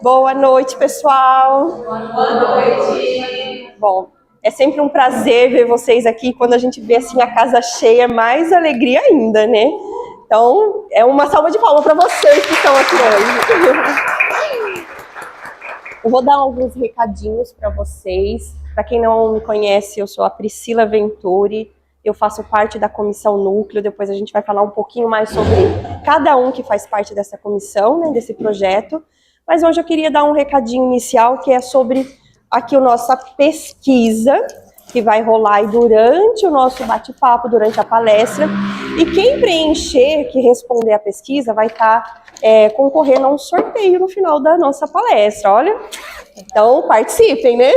Boa noite, pessoal. Boa noite. Bom, é sempre um prazer ver vocês aqui. Quando a gente vê assim a casa cheia, mais alegria ainda, né? Então, é uma salva de palmas para vocês que estão aqui hoje. Eu vou dar alguns recadinhos para vocês. Para quem não me conhece, eu sou a Priscila Venturi. Eu faço parte da comissão Núcleo. Depois a gente vai falar um pouquinho mais sobre cada um que faz parte dessa comissão, né, desse projeto. Mas hoje eu queria dar um recadinho inicial, que é sobre aqui a nossa pesquisa, que vai rolar aí durante o nosso bate-papo, durante a palestra. E quem preencher, que responder a pesquisa, vai estar concorrendo a um sorteio no final da nossa palestra, olha. Então, participem, né?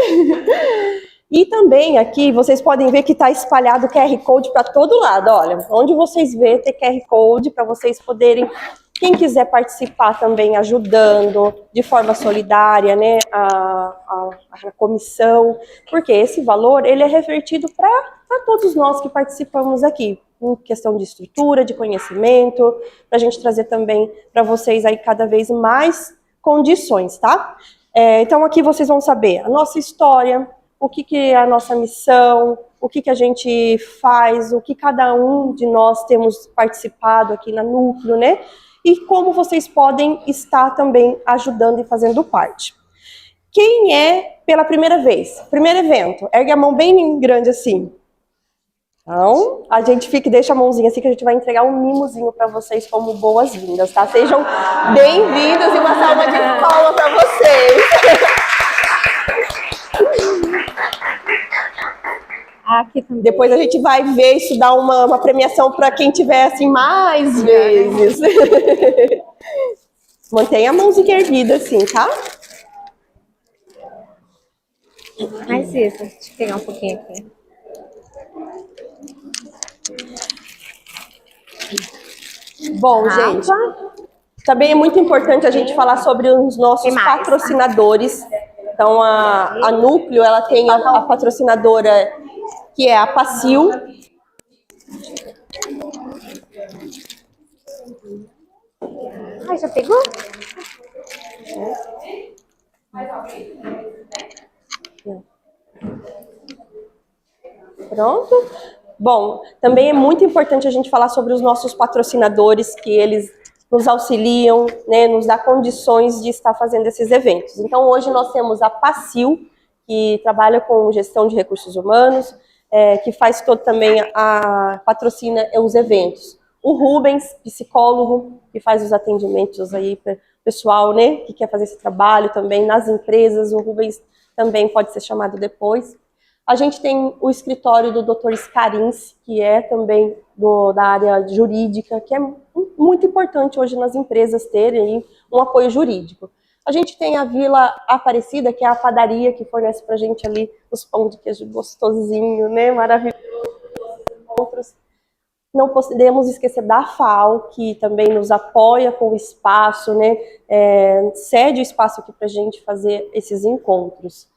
E também aqui, vocês podem ver que está espalhado QR Code para todo lado, olha. Onde vocês vê, tem QR Code para vocês poderem... Quem quiser participar também ajudando de forma solidária, né, a comissão, porque esse valor ele é revertido para todos nós que participamos aqui, em questão de estrutura, de conhecimento, para a gente trazer também para vocês aí cada vez mais condições, tá? Então aqui vocês vão saber a nossa história, o que é a nossa missão, o que a gente faz, o que cada um de nós temos participado aqui na Núcleo, né? E como vocês podem estar também ajudando e fazendo parte. Quem é pela primeira vez? Primeiro evento, ergue a mão bem grande assim. Então, a gente deixa a mãozinha assim que a gente vai entregar um mimozinho para vocês como boas-vindas, tá? Sejam bem-vindos e uma salva de palmas para vocês. Depois a gente vai ver isso, dar uma premiação para quem tiver assim mais vezes. Mantenha a mãozinha erguida assim, tá? Mais isso, deixa eu pegar um pouquinho aqui. Bom, gente, também é muito importante a gente falar sobre os nossos patrocinadores. Então, a Núcleo, ela tem a patrocinadora que é a Pacil. Ai, já pegou? Pronto. Bom, também é muito importante a gente falar sobre os nossos patrocinadores, que eles nos auxiliam, né, nos dá condições de estar fazendo esses eventos. Então, hoje nós temos a Pacil, que trabalha com gestão de recursos humanos, que faz também patrocina os eventos. O Rubens, psicólogo, que faz os atendimentos aí para o pessoal, né, que quer fazer esse trabalho também nas empresas. O Rubens também pode ser chamado depois. A gente tem o escritório do Dr. Scarins, que é também da área jurídica, que é muito importante hoje nas empresas terem um apoio jurídico. A gente tem a Vila Aparecida, que é a padaria que fornece pra gente ali os pão de queijo gostosinho, né, maravilhoso. Não podemos esquecer da FAO, que também nos apoia com o espaço, né, cede o espaço aqui pra gente fazer esses encontros.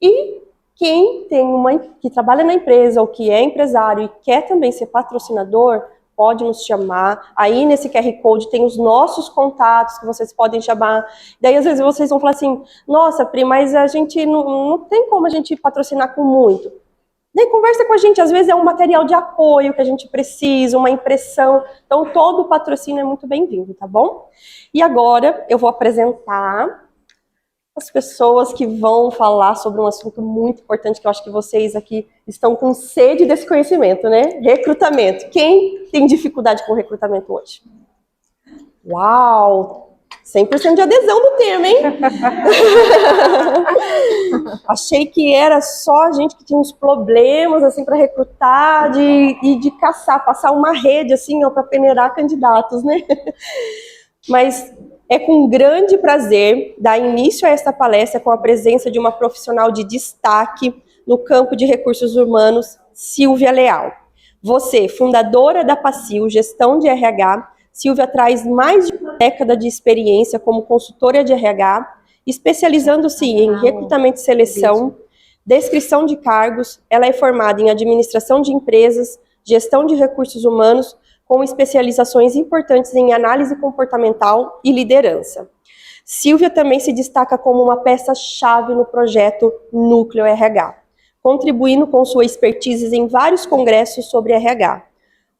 E quem que trabalha na empresa ou que é empresário e quer também ser patrocinador, pode nos chamar. Aí nesse QR Code tem os nossos contatos que vocês podem chamar. Daí às vezes vocês vão falar assim, nossa, Pri, mas a gente não tem como a gente patrocinar com muito. Daí conversa com a gente, às vezes é um material de apoio que a gente precisa, uma impressão. Então todo o patrocínio é muito bem-vindo, tá bom? E agora eu vou apresentar as pessoas que vão falar sobre um assunto muito importante, que eu acho que vocês aqui estão com sede desse conhecimento, né? Recrutamento. Quem tem dificuldade com recrutamento hoje? Uau! 100% de adesão no tema, hein? Achei que era só a gente que tinha uns problemas assim para recrutar de caçar, passar uma rede assim, para peneirar candidatos, né? Mas é com grande prazer dar início a esta palestra com a presença de uma profissional de destaque no campo de recursos humanos, Silvia Leal. Você, fundadora da Pacil, Gestão de RH, Silvia traz mais de uma década de experiência como consultora de RH, especializando-se em recrutamento e seleção, descrição de cargos. Ela é formada em administração de empresas, gestão de recursos humanos, com especializações importantes em análise comportamental e liderança. Silvia também se destaca como uma peça-chave no projeto Núcleo RH, contribuindo com sua expertise em vários congressos sobre RH.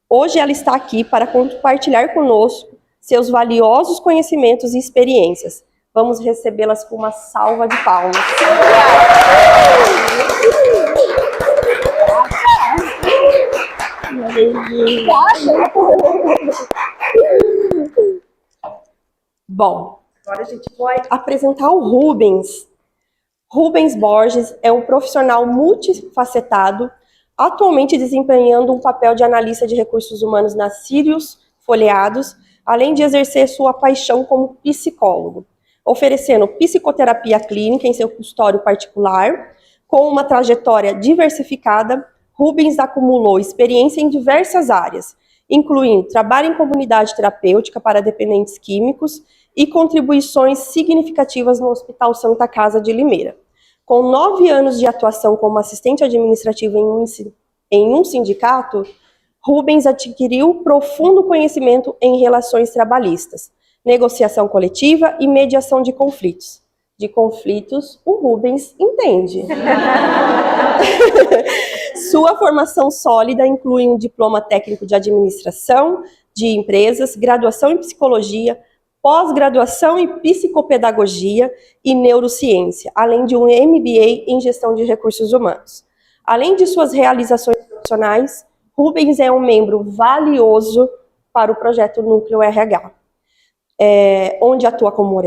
Hoje ela está aqui para compartilhar conosco seus valiosos conhecimentos e experiências. Vamos recebê-las com uma salva de palmas. Bom, agora a gente vai apresentar o Rubens. Rubens Borges é um profissional multifacetado, atualmente desempenhando um papel de analista de recursos humanos na Sirius Folheados, além de exercer sua paixão como psicólogo, oferecendo psicoterapia clínica em seu consultório particular. Com uma trajetória diversificada, Rubens acumulou experiência em diversas áreas, incluindo trabalho em comunidade terapêutica para dependentes químicos e contribuições significativas no Hospital Santa Casa de Limeira. Com 9 anos de atuação como assistente administrativo em um sindicato, Rubens adquiriu profundo conhecimento em relações trabalhistas, negociação coletiva e mediação de conflitos. De conflitos, o Rubens entende. Sua formação sólida inclui um diploma técnico de administração de empresas, graduação em psicologia, pós-graduação em psicopedagogia e neurociência, além de um MBA em gestão de recursos humanos. Além de suas realizações profissionais, Rubens é um membro valioso para o projeto Núcleo RH, onde atua como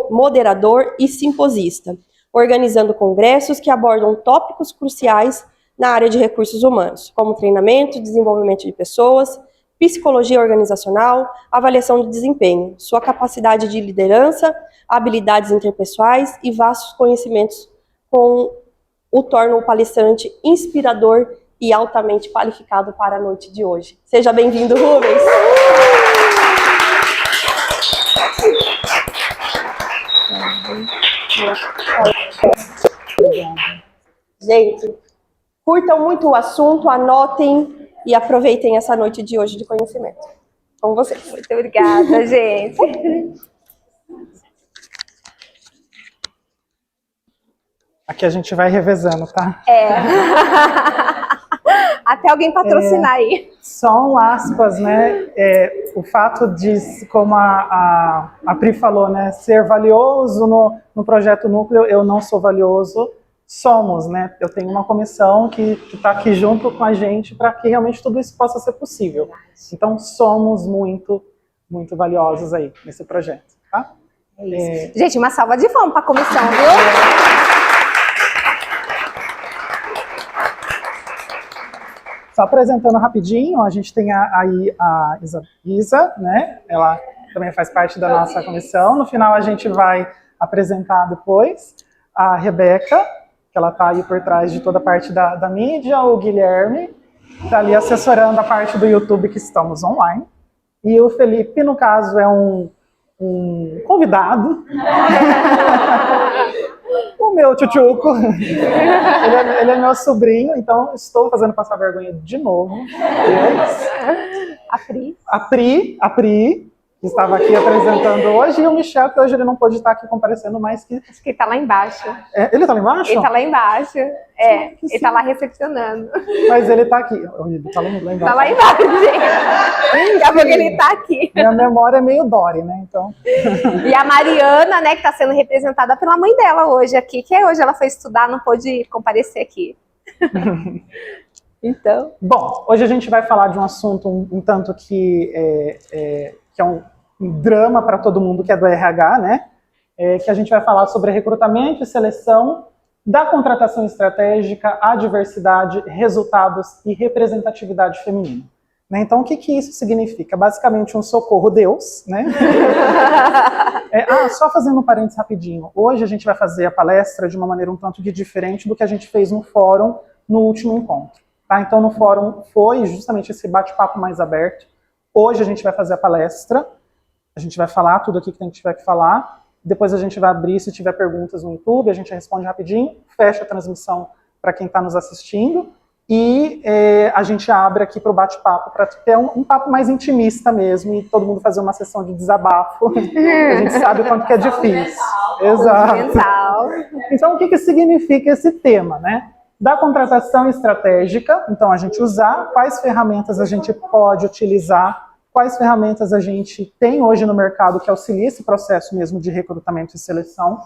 moderador e simposista, organizando congressos que abordam tópicos cruciais na área de recursos humanos, como treinamento, desenvolvimento de pessoas, psicologia organizacional, avaliação de desempenho. Sua capacidade de liderança, habilidades interpessoais e vastos conhecimentos o tornam um palestrante inspirador e altamente qualificado para a noite de hoje. Seja bem-vindo, Rubens! Gente, curtam muito o assunto, anotem e aproveitem essa noite de hoje de conhecimento. Com vocês. Muito obrigada, gente. Aqui a gente vai revezando, tá? Até alguém patrocinar aí. Só um aspas, né? O fato de, como a Pri falou, né? Ser valioso no projeto Núcleo, eu não sou valioso. Somos, né? Eu tenho uma comissão que está aqui junto com a gente para que realmente tudo isso possa ser possível. Então, somos muito, muito valiosos aí nesse projeto, tá? É isso. Gente, uma salva de palmas para a comissão, viu? Só apresentando rapidinho, a gente tem aí a Isa, né? Ela também faz parte da nossa comissão. No final, a gente vai apresentar depois a Rebeca, que ela está aí por trás de toda a parte da mídia, o Guilherme, está ali assessorando a parte do YouTube que estamos online. E o Felipe, no caso, é um convidado. O meu tchutchuco. Ele é meu sobrinho, então estou fazendo passar vergonha de novo. A Pri, que estava aqui apresentando hoje, e o Michel, que hoje ele não pôde estar aqui comparecendo, mas que... Acho que ele tá lá embaixo. Ele tá lá embaixo? Ele tá lá embaixo. Ele tá lá recepcionando. Mas ele tá aqui. Ele tá lá embaixo. Tá lá embaixo, gente. Daqui a pouco ele tá aqui. Minha memória é meio Dory, né? Então... E a Mariana, né, que tá sendo representada pela mãe dela hoje aqui, que hoje ela foi estudar, não pôde comparecer aqui. Então... Bom, hoje a gente vai falar de um assunto um tanto que é um drama para todo mundo que é do RH, né? Que a gente vai falar sobre recrutamento e seleção da contratação estratégica, a diversidade, resultados e representatividade feminina. Né? Então, o que isso significa? Basicamente, um socorro Deus, né? Só fazendo um parênteses rapidinho. Hoje a gente vai fazer a palestra de uma maneira um tanto que diferente do que a gente fez no fórum no último encontro. Tá? Então, no fórum foi justamente esse bate-papo mais aberto. Hoje a gente vai fazer a palestra, a gente vai falar tudo aqui que a gente tiver que falar, depois a gente vai abrir, se tiver perguntas no YouTube, a gente responde rapidinho, fecha a transmissão para quem está nos assistindo, E a gente abre aqui para o bate-papo, para ter um papo mais intimista mesmo, e todo mundo fazer uma sessão de desabafo. A gente sabe o quanto que é difícil. Exato. Então, o que significa esse tema, né? Da contratação estratégica, então a gente usar, quais ferramentas a gente pode utilizar, quais ferramentas a gente tem hoje no mercado que auxilia esse processo mesmo de recrutamento e seleção.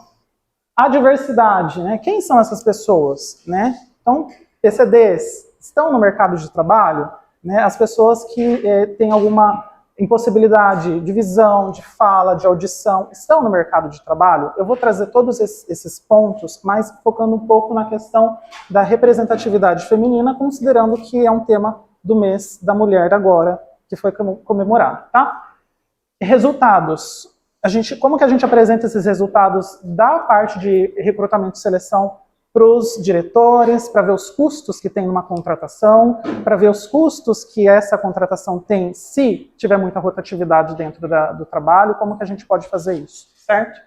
A diversidade, né? Quem são essas pessoas, né? Então, PCDs estão no mercado de trabalho, né? As pessoas que têm alguma impossibilidade de visão, de fala, de audição, estão no mercado de trabalho. Eu vou trazer todos esses pontos, mas focando um pouco na questão da representatividade feminina, considerando que é um tema do mês da mulher agora, que foi comemorado, tá? Resultados. Como que a gente apresenta esses resultados da parte de recrutamento e seleção para os diretores, para ver os custos que tem numa contratação, para ver os custos que essa contratação tem se tiver muita rotatividade dentro do trabalho, como que a gente pode fazer isso, certo?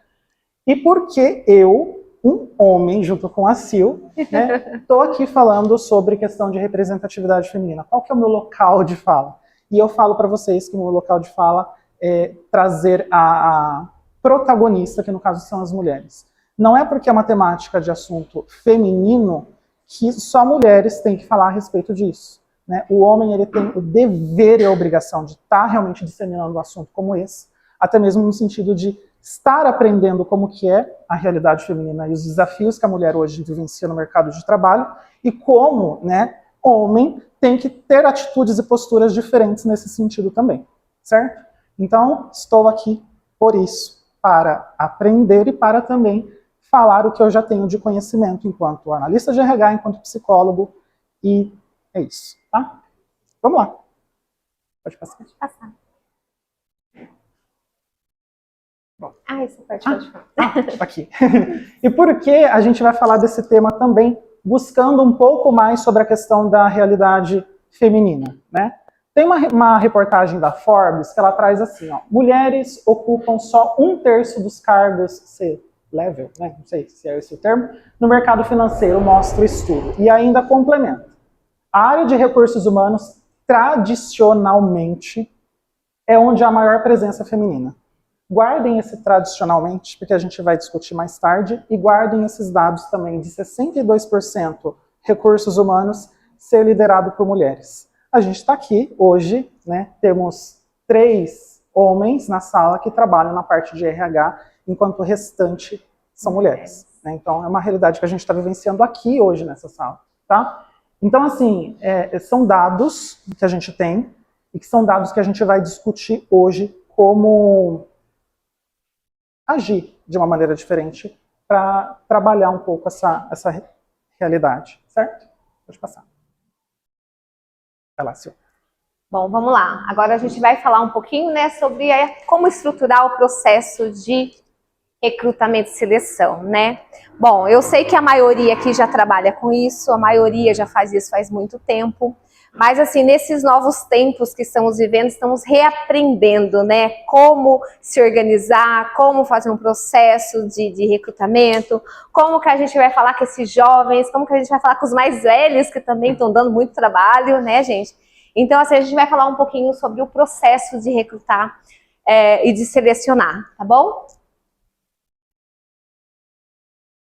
E por que eu, um homem, junto com a Sil, estou aqui falando sobre questão de representatividade feminina? Qual que é o meu local de fala? E eu falo para vocês que o meu local de fala é trazer a protagonista, que no caso são as mulheres. Não é porque é uma temática de assunto feminino que só mulheres têm que falar a respeito disso, né? O homem ele tem o dever e a obrigação de estar realmente disseminando um assunto como esse, até mesmo no sentido de estar aprendendo como que é a realidade feminina e os desafios que a mulher hoje vivencia no mercado de trabalho e como, né, homem tem que ter atitudes e posturas diferentes nesse sentido também, certo? Então, estou aqui por isso, para aprender e para também falar o que eu já tenho de conhecimento enquanto analista de RH, enquanto psicólogo, e é isso, tá? Vamos lá. Pode passar. Pode passar. Bom. Essa parte pode falar. Aqui. E por que a gente vai falar desse tema também, buscando um pouco mais sobre a questão da realidade feminina, né? Tem uma reportagem da Forbes que ela traz assim, ó, mulheres ocupam só 1/3 dos cargos C-level, né? Não sei se é esse o termo, no mercado financeiro, mostra o estudo. E ainda complementa. A área de recursos humanos, tradicionalmente, é onde há a maior presença feminina. Guardem esse tradicionalmente, porque a gente vai discutir mais tarde, e guardem esses dados também de 62% recursos humanos ser liderado por mulheres. A gente está aqui hoje, né, temos 3 homens na sala que trabalham na parte de RH, enquanto o restante são mulheres, né? Então é uma realidade que a gente está vivenciando aqui hoje nessa sala, tá? Então assim, são dados que a gente tem e que são dados que a gente vai discutir hoje como agir de uma maneira diferente para trabalhar um pouco essa realidade, certo? Pode passar. Vai lá, Sil. Bom, vamos lá. Agora a gente vai falar um pouquinho, né, sobre como estruturar o processo de recrutamento e seleção, né? Bom, eu sei que a maioria aqui já trabalha com isso, a maioria já faz isso faz muito tempo, mas assim, nesses novos tempos que estamos vivendo, estamos reaprendendo, né, como se organizar, como fazer um processo de recrutamento, como que a gente vai falar com esses jovens, como que a gente vai falar com os mais velhos, que também estão dando muito trabalho, né, gente? Então, assim, a gente vai falar um pouquinho sobre o processo de recrutar e de selecionar, tá bom?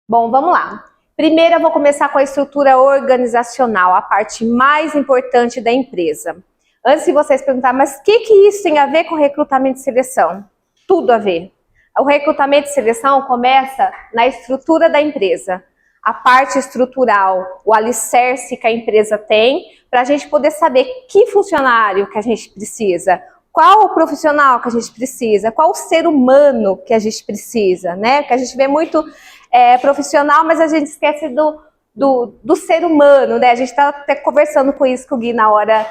Bom, vamos lá. Primeiro eu vou começar com a estrutura organizacional, a parte mais importante da empresa. Antes de vocês perguntarem, mas o que isso tem a ver com recrutamento e seleção? Tudo a ver. O recrutamento e seleção começa na estrutura da empresa. A parte estrutural, o alicerce que a empresa tem, para a gente poder saber que funcionário que a gente precisa, qual o profissional que a gente precisa, qual o ser humano que a gente precisa, né? Porque a gente vê muito profissional, mas a gente esquece do ser humano, né? A gente está até conversando com isso com o Gui na hora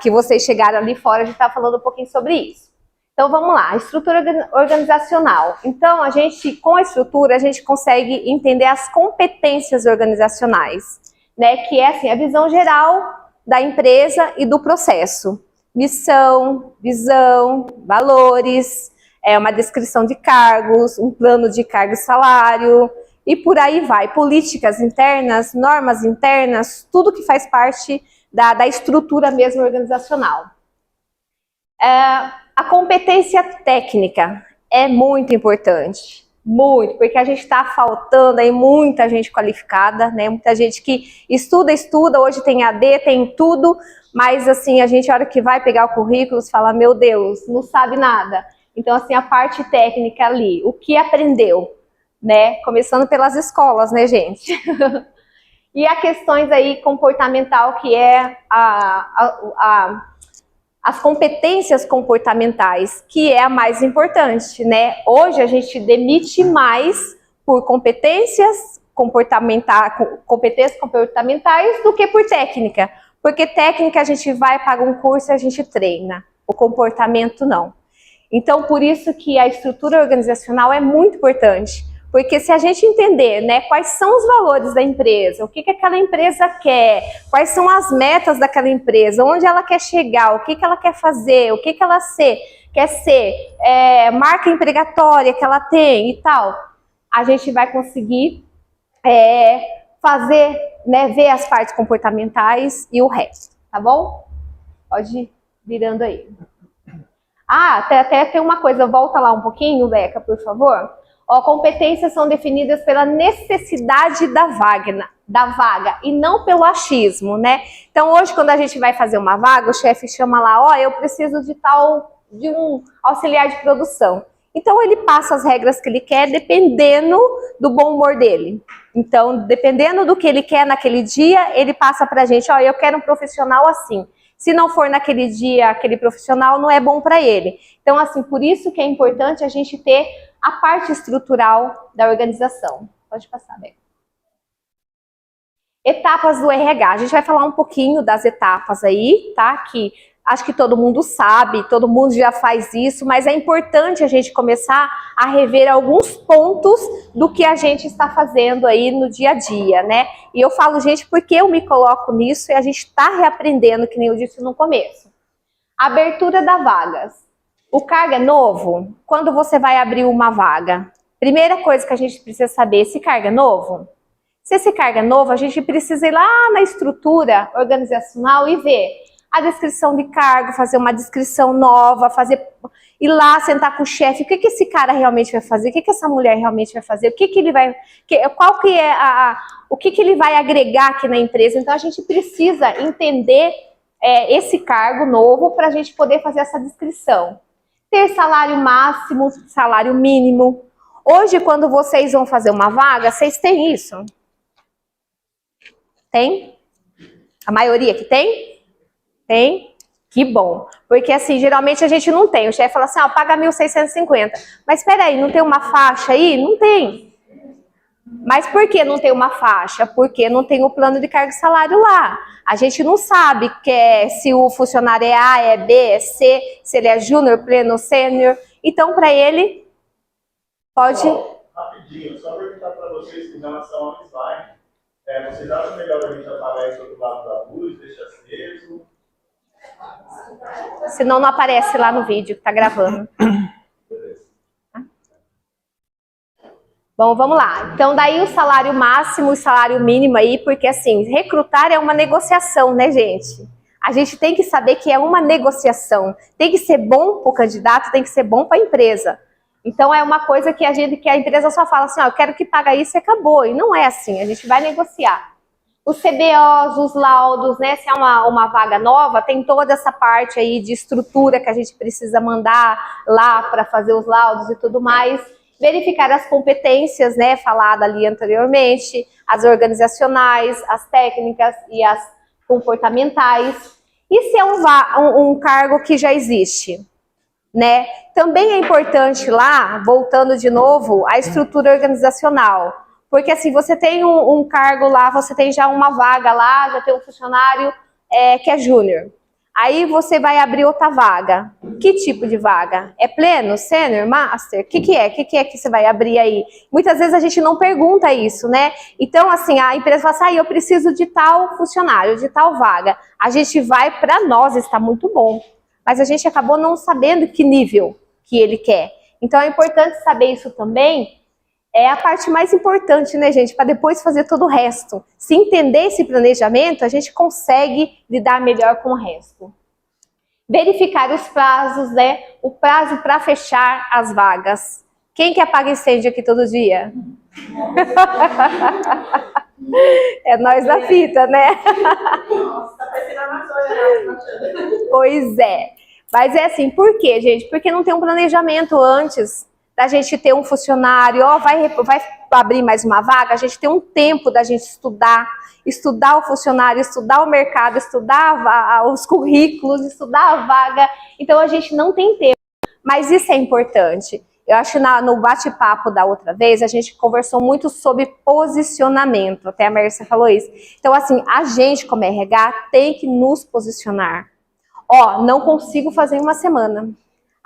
que vocês chegaram ali fora, a gente está falando um pouquinho sobre isso. Então vamos lá, estrutura organizacional. Então a gente, com a estrutura, a gente consegue entender as competências organizacionais, né? Que é assim, a visão geral da empresa e do processo. Missão, visão, valores, uma descrição de cargos, um plano de cargo e salário, e por aí vai. Políticas internas, normas internas, tudo que faz parte da estrutura mesmo organizacional. A competência técnica é muito importante. Muito, porque a gente está faltando aí muita gente qualificada, né? Muita gente que estuda, hoje tem AD, tem tudo, mas assim, a gente, a hora que vai pegar o currículo, fala, meu Deus, não sabe nada. Então, assim, a parte técnica ali, o que aprendeu, né? Começando pelas escolas, né, gente? E a questões aí comportamental, que é as competências comportamentais, que é a mais importante, né? Hoje a gente demite mais por competências comportamentais do que por técnica. Porque técnica a gente vai, paga um curso e a gente treina. O comportamento não. Então, por isso que a estrutura organizacional é muito importante. Porque se a gente entender, né, quais são os valores da empresa, o que aquela empresa quer, quais são as metas daquela empresa, onde ela quer chegar, o que ela quer fazer, o que ela quer ser, marca empregatória que ela tem e tal, a gente vai conseguir fazer, né, ver as partes comportamentais e o resto, tá bom? Pode ir virando aí. Até tem uma coisa, volta lá um pouquinho, Beca, por favor. Ó, competências são definidas pela necessidade da vaga e não pelo achismo, né? Então, hoje, quando a gente vai fazer uma vaga, o chefe chama lá, ó, eu preciso de um auxiliar de produção. Então, ele passa as regras que ele quer, dependendo do bom humor dele. Então, dependendo do que ele quer naquele dia, ele passa pra gente, ó, eu quero um profissional assim. Se não for naquele dia, aquele profissional não é bom para ele. Então, assim, por isso que é importante a gente ter a parte estrutural da organização. Pode passar, Beca. Etapas do RH. A gente vai falar um pouquinho das etapas aí, tá? Que acho que todo mundo sabe, todo mundo já faz isso, mas é importante a gente começar a rever alguns pontos do que a gente está fazendo aí no dia a dia, né? E eu falo, gente, porque eu me coloco nisso e a gente está reaprendendo, que nem eu disse no começo. Abertura das vagas. O cargo é novo? Quando você vai abrir uma vaga, primeira coisa que a gente precisa saber, esse cargo é novo? Se esse cargo é novo, a gente precisa ir lá na estrutura organizacional e ver a descrição de cargo, fazer uma descrição nova, ir lá sentar com o chefe, o que esse cara realmente vai fazer, o que essa mulher realmente vai fazer, o que ele vai, o que ele vai agregar aqui na empresa. Então a gente precisa entender esse cargo novo para a gente poder fazer essa descrição. Ter salário máximo, salário mínimo. Hoje, quando vocês vão fazer uma vaga, vocês têm isso? Tem? A maioria que tem? Tem? Que bom. Porque assim, geralmente a gente não tem. O chefe fala assim, ó, paga 1.650. Mas espera aí, não tem uma faixa aí? Não tem. Mas por que não tem uma faixa? Porque não tem o plano de cargo e salário lá. A gente não sabe se o funcionário é A, é B, é C, se ele é júnior, pleno, sênior. Então, para ele, pode... Rapidinho, só perguntar para vocês em relação ao slide. Vocês acham melhor a gente apagar esse outro lado da luz, deixa aceso? Senão não aparece lá no vídeo que está gravando. Bom, vamos lá. Então, daí o salário máximo e o salário mínimo aí, porque assim, recrutar é uma negociação, né, gente? A gente tem que saber que é uma negociação. Tem que ser bom para o candidato, tem que ser bom para a empresa. Então, é uma coisa que a empresa só fala assim, ó, eu quero que pague isso e acabou. E não é assim, a gente vai negociar. Os CBOs, os laudos, né? Se é uma vaga nova, tem toda essa parte aí de estrutura que a gente precisa mandar lá para fazer os laudos e tudo mais. Verificar as competências, né, falada ali anteriormente, as organizacionais, as técnicas e as comportamentais. E se é um cargo que já existe, né? Também é importante lá, voltando de novo, a estrutura organizacional. Porque assim, você tem um cargo lá, você tem já uma vaga lá, já tem um funcionário que é júnior. Aí você vai abrir outra vaga. Que tipo de vaga? É pleno, sênior, master? O que é? O que é que você vai abrir aí? Muitas vezes a gente não pergunta isso, né? Então, assim, a empresa fala assim, eu preciso de tal funcionário, de tal vaga. A gente vai, para nós está muito bom. Mas a gente acabou não sabendo que nível que ele quer. Então, é importante saber isso também, é a parte mais importante, né, gente? Para depois fazer todo o resto. Se entender esse planejamento, a gente consegue lidar melhor com o resto. Verificar os prazos, né? O prazo para fechar as vagas. Quem que apaga incêndio aqui todo dia? É nós da fita, né? Nossa, tá parecendo a Amazônia. Pois é. Mas é assim, por quê, gente? Porque não tem um planejamento antes da gente ter um funcionário, ó, vai abrir mais uma vaga, a gente tem um tempo da gente estudar o funcionário, estudar o mercado, estudar os currículos, estudar a vaga. Então a gente não tem tempo, mas isso é importante. Eu acho que no bate-papo da outra vez, a gente conversou muito sobre posicionamento, até a Mércia falou isso. Então assim, a gente como RH tem que nos posicionar. Ó, não consigo fazer em uma semana.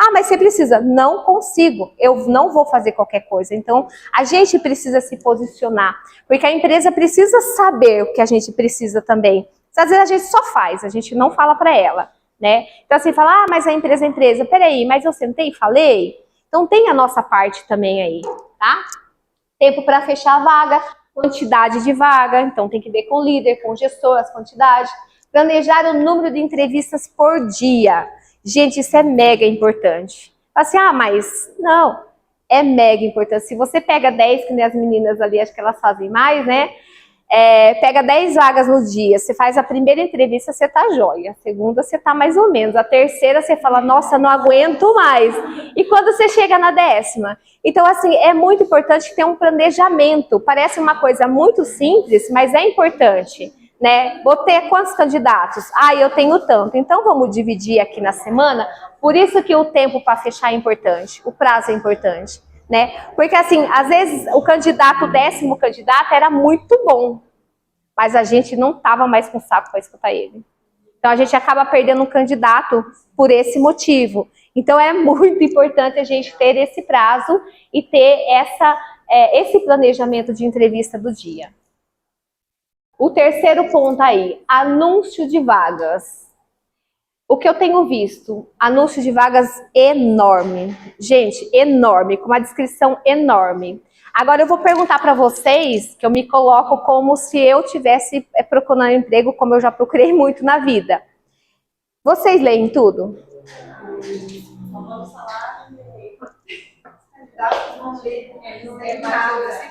Ah, mas você precisa. Não consigo. Eu não vou fazer qualquer coisa. Então, a gente precisa se posicionar. Porque a empresa precisa saber o que a gente precisa também. Às vezes a gente só faz, a gente não fala para ela, né? Então, assim, fala, ah, mas a empresa é empresa. Peraí, mas eu sentei e falei? Então, tem a nossa parte também aí, tá? Tempo para fechar a vaga, quantidade de vaga. Então, tem que ver com o líder, com o gestor, as quantidades. Planejar o número de entrevistas por dia. Gente, isso é mega importante. Assim, ah, mas não, é mega importante. Se você pega 10, que nem as meninas ali, acho que elas fazem mais, né? Pega 10 vagas no dia, você faz a primeira entrevista, você tá jóia. A segunda, você tá mais ou menos. A terceira, você fala, nossa, não aguento mais. E quando você chega na 10ª? Então, assim, é muito importante ter um planejamento. Parece uma coisa muito simples, mas é importante. Né? Vou ter quantos candidatos? Ah, eu tenho tanto. Então vamos dividir aqui na semana. Por isso que o tempo para fechar é importante, o prazo é importante, né? Porque assim, às vezes o candidato, o 10º candidato era muito bom, mas a gente não tava mais com saco para escutar ele. Então a gente acaba perdendo um candidato por esse motivo. Então é muito importante a gente ter esse prazo e ter esse planejamento de entrevista do dia. O terceiro ponto aí, anúncio de vagas. O que eu tenho visto? Anúncio de vagas enorme. Gente, enorme, com uma descrição enorme. Agora eu vou perguntar para vocês, que eu me coloco como se eu tivesse procurando emprego, como eu já procurei muito na vida. Vocês leem tudo?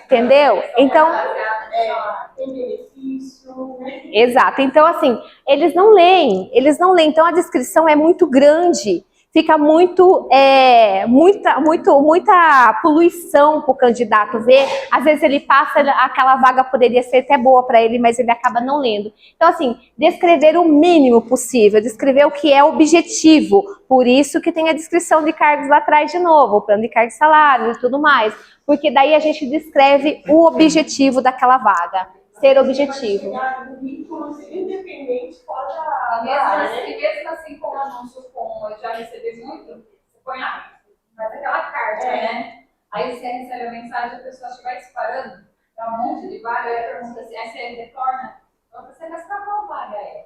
Entendeu? Então, tem benefício. Exato. Então, assim, eles não leem. Então, a descrição é muito grande. Fica muita poluição para o candidato ver. Às vezes ele passa, aquela vaga poderia ser até boa para ele, mas ele acaba não lendo. Então, assim, descrever o mínimo possível, descrever o que é objetivo. Por isso que tem a descrição de cargos lá atrás de novo, o plano de cargos, salário e tudo mais. Porque daí a gente descreve o objetivo daquela vaga. Ser objetivo. Independente, pode mesmo assim com anúncios como eu já recebi muito, você põe faz aquela carta, né? Aí você recebe a mensagem, a pessoa vai disparando, dá um monte de vaga, aí pergunta assim, aí você retorna, você vai pra qual vaga é?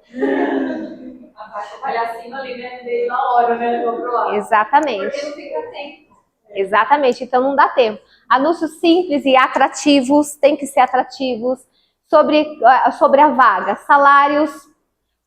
A vaga, o palhacinho ali, né? Dele na hora, né? Do outro lado. Exatamente. Porque não fica tempo. Exatamente, então não dá tempo. Anúncios simples e atrativos, tem que ser atrativos. Sobre a vaga, salários,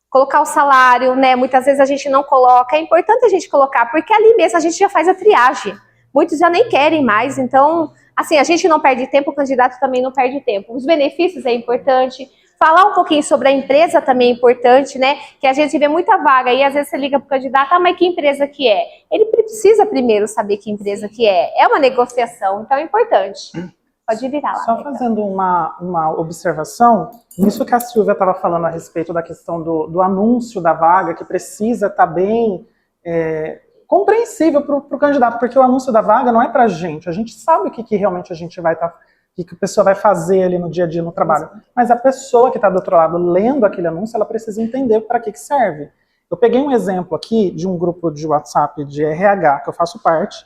colocar o salário, né? Muitas vezes a gente não coloca, é importante a gente colocar, porque ali mesmo a gente já faz a triagem. Muitos já nem querem mais, então, assim, a gente não perde tempo, o candidato também não perde tempo. Os benefícios é importante, falar um pouquinho sobre a empresa também é importante, né? Que a gente vê muita vaga e às vezes você liga para o candidato, ah, mas que empresa que é? Ele precisa primeiro saber que empresa que é. É uma negociação, então é importante. Pode virar lá. Só fazendo uma observação, nisso que a Silvia estava falando a respeito da questão do anúncio da vaga, que precisa estar bem compreensível para o candidato, porque o anúncio da vaga não é para a gente sabe o que realmente a gente vai estar, o que a pessoa vai fazer ali no dia a dia no trabalho, mas a pessoa que está do outro lado lendo aquele anúncio, ela precisa entender para que serve. Eu peguei um exemplo aqui de um grupo de WhatsApp de RH, que eu faço parte,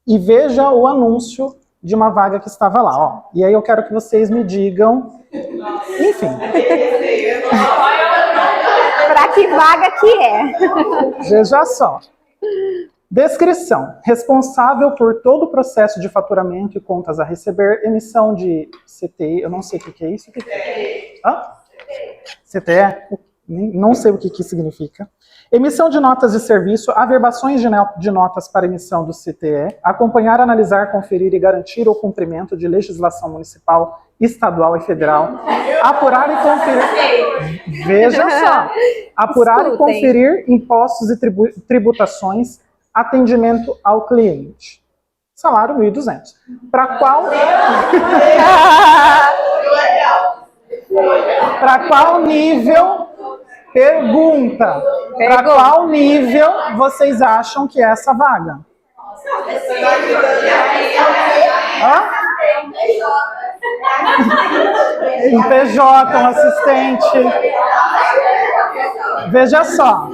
e veja o anúncio de uma vaga que estava lá, ó. E aí eu quero que vocês me digam, enfim. Para que vaga que é? Veja só. Descrição. Responsável por todo o processo de faturamento e contas a receber, emissão de CTE, eu não sei o que é isso. O que é? Hã? CTE? Não sei o que significa. Emissão de notas de serviço, averbações de notas para emissão do CTE, acompanhar, analisar, conferir e garantir o cumprimento de legislação municipal, estadual e federal, apurar e conferir... Veja só! Apurar e conferir impostos e tributações, atendimento ao cliente. Salário 1.200. Para qual... Para qual nível... Pergunta. Para qual nível vocês acham que é essa vaga? Hã? Um PJ, um assistente. Veja só.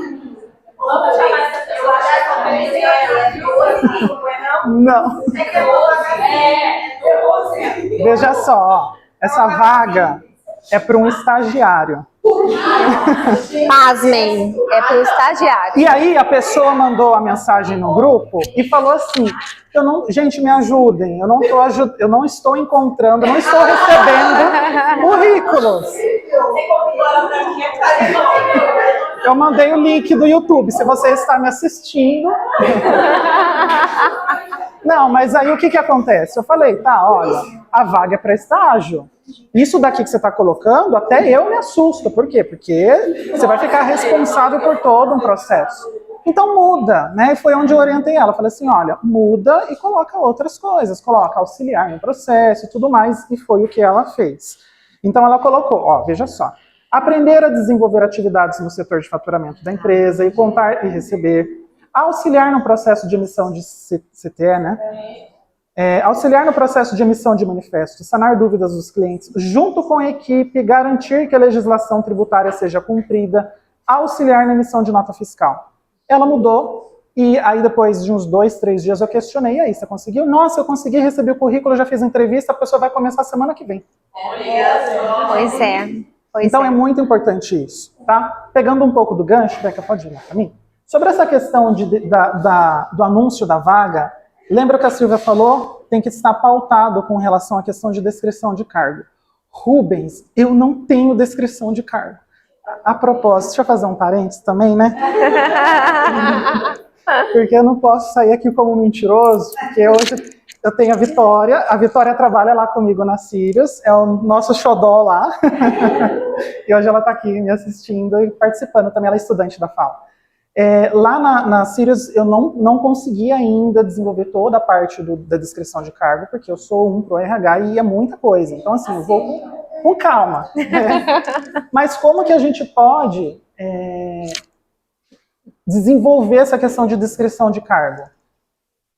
Não. Veja só, ó. Essa vaga é para um estagiário. Pasmem, é para o estagiário. E aí a pessoa mandou a mensagem no grupo e falou assim, gente, me ajudem, eu não estou encontrando, eu não estou recebendo currículos. Eu mandei o link do YouTube, se você está me assistindo. Não, mas aí o que acontece? Eu falei, tá, olha, a vaga é para estágio. Isso daqui que você está colocando, até eu me assusto. Por quê? Porque você vai ficar responsável por todo um processo. Então muda, né? E foi onde eu orientei ela. Falei assim, olha, muda e coloca outras coisas. Coloca auxiliar no processo e tudo mais. E foi o que ela fez. Então ela colocou, ó, veja só. Aprender a desenvolver atividades no setor de faturamento da empresa e contar e receber. Auxiliar no processo de emissão de CTE, né? Auxiliar no processo de emissão de manifesto, sanar dúvidas dos clientes, junto com a equipe, garantir que a legislação tributária seja cumprida, auxiliar na emissão de nota fiscal. Ela mudou, e aí depois de uns 2, 3 dias eu questionei, e aí, você conseguiu? Nossa, eu consegui receber o currículo, já fiz a entrevista, a pessoa vai começar semana que vem. Pois é. Então é muito importante isso, tá? Pegando um pouco do gancho, Beca, pode olhar para mim? Sobre essa questão do anúncio da vaga, lembra que a Silvia falou? Tem que estar pautado com relação à questão de descrição de cargo. Rubens, eu não tenho descrição de cargo. A propósito, deixa eu fazer um parênteses também, né? Porque eu não posso sair aqui como mentiroso, porque hoje eu tenho a Vitória trabalha lá comigo na Sirius, é o nosso xodó lá. E hoje ela está aqui me assistindo e participando também, ela é estudante da FAO. Lá na Sirius eu não consegui ainda desenvolver toda a parte da descrição de cargo, porque eu sou um pro RH e é muita coisa. Então, assim, eu vou com calma. Mas como que a gente pode desenvolver essa questão de descrição de cargo?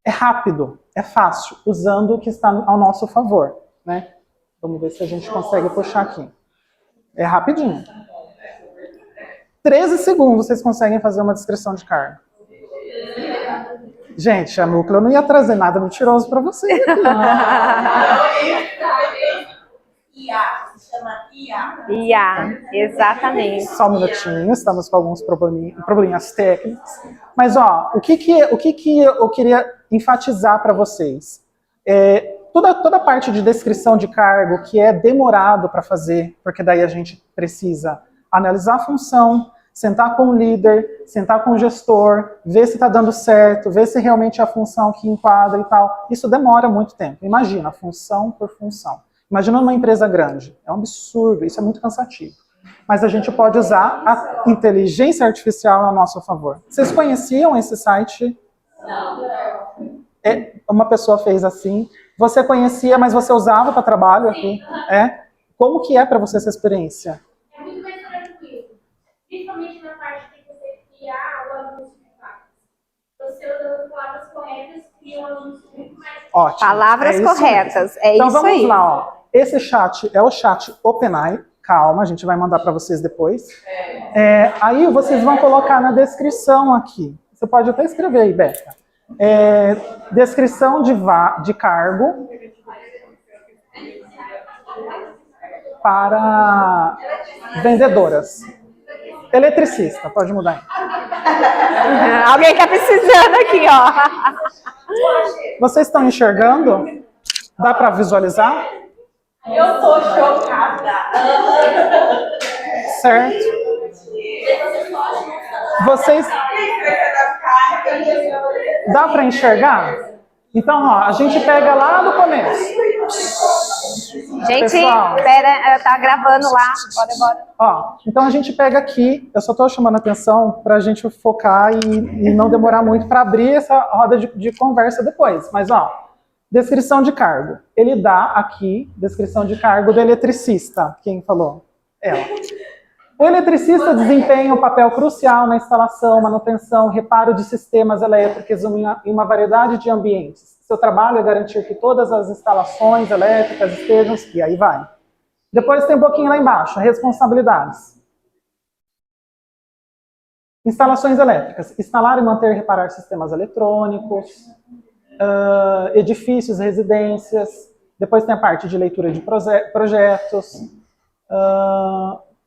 É rápido, é fácil, usando o que está ao nosso favor, né? Vamos ver se a gente consegue puxar aqui. É rapidinho. 13 segundos vocês conseguem fazer uma descrição de cargo. Gente, a Núcleo não ia trazer nada mentiroso para vocês. IA, se chama IA. IA, exatamente. Só um minutinho, estamos com alguns probleminhas técnicos. Mas, ó, o que eu queria enfatizar para vocês? Toda a parte de descrição de cargo que é demorado para fazer, porque daí a gente precisa analisar a função, sentar com o líder, sentar com o gestor, ver se está dando certo, ver se realmente é a função que enquadra e tal. Isso demora muito tempo. Imagina, função por função. Imagina uma empresa grande. É um absurdo, isso é muito cansativo. Mas a gente pode usar a inteligência artificial a nosso favor. Vocês conheciam esse site? Não. Uma pessoa fez assim. Você conhecia, mas você usava para trabalho aqui? Como que é para você essa experiência? É muito mais tranquilo. Principalmente na parte que você criar o anúncio de vagas. Você usando as palavras corretas, cria um anúncio muito mais... Ótimo. Palavras corretas, é então, isso aí. Então vamos lá, ó. Esse chat é o chat OpenAI. Calma, a gente vai mandar para vocês depois. Aí vocês vão colocar na descrição aqui. Você pode até escrever aí, Beca. Descrição de cargo para vendedoras. Eletricista, pode mudar aí. Alguém tá precisando aqui, ó. Vocês estão enxergando? Dá para visualizar? Eu tô chocada. Certo? Vocês... Dá para enxergar? Então, ó, a gente pega lá do começo. Gente, Pessoal. pera, tá gravando lá. Bora. Ó, então a gente pega aqui, eu só estou chamando a atenção para a gente focar e não demorar muito para abrir essa roda de conversa depois. Mas, ó, descrição de cargo. Ele dá aqui, descrição de cargo do eletricista. Quem falou? Ela. O eletricista desempenha um papel crucial na instalação, manutenção, reparo de sistemas elétricos em uma variedade de ambientes. Seu trabalho é garantir que todas as instalações elétricas estejam... E aí vai. Depois tem um pouquinho lá embaixo, responsabilidades. Instalações elétricas. Instalar e manter e reparar sistemas eletrônicos, edifícios, residências. Depois tem a parte de leitura de projetos.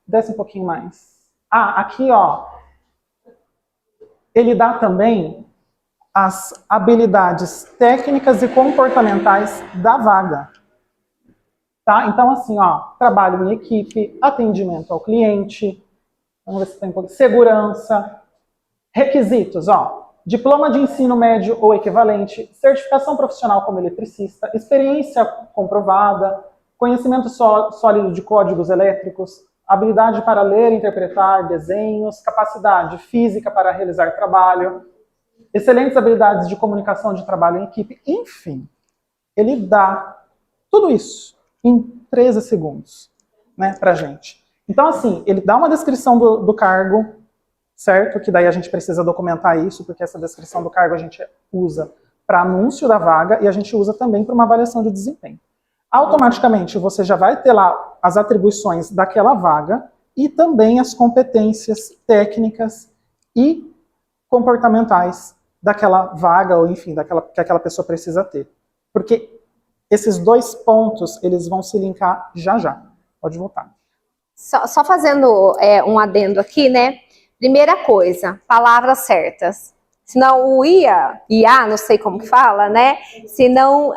Desce um pouquinho mais. Ah, aqui, ó. Ele dá também as habilidades técnicas e comportamentais da vaga. Tá? Então, assim, ó, trabalho em equipe, atendimento ao cliente, vamos ver se tem um pouco, segurança, requisitos, ó, diploma de ensino médio ou equivalente, certificação profissional como eletricista, experiência comprovada, conhecimento sólido de códigos elétricos, habilidade para ler e interpretar desenhos, capacidade física para realizar trabalho, excelentes habilidades de comunicação de trabalho em equipe, enfim, ele dá tudo isso em 13 segundos, né, pra gente. Então, assim, ele dá uma descrição do cargo, certo? Que daí a gente precisa documentar isso, porque essa descrição do cargo a gente usa para anúncio da vaga e a gente usa também para uma avaliação de desempenho. Automaticamente, você já vai ter lá as atribuições daquela vaga e também as competências técnicas e comportamentais daquela vaga, ou enfim, que aquela pessoa precisa ter. Porque esses dois pontos, eles vão se linkar já já. Pode voltar. Só fazendo um adendo aqui, né? Primeira coisa, palavras certas. Se não o IA, não sei como que fala, né? Se não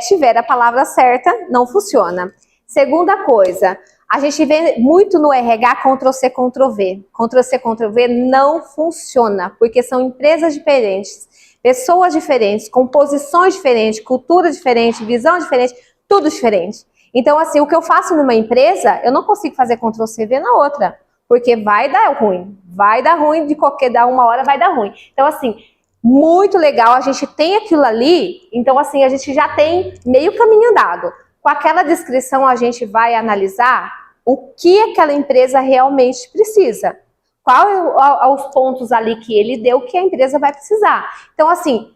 tiver a palavra certa, não funciona. Segunda coisa, a gente vê muito no RH Ctrl+C, Ctrl+V. Ctrl+C, Ctrl+V não funciona, porque são empresas diferentes, pessoas diferentes, composições diferentes, cultura diferente, visão diferente, tudo diferente. Então, assim, o que eu faço numa empresa, eu não consigo fazer Ctrl+C+V na outra. Porque vai dar ruim, de qualquer, dar uma hora vai dar ruim. Então, assim, muito legal, a gente tem aquilo ali, então, assim, a gente já tem meio caminho andado. Com aquela descrição, a gente vai analisar o que aquela empresa realmente precisa. Qual os pontos ali que ele deu que a empresa vai precisar. Então, assim,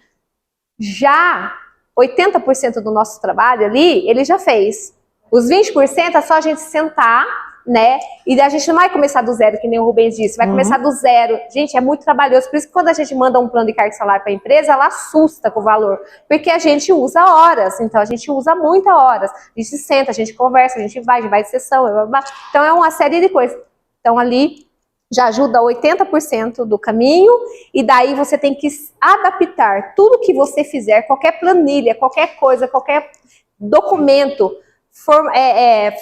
já 80% do nosso trabalho ali, ele já fez. Os 20% é só a gente sentar, né? E a gente não vai começar do zero, que nem o Rubens disse, vai começar do zero. Gente, é muito trabalhoso, por isso que quando a gente manda um plano de carga e salário para a empresa, ela assusta com o valor, porque a gente usa horas, então a gente usa muitas horas. A gente senta, a gente conversa, a gente vai de sessão, blá, blá, blá. Então é uma série de coisas. Então ali já ajuda 80% do caminho, e daí você tem que adaptar tudo que você fizer, qualquer planilha, qualquer coisa, qualquer documento,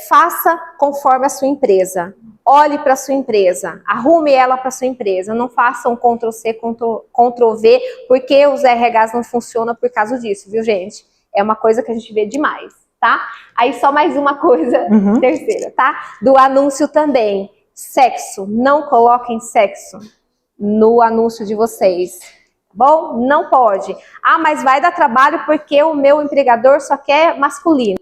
faça conforme a sua empresa. Olhe para a sua empresa, arrume ela para a sua empresa. Não faça um Ctrl+C, Ctrl+V, porque os RHs não funcionam por causa disso, viu, gente? É uma coisa que a gente vê demais, tá? Aí só mais uma coisa, terceira, tá? Do anúncio também. Sexo, não coloquem sexo no anúncio de vocês. Bom, não pode. Ah, mas vai dar trabalho porque o meu empregador só quer masculino.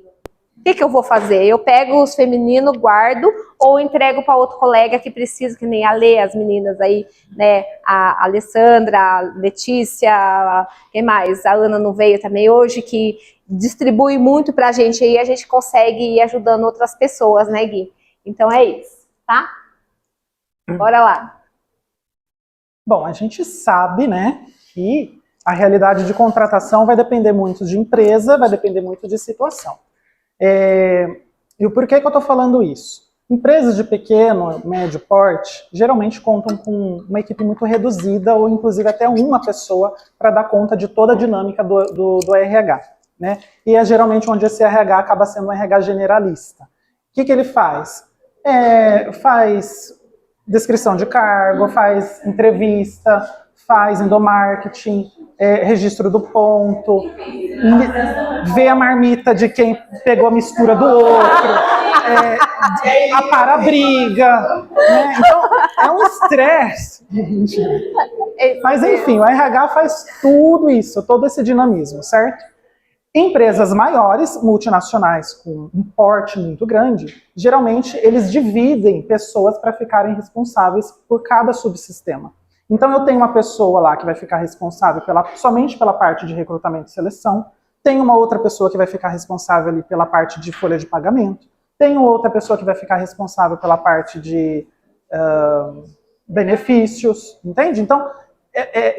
O que eu vou fazer? Eu pego os femininos, guardo ou entrego para outro colega que precisa, que nem a Lê, as meninas aí, né? A Alessandra, a Letícia, quem mais? A Ana não veio também hoje, que distribui muito pra gente aí, a gente consegue ir ajudando outras pessoas, né, Gui? Então é isso, tá? Bora lá. Bom, a gente sabe, né, que a realidade de contratação vai depender muito de empresa, vai depender muito de situação. E o porquê que eu estou falando isso? Empresas de pequeno, médio porte, geralmente contam com uma equipe muito reduzida ou inclusive até uma pessoa para dar conta de toda a dinâmica do RH, né? E é geralmente onde esse RH acaba sendo um RH generalista. O que ele faz? Faz descrição de cargo, faz entrevista, faz endomarketing, registro do ponto, vê a marmita de quem pegou a mistura do outro, apara a briga, né? Então, é um estresse. Mas, enfim, o RH faz tudo isso, todo esse dinamismo, certo? Empresas maiores, multinacionais, com um porte muito grande, geralmente eles dividem pessoas para ficarem responsáveis por cada subsistema. Então eu tenho uma pessoa lá que vai ficar responsável somente pela parte de recrutamento e seleção, tem uma outra pessoa que vai ficar responsável ali pela parte de folha de pagamento, tem outra pessoa que vai ficar responsável pela parte de benefícios, entende? Então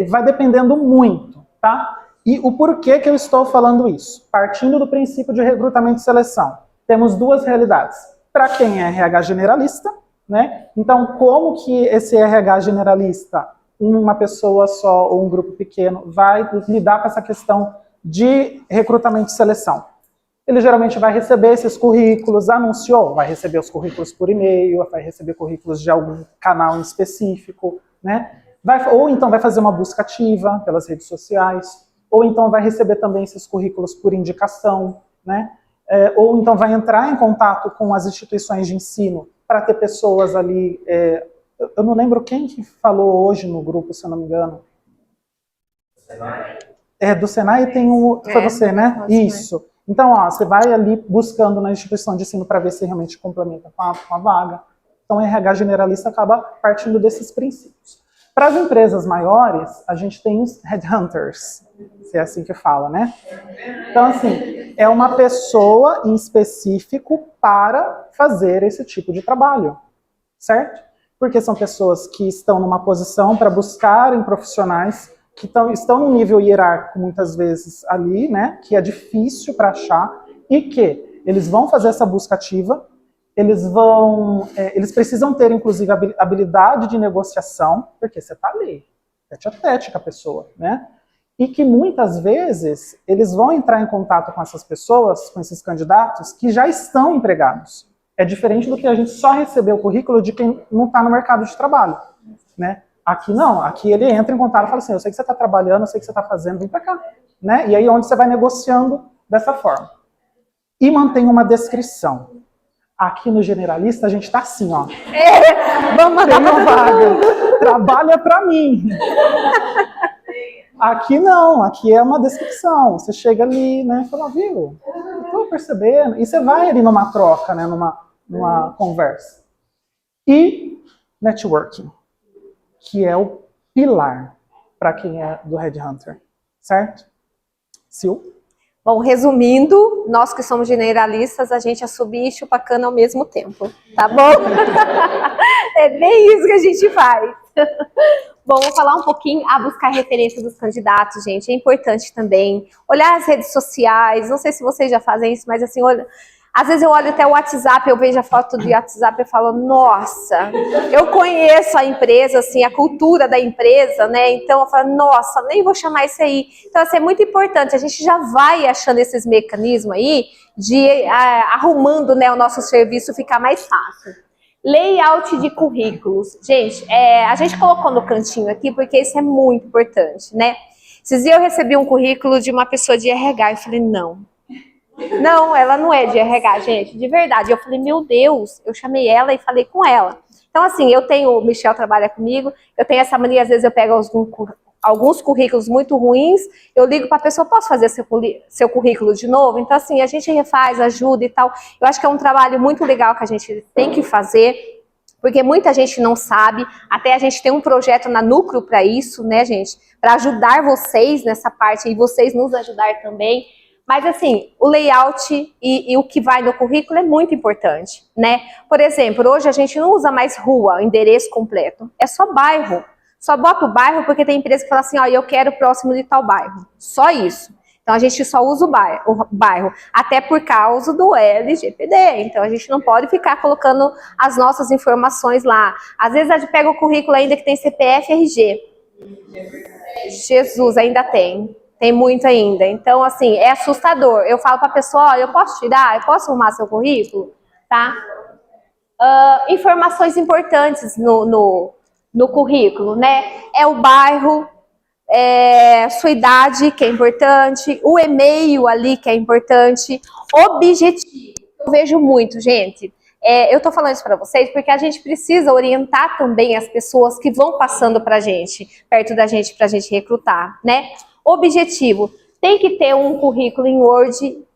vai dependendo muito, tá? E o porquê que eu estou falando isso? Partindo do princípio de recrutamento e seleção, temos duas realidades. Para quem é RH generalista, né? Então, como que esse RH generalista, uma pessoa só ou um grupo pequeno, vai lidar com essa questão de recrutamento e seleção? Ele geralmente vai receber esses currículos, anunciou, vai receber os currículos por e-mail, vai receber currículos de algum canal em específico, né? Ou então vai fazer uma busca ativa pelas redes sociais, ou então vai receber também esses currículos por indicação, né? Ou então vai entrar em contato com as instituições de ensino para ter pessoas ali. Eu não lembro quem que falou hoje no grupo, se eu não me engano. Do Senai tem um. Foi você, né? Isso. Então, você vai ali buscando na instituição de ensino para ver se realmente complementa com a vaga. Então, o RH generalista acaba partindo desses princípios. Para as empresas maiores, a gente tem os headhunters, se é assim que fala, né? Então, assim, é uma pessoa em específico para fazer esse tipo de trabalho, certo? Porque são pessoas que estão numa posição para buscarem profissionais que estão num nível hierárquico, muitas vezes, ali, né? Que é difícil para achar e que eles vão fazer essa busca ativa. Eles precisam ter, inclusive, habilidade de negociação, porque você está ali, tete a tete com a pessoa, né? E que muitas vezes eles vão entrar em contato com essas pessoas, com esses candidatos, que já estão empregados. É diferente do que a gente só receber o currículo de quem não está no mercado de trabalho, né? Aqui não, aqui ele entra em contato e fala assim, eu sei que você está trabalhando, eu sei que você está fazendo, vem para cá, né? E aí onde você vai negociando dessa forma. E mantém uma descrição. Aqui no generalista a gente tá assim, ó. Vamos mandar uma vaga. Trabalha para mim. Aqui não, aqui é uma descrição. Você chega ali, né, e fala, viu? Estou percebendo. E você vai ali numa troca, né, numa conversa. E networking, que é o pilar para quem é do headhunter, certo? Sil? Bom, resumindo, nós que somos generalistas, a gente assobia e chupa cana ao mesmo tempo, tá bom? É bem isso que a gente faz. Bom, vou falar um pouquinho, buscar referência dos candidatos, gente, é importante também. Olhar as redes sociais, não sei se vocês já fazem isso, mas assim, às vezes eu olho até o WhatsApp, eu vejo a foto do WhatsApp e falo, nossa, eu conheço a empresa, assim, a cultura da empresa, né? Então eu falo, nossa, nem vou chamar isso aí. Então, assim, é muito importante, a gente já vai achando esses mecanismos aí de arrumando, né, o nosso serviço ficar mais fácil. Layout de currículos. Gente, a gente colocou no cantinho aqui porque isso é muito importante, né? Esses dias eu recebi um currículo de uma pessoa de RH e falei, não, ela não é de RH, gente, de verdade. Eu falei, meu Deus, eu chamei ela e falei com ela. Então, assim, o Michel trabalha comigo, eu tenho essa mania, às vezes eu pego alguns currículos muito ruins, eu ligo para a pessoa, posso fazer seu currículo de novo? Então, assim, a gente refaz, ajuda e tal. Eu acho que é um trabalho muito legal que a gente tem que fazer, porque muita gente não sabe, até a gente tem um projeto na Núcleo para isso, né, gente? Para ajudar vocês nessa parte e vocês nos ajudar também. Mas, assim, o layout e o que vai no currículo é muito importante, né? Por exemplo, hoje a gente não usa mais rua, endereço completo. É só bairro. Só bota o bairro porque tem empresa que fala assim, ó, eu quero próximo de tal bairro. Só isso. Então a gente só usa o bairro, até por causa do LGPD. Então a gente não pode ficar colocando as nossas informações lá. Às vezes a gente pega o currículo ainda que tem CPF e RG. Jesus, ainda tem. Tem muito ainda. Então, assim, é assustador. Eu falo para a pessoa, ó, eu posso tirar? Eu posso arrumar seu currículo? Tá? Informações importantes no currículo, né? É o bairro, sua idade, que é importante, o e-mail ali, que é importante, objetivo. Eu vejo muito, gente. Eu tô falando isso para vocês porque a gente precisa orientar também as pessoas que vão passando pra gente, perto da gente, pra gente recrutar, né? Objetivo. Tem que ter um currículo em Word.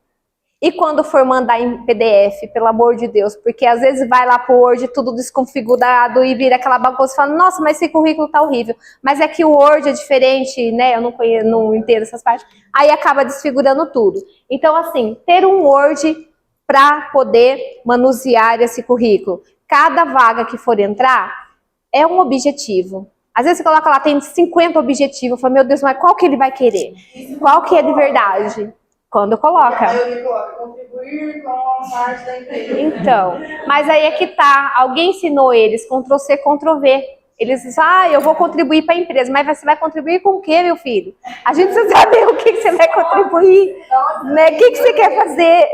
E quando for mandar em PDF, pelo amor de Deus, porque às vezes vai lá pro Word tudo desconfigurado e vira aquela bagunça e fala, nossa, mas esse currículo tá horrível. Mas é que o Word é diferente, né? Eu não entendo essas partes. Aí acaba desfigurando tudo. Então, assim, ter um Word para poder manusear esse currículo. Cada vaga que for entrar é um objetivo. Às vezes você coloca lá, tem 50 objetivos. Eu falo, meu Deus, mas qual que ele vai querer? Qual que é de verdade? Quando coloca. Contribuir com a parte da empresa. Então, mas aí é que tá. Alguém ensinou eles, Ctrl+C, Ctrl+V. Eles dizem, eu vou contribuir para a empresa. Mas você vai contribuir com o quê, meu filho? A gente precisa saber o que você vai contribuir, né? O que você quer fazer?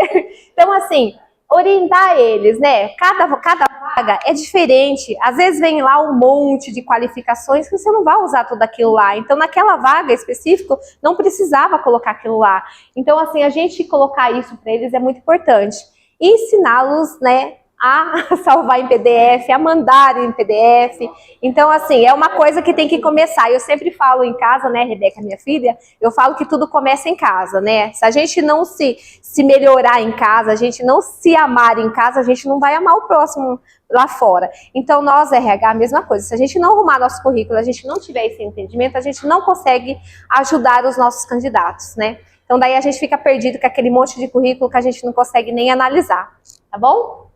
Então, assim, orientar eles, né? Cada vaga é diferente. Às vezes vem lá um monte de qualificações que você não vai usar tudo aquilo lá. Então, naquela vaga específica, não precisava colocar aquilo lá. Então, assim, a gente colocar isso para eles é muito importante. E ensiná-los, né, a salvar em PDF, a mandar em PDF. Então, assim, é uma coisa que tem que começar. Eu sempre falo em casa, né, Rebeca, minha filha, eu falo que tudo começa em casa, né? Se a gente não se melhorar em casa, a gente não se amar em casa, a gente não vai amar o próximo lá fora. Então, nós, RH, a mesma coisa. Se a gente não arrumar nosso currículo, a gente não tiver esse entendimento, a gente não consegue ajudar os nossos candidatos, né? Então, daí a gente fica perdido com aquele monte de currículo que a gente não consegue nem analisar, tá bom?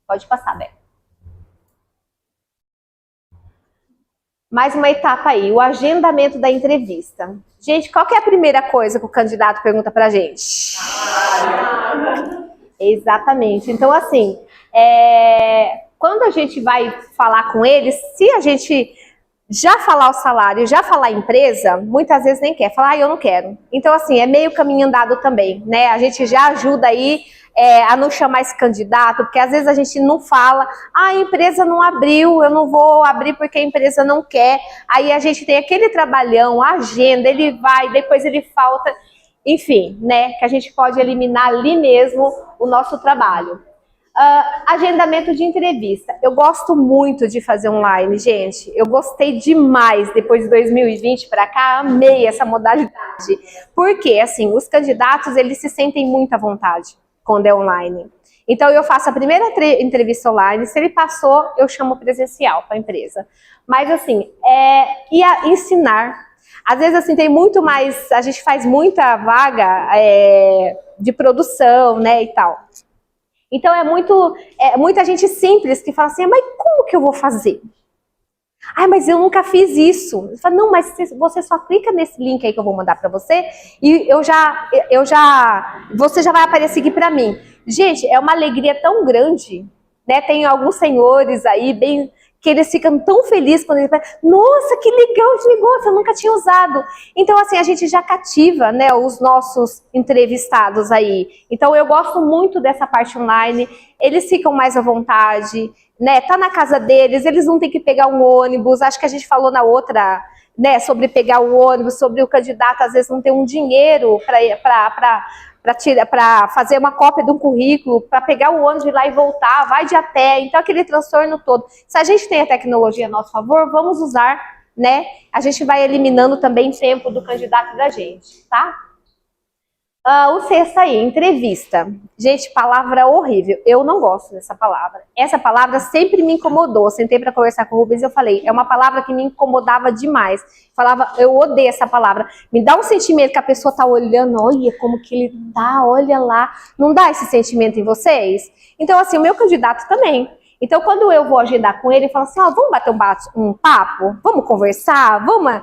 Pode passar, Beca. Mais uma etapa aí, o agendamento da entrevista. Gente, qual que é a primeira coisa que o candidato pergunta pra gente? Exatamente. Então, assim, quando a gente vai falar com eles, se a gente já falar o salário, já falar a empresa, muitas vezes nem quer. Falar, eu não quero. Então, assim, é meio caminho andado também, né? A gente já ajuda aí a não chamar esse candidato, porque às vezes a gente não fala, a empresa não abriu, eu não vou abrir porque a empresa não quer. Aí a gente tem aquele trabalhão, a agenda, ele vai, depois ele falta, enfim, né? Que a gente pode eliminar ali mesmo o nosso trabalho. Agendamento de entrevista. Eu gosto muito de fazer online, gente. Eu gostei demais depois de 2020 para cá, amei essa modalidade. Porque, assim, os candidatos, eles se sentem muito à vontade quando é online. Então, eu faço a primeira entrevista online, se ele passou, eu chamo presencial para a empresa. Mas, assim, ensinar. Às vezes, assim, tem muito mais, a gente faz muita vaga de produção, né, e tal. Então, muita gente simples que fala assim, mas como que eu vou fazer? Ah, mas eu nunca fiz isso. Eu falo, não, mas você só clica nesse link aí que eu vou mandar para você e você já vai aparecer aqui para mim. Gente, é uma alegria tão grande, né? Tem alguns senhores aí que eles ficam tão felizes quando eles falam, nossa, que legal esse negócio, eu nunca tinha usado. Então, assim, a gente já cativa, né, os nossos entrevistados aí. Então, eu gosto muito dessa parte online, eles ficam mais à vontade, né, tá na casa deles, eles não têm que pegar um ônibus, acho que a gente falou na outra, né, sobre pegar o ônibus, sobre o candidato, às vezes não ter um dinheiro para fazer uma cópia de um currículo, para pegar o ônibus, ir lá e voltar, vai de a pé, então aquele transtorno todo. Se a gente tem a tecnologia a nosso favor, vamos usar, né? A gente vai eliminando também tempo do candidato e da gente, tá? O sexto aí, entrevista. Gente, palavra horrível. Eu não gosto dessa palavra. Essa palavra sempre me incomodou. Eu sentei para conversar com o Rubens e eu falei, é uma palavra que me incomodava demais. Falava, eu odeio essa palavra. Me dá um sentimento que a pessoa tá olhando, olha como que ele tá, olha lá. Não dá esse sentimento em vocês? Então, assim, o meu candidato também. Então, quando eu vou agendar com ele, ele fala assim, vamos bater um papo? Vamos conversar? Vamos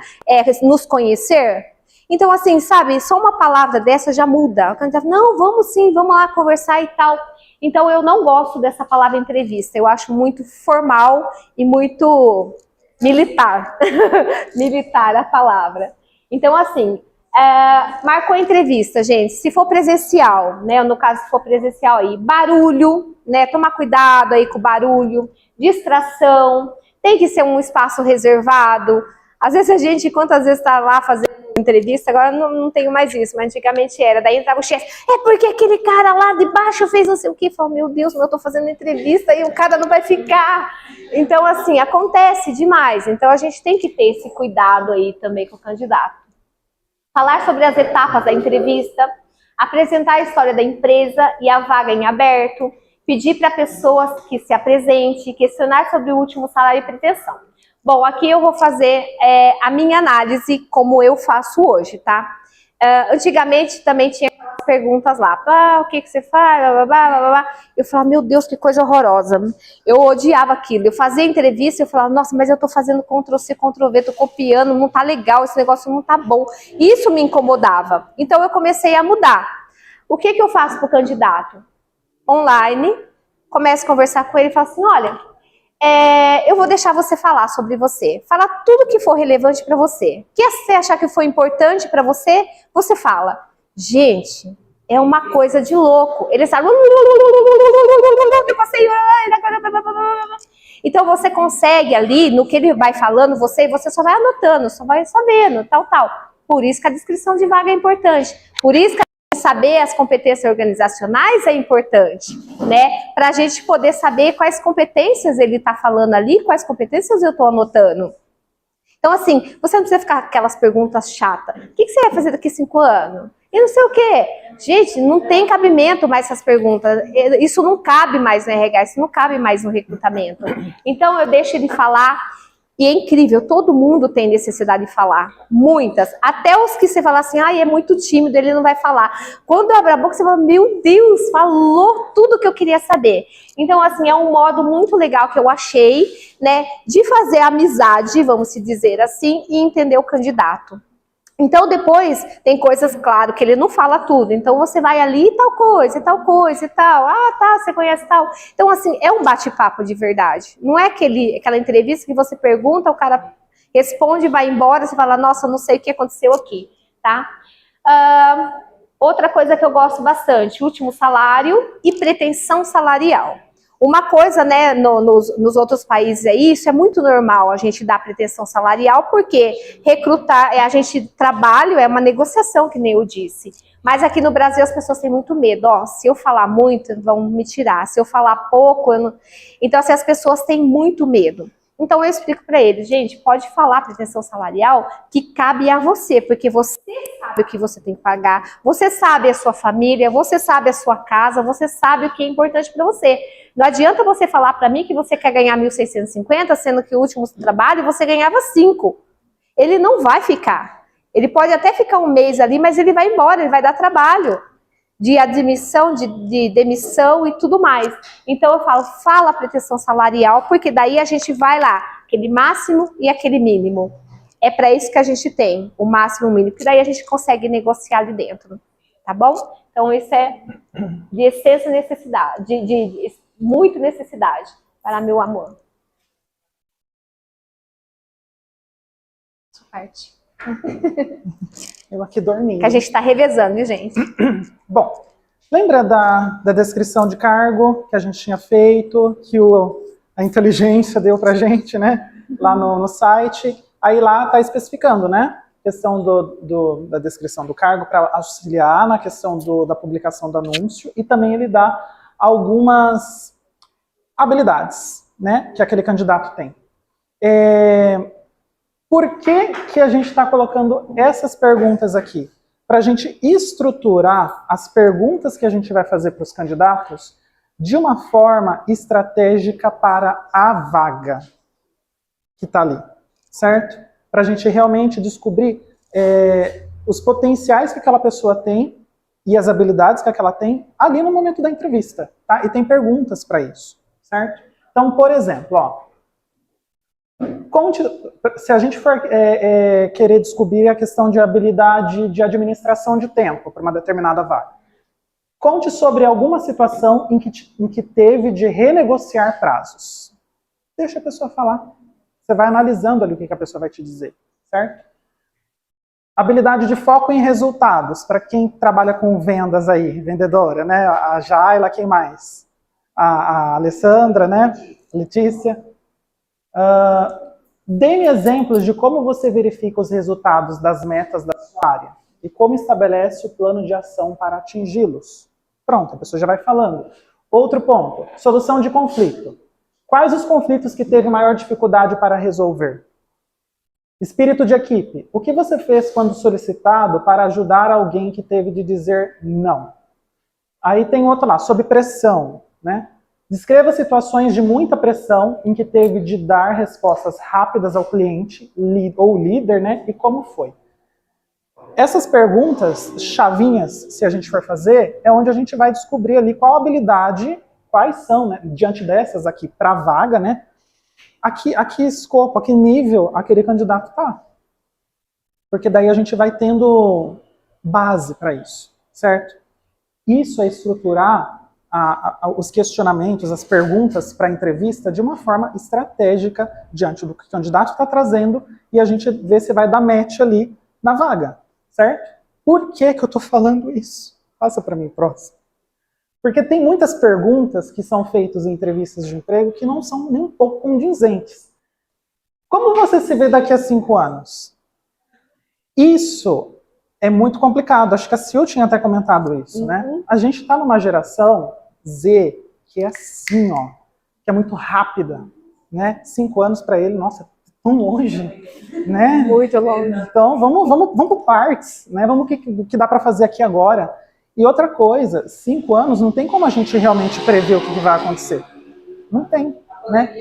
nos conhecer? Então, assim, sabe, só uma palavra dessa já muda. O candidato, não, vamos sim, vamos lá conversar e tal. Então, eu não gosto dessa palavra entrevista. Eu acho muito formal e muito militar. Militar a palavra. Então, assim, marcou a entrevista, gente. Se for presencial, né? No caso, se for presencial aí, barulho, né? Tomar cuidado aí com o barulho, distração, tem que ser um espaço reservado. Às vezes a gente, quantas vezes está lá fazendo entrevista, agora não tenho mais isso, mas antigamente era. Daí entrava o chefe, porque aquele cara lá de baixo fez não sei o quê. Fala, meu Deus, eu tô fazendo entrevista e o cara não vai ficar. Então, assim, acontece demais. Então, a gente tem que ter esse cuidado aí também com o candidato. Falar sobre as etapas da entrevista, apresentar a história da empresa e a vaga em aberto, pedir para pessoas que se apresente, questionar sobre o último salário e pretensão. Bom, aqui eu vou fazer a minha análise como eu faço hoje, tá? Antigamente também tinha perguntas lá, o que você faz, blá, blá, blá, blá. Eu falava, meu Deus, que coisa horrorosa. Eu odiava aquilo. Eu fazia entrevista, eu falava, nossa, mas eu tô fazendo Ctrl+C, Ctrl+V, tô copiando, não tá legal, esse negócio não tá bom. Isso me incomodava. Então eu comecei a mudar. O que eu faço pro candidato? Online, começo a conversar com ele e falo assim, olha, eu vou deixar você falar sobre você. Fala tudo que for relevante para você. O que você achar que foi importante para você, você fala. Gente, é uma coisa de louco. Ele sabe. Então você consegue ali, no que ele vai falando, você só vai anotando, só vai sabendo, tal. Por isso que a descrição de vaga é importante. Por isso que saber as competências organizacionais é importante, né? Para a gente poder saber quais competências ele está falando ali, quais competências eu estou anotando. Então, assim, você não precisa ficar com aquelas perguntas chatas. O que você vai fazer daqui a 5 anos? E não sei o quê. Gente, não tem cabimento mais essas perguntas. Isso não cabe mais no RH, isso não cabe mais no recrutamento. Então, eu deixo ele falar. E é incrível, todo mundo tem necessidade de falar, muitas, até os que você fala assim, é muito tímido, ele não vai falar. Quando abre a boca, você fala, meu Deus, falou tudo que eu queria saber. Então, assim, é um modo muito legal que eu achei, né, de fazer amizade, vamos se dizer assim, e entender o candidato. Então, depois, tem coisas, claro, que ele não fala tudo. Então, você vai ali, tal coisa e tal. Tá, você conhece tal. Então, assim, é um bate-papo de verdade. Não é aquela entrevista que você pergunta, o cara responde, vai embora, você fala, nossa, não sei o que aconteceu aqui, tá? Outra coisa que eu gosto bastante, último salário e pretensão salarial. Uma coisa, né, nos outros países isso é muito normal a gente dar pretensão salarial, porque recrutar, a gente trabalho, é uma negociação, que nem eu disse. Mas aqui no Brasil as pessoas têm muito medo, se eu falar muito, vão me tirar, se eu falar pouco, Então, assim, as pessoas têm muito medo. Então eu explico para eles, gente, pode falar pretensão salarial que cabe a você, porque você sabe o que você tem que pagar, você sabe a sua família, você sabe a sua casa, você sabe o que é importante para você. Não adianta você falar para mim que você quer ganhar 1.650, sendo que o último trabalho você ganhava 5. Ele não vai ficar. Ele pode até ficar um mês ali, mas ele vai embora, ele vai dar trabalho de admissão, de demissão e tudo mais. Então eu fala a pretensão salarial, porque daí a gente vai lá, aquele máximo e aquele mínimo. É para isso que a gente tem, o máximo e o mínimo, porque daí a gente consegue negociar ali dentro, tá bom? Então isso é de excesso necessidade, de muito necessidade para meu amor. Essa parte. Eu aqui dormindo. Que a gente está revezando, viu, gente? Bom, lembra da descrição de cargo que a gente tinha feito, que a inteligência deu pra gente, né? Lá no site. Aí lá está especificando, né? Questão da descrição do cargo para auxiliar na questão da publicação do anúncio, e também ele dá algumas habilidades, né? Que aquele candidato tem. Por que a gente está colocando essas perguntas aqui? Para a gente estruturar as perguntas que a gente vai fazer para os candidatos de uma forma estratégica para a vaga que está ali, certo? Para a gente realmente descobrir os potenciais que aquela pessoa tem e as habilidades que ela tem ali no momento da entrevista, tá? E tem perguntas para isso, certo? Então, por exemplo, conte, se a gente for querer descobrir a questão de habilidade de administração de tempo para uma determinada vaga, conte sobre alguma situação em que teve de renegociar prazos. Deixa a pessoa falar. Você vai analisando ali o que a pessoa vai te dizer, certo? Habilidade de foco em resultados, para quem trabalha com vendas aí, vendedora, né? A Jaila, quem mais? A Alessandra, né? Letícia. Dê-me exemplos de como você verifica os resultados das metas da sua área e como estabelece o plano de ação para atingi-los. Pronto, a pessoa já vai falando. Outro ponto, solução de conflito. Quais os conflitos que teve maior dificuldade para resolver? Espírito de equipe. O que você fez quando solicitado para ajudar alguém que teve de dizer não? Aí tem outro lá, sob pressão, né? Descreva situações de muita pressão em que teve de dar respostas rápidas ao cliente ou líder, né? E como foi? Essas perguntas, chavinhas, se a gente for fazer, é onde a gente vai descobrir ali qual habilidade, quais são, né, diante dessas aqui, para a vaga, né? Aqui escopo, a que nível aquele candidato está. Porque daí a gente vai tendo base para isso, certo? Isso é estruturar os questionamentos, as perguntas para a entrevista de uma forma estratégica diante do que o candidato está trazendo e a gente vê se vai dar match ali na vaga, certo? Por que eu estou falando isso? Passa para mim, próximo. Porque tem muitas perguntas que são feitas em entrevistas de emprego que não são nem um pouco condizentes. Como você se vê daqui a 5 anos? Isso é muito complicado. Acho que a Sil tinha até comentado isso, né? A gente está numa geração Z, que é assim, ó, que é muito rápida, né? 5 anos para ele, nossa, tão longe, né? Muito longe. Então, vamos por partes, né? Vamos o que dá para fazer aqui agora. E outra coisa, 5 anos não tem como a gente realmente prever o que vai acontecer. Não tem, né?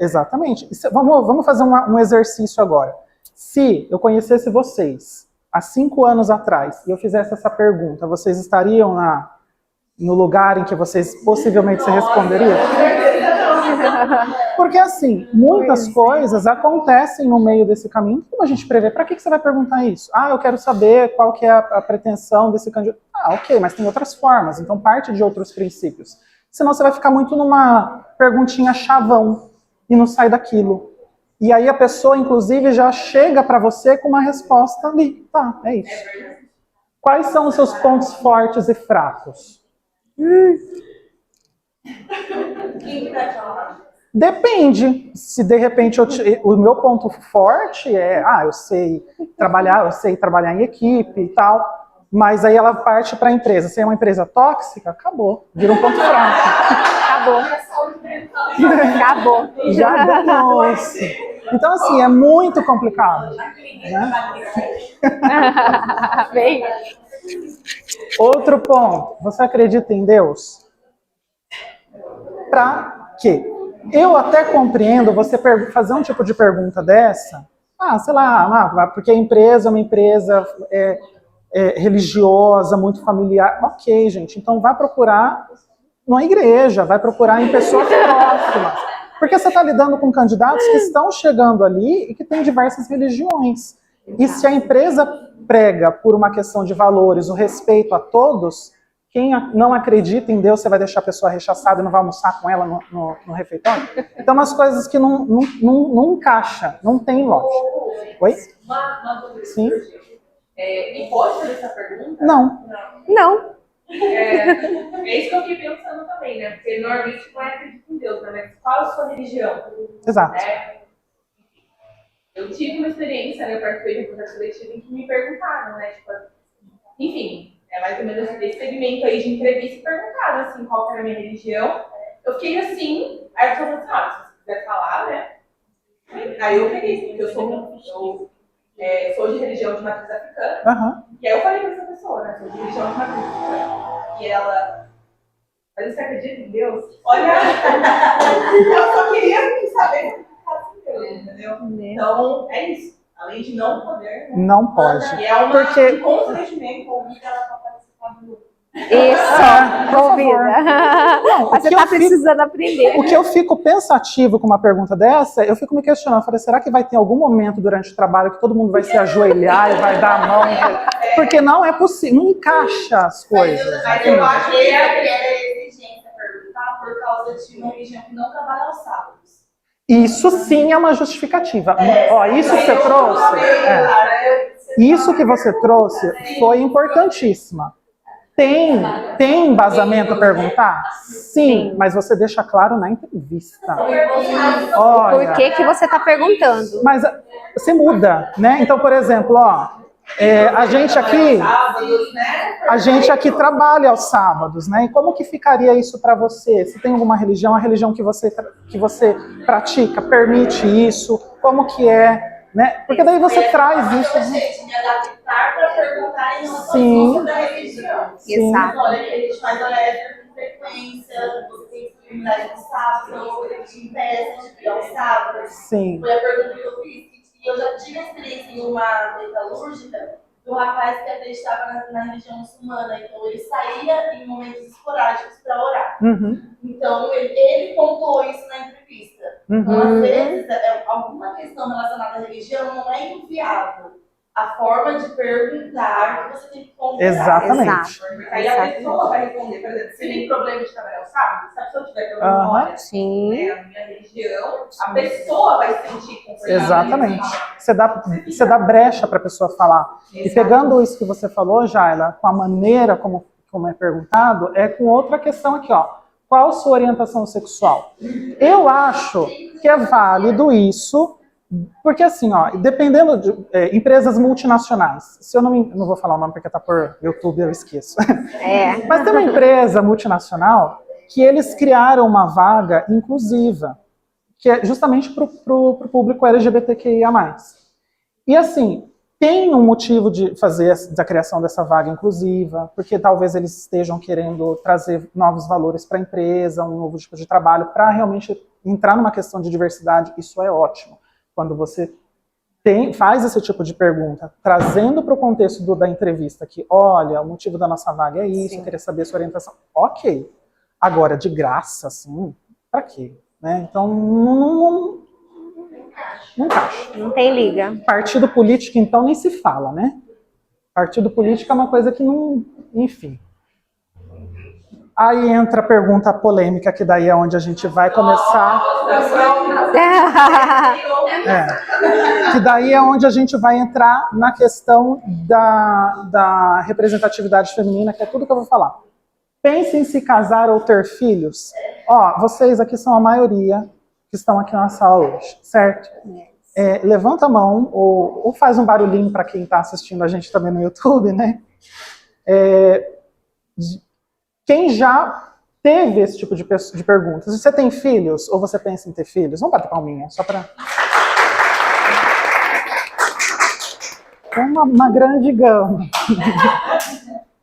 Exatamente. Vamos fazer um exercício agora. Se eu conhecesse vocês há 5 anos atrás e eu fizesse essa pergunta, vocês estariam no lugar em que vocês possivelmente se responderiam? Porque assim, muitas coisas acontecem no meio desse caminho. Como a gente prevê? Para que você vai perguntar isso? Ah, eu quero saber qual que é a pretensão desse candidato. Ah, ok, mas tem outras formas. Então parte de outros princípios. Senão você vai ficar muito numa perguntinha chavão e não sai daquilo. E aí a pessoa, inclusive, já chega para você com uma resposta ali. Tá, é isso. Quais são os seus pontos fortes e fracos? Depende. Se de repente o meu ponto forte é, eu sei trabalhar em equipe e tal, mas aí ela parte para a empresa. Se é uma empresa tóxica, acabou, vira um ponto fraco. Acabou. Já danou-se. Então assim, é muito complicado, né? Bem. Outro ponto, você acredita em Deus? Pra quê? Eu até compreendo você fazer um tipo de pergunta dessa, sei lá, porque a empresa é uma empresa religiosa, muito familiar. Ok, gente, então vai procurar numa igreja, vai procurar em pessoas próximas. Porque você está lidando com candidatos que estão chegando ali e que têm diversas religiões. E se a empresa prega por uma questão de valores, o respeito a todos, quem não acredita em Deus, você vai deixar a pessoa rechaçada e não vai almoçar com ela no refeitório? Então, umas coisas que não encaixa, não tem lógica. Oi? Uma dúvida. Sim? E pode fazer essa pergunta? Não. Não. É isso que eu fiquei pensando também, né? Porque normalmente não acredita em Deus, né? Mas qual a sua religião? Exato. Né? Eu tive uma experiência, né? Eu participei de um processo seletivo em que me perguntaram, né? Tipo, enfim, é mais ou menos esse segmento aí de entrevista e perguntaram, assim, qual que era a minha religião. Eu fiquei assim, aí eu falei assim, se você quiser falar, né? Aí eu peguei, porque eu sou de religião de matriz africana. E aí eu falei pra essa pessoa, né? Sou de religião de matriz africana. E ela, mas você acredita em Deus? Olha, eu só queria saber se acreditava em Deus, entendeu? Então, é isso. Além de não poder, né? Não pode. E é um constrangimento Convida ela para participar do Isso, por convida. Não, Mas você tá precisando aprender. O que eu fico pensativo com uma pergunta dessa, eu fico me questionando, eu falei, será que vai ter algum momento durante o trabalho que todo mundo vai se ajoelhar e vai dar a mão? Porque não é possível, não encaixa as coisas. Mas eu acho que é exigência perguntar por causa de uma religião que não trabalha aos sábados. Isso sim é uma justificativa. Ó, isso que você trouxe, isso que você trouxe foi importantíssima. Tem embasamento a perguntar? Sim, mas você deixa claro na entrevista. Olha, Por que você está perguntando? mas você muda, né? Então, por exemplo, ó, a gente aqui trabalha aos sábados, né? E como que ficaria isso para você? Se tem alguma religião, a religião que você pratica permite isso? Como que é, né? Porque daí você traz isso. Me adaptar para perguntar em relação Sim. da religião. Sim. Exato. Olha, que a gente faz alerta com frequência, você tem disponibilidade no sábado, ele te impede de ir ao sábado. Sim. Foi a pergunta que eu fiz. E eu já tive experiência em uma metalúrgica do rapaz que acreditava na religião muçulmana. Então, ele saía em momentos esporádicos para orar. Uhum. Então, ele pontuou isso na entrevista. Então, às vezes, alguma questão relacionada à religião não é inviável. A forma de perguntar que você tem que ponderar. Exatamente. Porque aí a pessoa vai responder, por exemplo, se tem problema de trabalhar o sábado, se a pessoa tiver problema, olha, Sim. a minha religião, a pessoa vai se sentir confortável. Exatamente. Você dá brecha para a pessoa falar. E pegando isso que você falou, Jaila, com a maneira como é perguntado, é com outra questão aqui, ó. Qual a sua orientação sexual? Eu acho que é válido isso, porque assim, ó, dependendo de empresas multinacionais, se eu não vou falar o nome porque tá por YouTube, eu esqueço. Mas tem uma empresa multinacional que eles criaram uma vaga inclusiva, que é justamente para o público LGBTQIA+. E assim, tem um motivo de fazer da criação dessa vaga inclusiva, porque talvez eles estejam querendo trazer novos valores para a empresa, um novo tipo de trabalho, para realmente entrar numa questão de diversidade. Isso é ótimo. Quando você faz esse tipo de pergunta, trazendo para o contexto da entrevista que, olha, o motivo da nossa vaga é isso, eu queria saber a sua orientação. Ok. Agora, de graça, assim, para quê? Né? Então, não encaixa. Não tem liga. Partido político, então, nem se fala, né? Partido político é uma coisa que não... Enfim. Aí entra a pergunta polêmica, que daí é onde a gente vai começar... Que daí é onde a gente vai entrar na questão da representatividade feminina, que é tudo que eu vou falar. Pense em se casar ou ter filhos. Ó, vocês aqui são a maioria que estão aqui na sala hoje, certo? Levanta a mão ou faz um barulhinho para quem está assistindo a gente também no YouTube, né? Quem já teve esse tipo de perguntas? Você tem filhos ou você pensa em ter filhos? Vamos bater palminha, só para... É uma grande gama.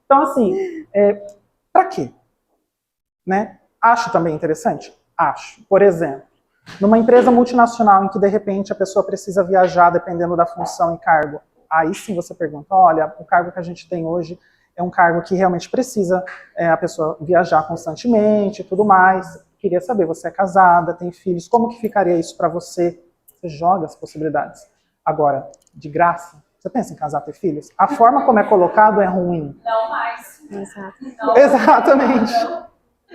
Então, assim, para quê? Né? Acho também interessante? Acho. Por exemplo, numa empresa multinacional em que, de repente, a pessoa precisa viajar dependendo da função e cargo, aí sim você pergunta, olha, o cargo que a gente tem hoje é um cargo que realmente precisa a pessoa viajar constantemente e tudo mais. Queria saber, você é casada, tem filhos, como que ficaria isso para você? Você joga as possibilidades. Agora, de graça, você pensa em casar, ter filhos? A forma como é colocado é ruim. Não mais. Exato. Não. Exatamente.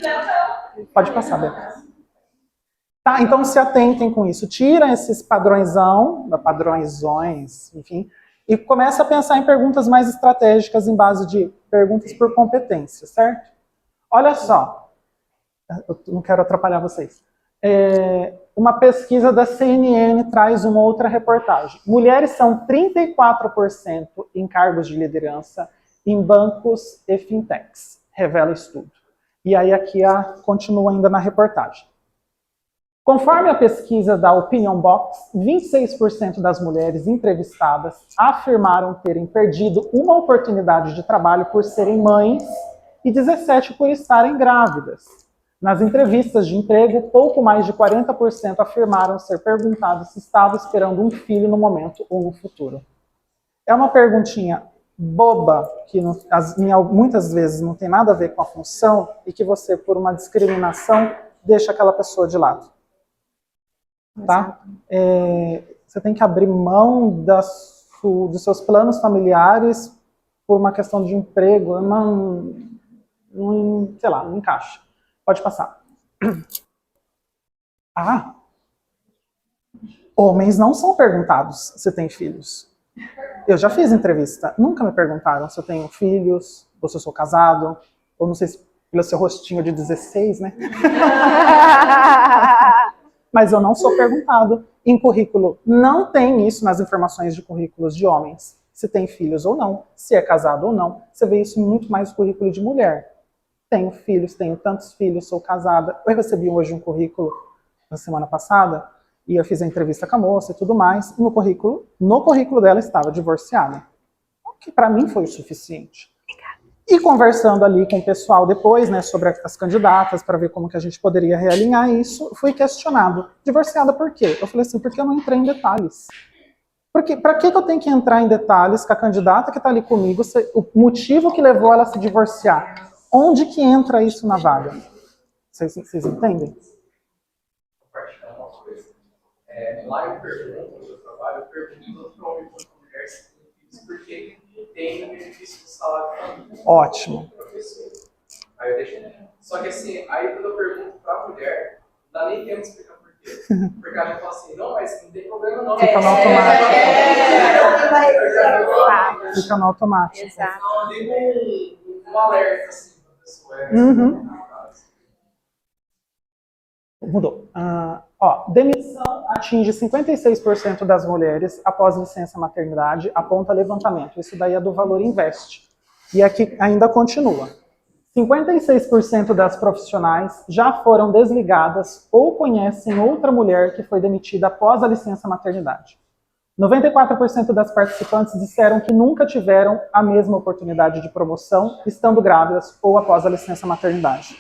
Não. Pode passar, Beca. Tá, então se atentem com isso. Tira esses padrões, enfim, e começa a pensar em perguntas mais estratégicas em base de perguntas por competência, certo? Olha só, eu não quero atrapalhar vocês. Uma pesquisa da CNN traz uma outra reportagem. Mulheres são 34% em cargos de liderança em bancos e fintechs, revela estudo. E aí aqui continua ainda na reportagem. Conforme a pesquisa da Opinion Box, 26% das mulheres entrevistadas afirmaram terem perdido uma oportunidade de trabalho por serem mães e 17% por estarem grávidas. Nas entrevistas de emprego, pouco mais de 40% afirmaram ser perguntados se estavam esperando um filho no momento ou no futuro. É uma perguntinha boba, que muitas vezes não tem nada a ver com a função e que você, por uma discriminação, deixa aquela pessoa de lado. Tá? Você tem que abrir mão dos seus planos familiares por uma questão de emprego, sei lá, não encaixa. Pode passar. Homens não são perguntados se têm filhos. Eu já fiz entrevista, nunca me perguntaram se eu tenho filhos, ou se eu sou casado, ou não sei se pelo seu rostinho de 16, né? Mas eu não sou perguntado. Em currículo, não tem isso nas informações de currículos de homens. Se tem filhos ou não, se é casado ou não. Você vê isso muito mais no currículo de mulher. Tenho filhos, tenho tantos filhos, sou casada. Eu recebi hoje um currículo na semana passada, e eu fiz a entrevista com a moça e tudo mais, e no currículo dela estava divorciada. O que para mim foi o suficiente. E conversando ali com o pessoal depois, né, sobre as candidatas, para ver como que a gente poderia realinhar isso, fui questionado. Divorciada por quê? Eu falei assim, porque eu não entrei em detalhes. Para que eu tenho que entrar em detalhes com a candidata que está ali comigo, o motivo que levou ela a se divorciar? Onde que entra isso na vaga? Vocês entendem? Lá eu pergunto, no meu trabalho, eu pergunto tanto para homem quanto para mulher se tem filhos, porque tem o benefício do salário de família. Ótimo. Aí eu deixo. Só que assim, aí quando eu pergunto para a mulher, não dá nem tempo de explicar por quê. Porque ela já fala assim, não, mas não tem problema não. Fica no automático. Fica no automático. Exato. Então eu ligo um alerta assim para a pessoa. Mudou. Demissão atinge 56% das mulheres após licença maternidade, aponta levantamento. Isso daí é do Valor Invest. E aqui ainda continua. 56% das profissionais já foram desligadas ou conhecem outra mulher que foi demitida após a licença maternidade. 94% das participantes disseram que nunca tiveram a mesma oportunidade de promoção estando grávidas ou após a licença maternidade.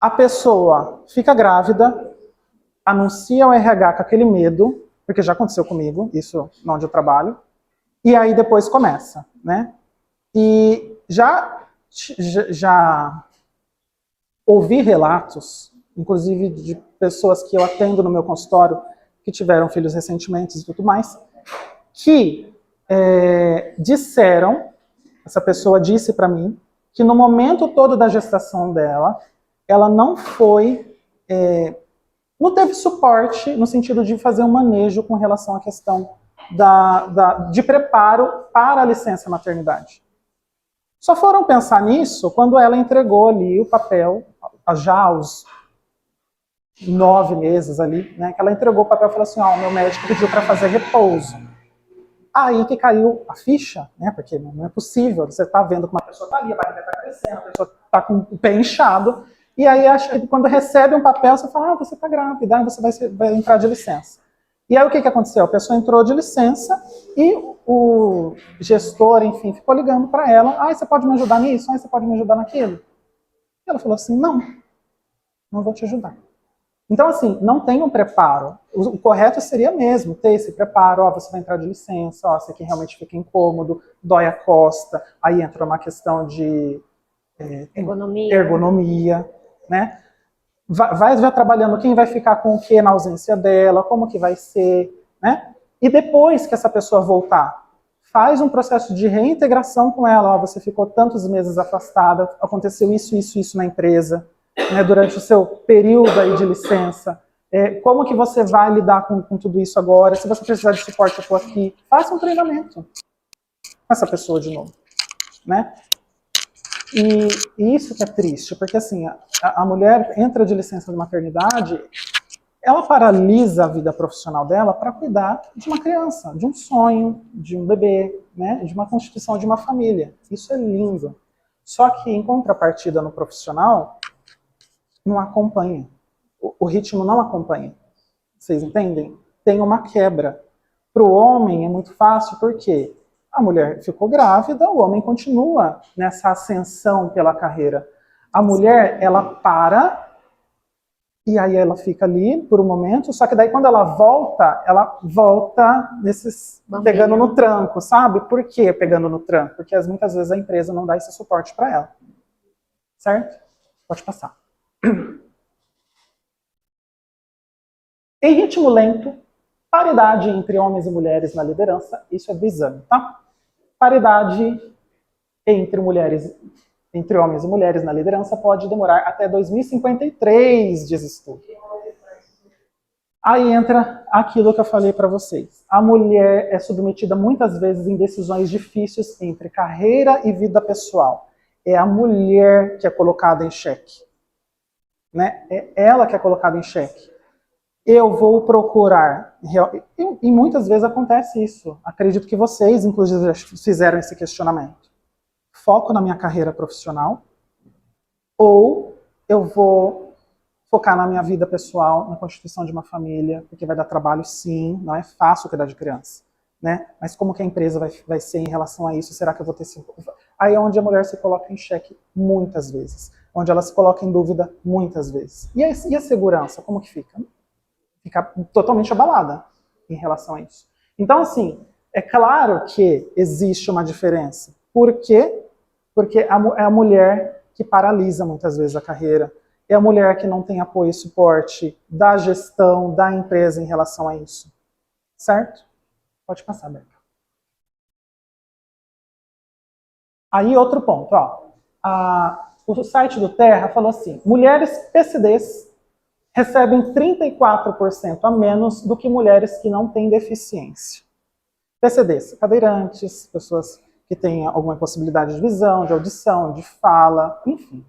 A pessoa fica grávida, anuncia ao RH com aquele medo, porque já aconteceu comigo, isso onde eu trabalho, e aí depois começa, né? E já ouvi relatos, inclusive de pessoas que eu atendo no meu consultório, que tiveram filhos recentemente e tudo mais, que disseram, essa pessoa disse para mim, que no momento todo da gestação dela, ela não teve suporte no sentido de fazer um manejo com relação à questão de preparo para a licença maternidade. Só foram pensar nisso quando ela entregou ali o papel, já aos 9 meses ali, né, que ela entregou o papel e falou assim, meu médico pediu para fazer repouso. Aí que caiu a ficha, né, porque não é possível, você está vendo que uma pessoa está ali, a barriga está crescendo, a pessoa está com o pé inchado, e aí acho que quando recebe um papel, você fala, você está grávida, aí você vai entrar de licença. E aí o que aconteceu? A pessoa entrou de licença e o gestor, enfim, ficou ligando para ela, você pode me ajudar nisso? Você pode me ajudar naquilo? E ela falou assim, não vou te ajudar. Então, assim, não tem um preparo. O correto seria mesmo ter esse preparo, você vai entrar de licença, isso aqui realmente fica incômodo, dói a costa, aí entra uma questão de ergonomia, né? Vai já trabalhando quem vai ficar com o que na ausência dela, como que vai ser, né? E depois que essa pessoa voltar, faz um processo de reintegração com ela, você ficou tantos meses afastada, aconteceu isso na empresa, né, durante o seu período aí de licença, como que você vai lidar com tudo isso agora, se você precisar de suporte, eu estou aqui, faça um treinamento com essa pessoa de novo, né? E isso que é triste, porque assim, a mulher entra de licença de maternidade, ela paralisa a vida profissional dela para cuidar de uma criança, de um sonho, de um bebê, né, de uma constituição de uma família. Isso é lindo. Só que em contrapartida no profissional, não acompanha. O ritmo não acompanha. Vocês entendem? Tem uma quebra. Para o homem é muito fácil, porque a mulher ficou grávida, o homem continua nessa ascensão pela carreira. A mulher, ela para E aí ela fica ali por um momento, só que daí quando ela volta pegando no tranco, sabe? Por que pegando no tranco? Porque muitas vezes a empresa não dá esse suporte para ela. Certo? Pode passar. Em ritmo lento, paridade entre homens e mulheres na liderança, isso é do exame, tá? Paridade entre homens e mulheres na liderança pode demorar até 2053, diz estudo. Aí entra aquilo que eu falei para vocês. A mulher é submetida muitas vezes em decisões difíceis entre carreira e vida pessoal. É a mulher que é colocada em xeque. Né? É ela que é colocada em xeque. Eu vou procurar... E muitas vezes acontece isso. Acredito que vocês, inclusive, já fizeram esse questionamento. Foco na minha carreira profissional ou eu vou focar na minha vida pessoal, na constituição de uma família, porque vai dar trabalho sim, não é fácil cuidar de criança, né? Mas como que a empresa vai ser em relação a isso? Será que eu vou ter... Aí é onde a mulher se coloca em xeque muitas vezes, onde ela se coloca em dúvida muitas vezes. E a segurança, como que fica? Fica totalmente abalada em relação a isso. Então, assim, é claro que existe uma diferença. Por quê? Porque é a mulher que paralisa muitas vezes a carreira. É a mulher que não tem apoio e suporte da gestão, da empresa em relação a isso. Certo? Pode passar, Beca. Aí outro ponto. O site do Terra falou assim, mulheres PCDs recebem 34% a menos do que mulheres que não têm deficiência. PCDs, cadeirantes, pessoas que têm alguma possibilidade de visão, de audição, de fala, enfim.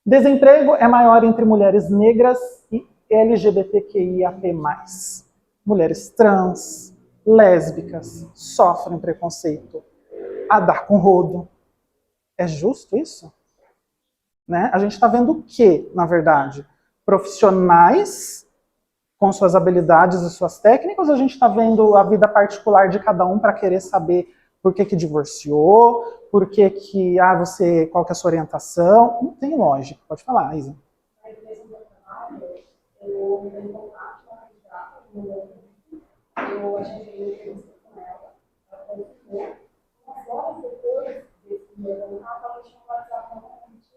Desemprego é maior entre mulheres negras e LGBTQIAP+. Mulheres trans, lésbicas, sofrem preconceito a dar com rodo. É justo isso? Né? A gente está vendo o que, na verdade? Profissionais com suas habilidades e suas técnicas, ou a gente está vendo a vida particular de cada um para querer saber por que divorciou, por que qual que é a sua orientação? Não tem lógica. Pode falar, Isa. Eu achei com ela, horas depois desse primeiro contato, ela tinha um WhatsApp novamente,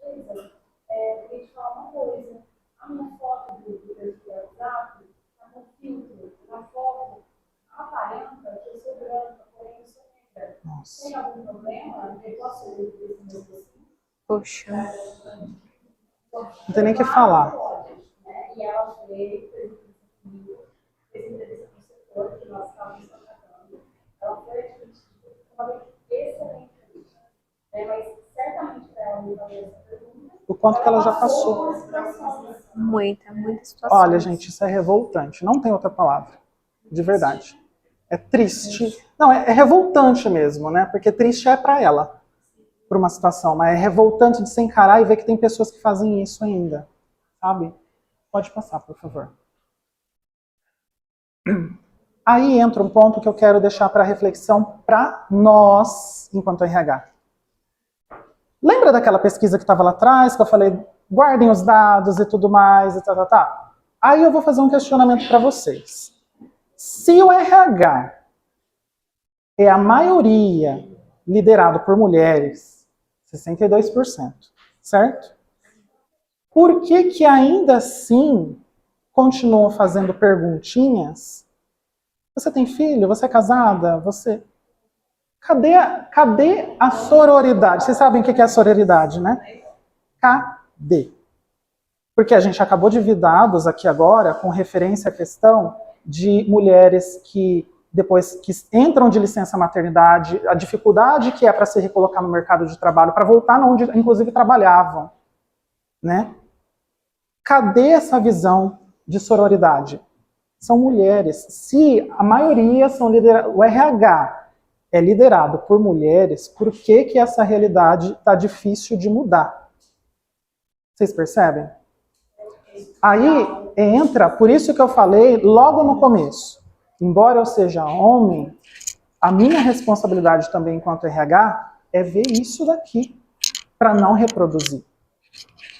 queria te falar uma coisa. A minha foto do perfil do WhatsApp está com filtro. Na foto aparenta que eu sou branca, porém eu sou negra. Tem algum problema? Eu posso ver esse mesmo assim? Poxa. Não tem nem o que falar. E ela veio, fez entrevista com o setor que nós estávamos tratando. Ela foi admitida, uma excelente entrevista. Mas certamente para ela me fazer essa pergunta. O quanto que ela já passou. Muita situação. Olha, gente, isso é revoltante. Não tem outra palavra. De verdade. É triste. Não, é revoltante mesmo, né? Porque triste é para ela, por uma situação. Mas é revoltante de se encarar e ver que tem pessoas que fazem isso ainda. Sabe? Pode passar, por favor. Aí entra um ponto que eu quero deixar para reflexão para nós, enquanto RH. Lembra daquela pesquisa que estava lá atrás, que eu falei, guardem os dados e tudo mais, e tá. Aí eu vou fazer um questionamento para vocês. Se o RH é a maioria liderado por mulheres, 62%, certo? Por que ainda assim continuam fazendo perguntinhas? Você tem filho? Você é casada? Você... Cadê a sororidade? Vocês sabem o que é a sororidade, né? Cadê? Porque a gente acabou de ver dados aqui agora com referência à questão de mulheres que depois que entram de licença maternidade, a dificuldade que é para se recolocar no mercado de trabalho, para voltar onde inclusive trabalhavam, né? Cadê essa visão de sororidade? São mulheres. Se a maioria são lideradas, o RH é liderado por mulheres, por que essa realidade está difícil de mudar? Vocês percebem? Aí entra, por isso que eu falei logo no começo, embora eu seja homem, a minha responsabilidade também enquanto RH é ver isso daqui, para não reproduzir.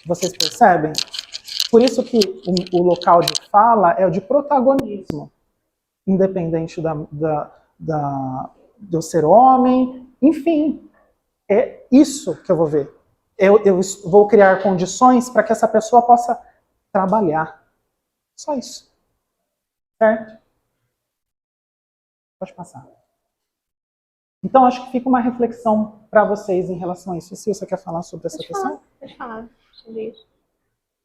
Vocês percebem? Por isso que o local de fala é o de protagonismo, independente de eu ser homem, enfim, é isso que eu vou ver. Eu vou criar condições para que essa pessoa possa trabalhar. Só isso. Certo? Pode passar. Então, acho que fica uma reflexão para vocês em relação a isso. Se você quer falar sobre essa questão? Pode falar sobre isso.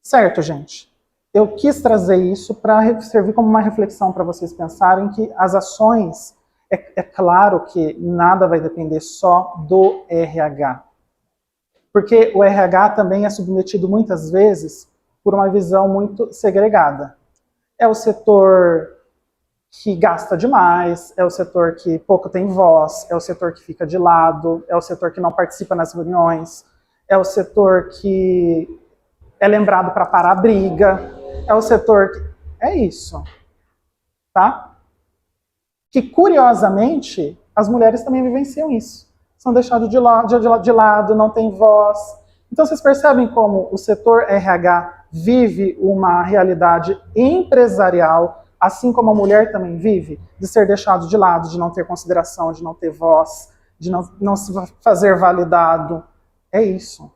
Certo, gente. Eu quis trazer isso para servir como uma reflexão para vocês pensarem que as ações, é claro que nada vai depender só do RH. Porque o RH também é submetido muitas vezes por uma visão muito segregada. É o setor que gasta demais, é o setor que pouco tem voz, é o setor que fica de lado, é o setor que não participa nas reuniões, é o setor que é lembrado para parar a briga, é o setor que... É isso, tá? Que, curiosamente, as mulheres também vivenciam isso. São deixadas de lado, não tem voz. Então, vocês percebem como o setor RH vive uma realidade empresarial, assim como a mulher também vive, de ser deixado de lado, de não ter consideração, de não ter voz, de não se fazer validado. É isso.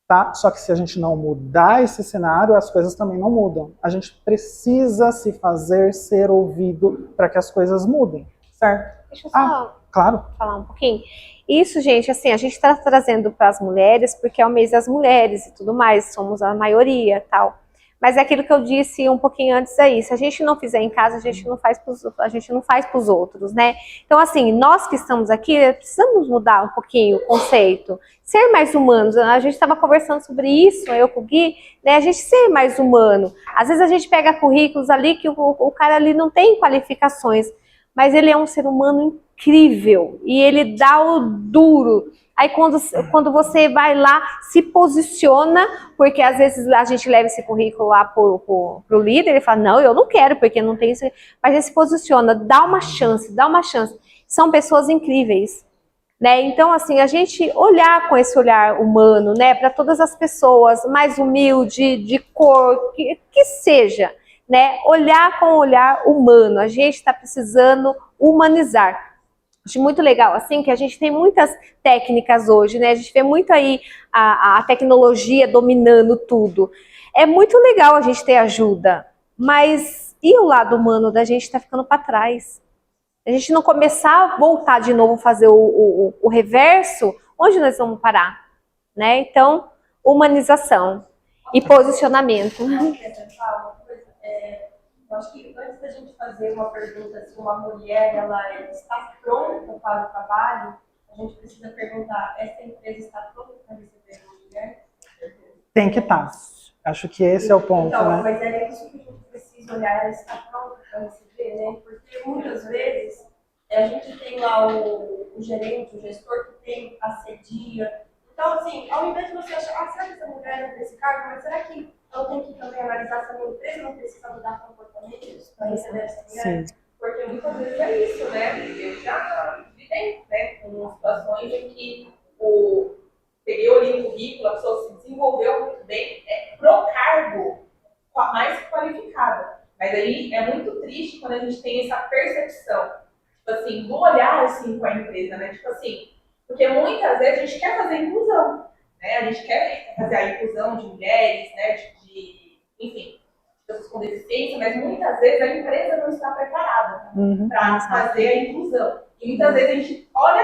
Tá? Só que se a gente não mudar esse cenário, as coisas também não mudam. A gente precisa se fazer ser ouvido para que as coisas mudem, certo? Deixa eu só claro. falar um pouquinho. Isso, gente, assim, a gente está trazendo para as mulheres, porque é o mês das mulheres e tudo mais, somos a maioria tal. Mas é aquilo que eu disse um pouquinho antes aí, se a gente não fizer em casa, a gente não faz para os outros, né? Então, assim, nós que estamos aqui, precisamos mudar um pouquinho o conceito, ser mais humanos. A gente estava conversando sobre isso, eu com o Gui, né? A gente ser mais humano. Às vezes a gente pega currículos ali que o cara ali não tem qualificações, mas ele é um ser humano incrível e ele dá o duro. Aí quando você vai lá, se posiciona, porque às vezes a gente leva esse currículo lá pro líder, ele fala, não, eu não quero, porque não tem isso. Mas ele se posiciona, dá uma chance. São pessoas incríveis, né? Então, assim, a gente olhar com esse olhar humano, né, para todas as pessoas, mais humilde, de cor, que seja, né? Olhar com o olhar humano. A gente está precisando humanizar. Acho muito legal, assim, que a gente tem muitas técnicas hoje, né? A gente vê muito aí a tecnologia dominando tudo. É muito legal a gente ter ajuda, mas e o lado humano da gente está ficando para trás? A gente não começar a voltar de novo, fazer o reverso, onde nós vamos parar? Né? Então, humanização e posicionamento. Eu acho que antes da gente fazer uma pergunta se uma mulher ela está pronta para o trabalho, a gente precisa perguntar, essa empresa está pronta para receber uma mulher? Tem que estar. Acho que esse é o ponto, então, né? Mas é isso que a gente precisa olhar, ela está pronta para receber, né? Porque muitas vezes a gente tem lá o gerente, o gestor que tem assedia. Então, assim, ao invés de você achar, será que essa mulher não tem esse cargo, mas será que eu tenho que também analisar se a minha empresa não precisa mudar comportamentos para receber essa mulher? Sim. Porque muitas vezes é isso, né? Eu já lidei, né, com situações em que peguei o currículo, a pessoa se desenvolveu muito bem, pro cargo mais qualificada. Mas aí é muito triste quando a gente tem essa percepção, tipo assim, do olhar assim com a empresa, né? Tipo assim, porque muitas vezes a gente quer fazer inclusão, né? A gente quer fazer a inclusão de mulheres, né? Enfim, pessoas com deficiência, mas muitas vezes a empresa não está preparada para fazer a inclusão. E muitas vezes a gente olha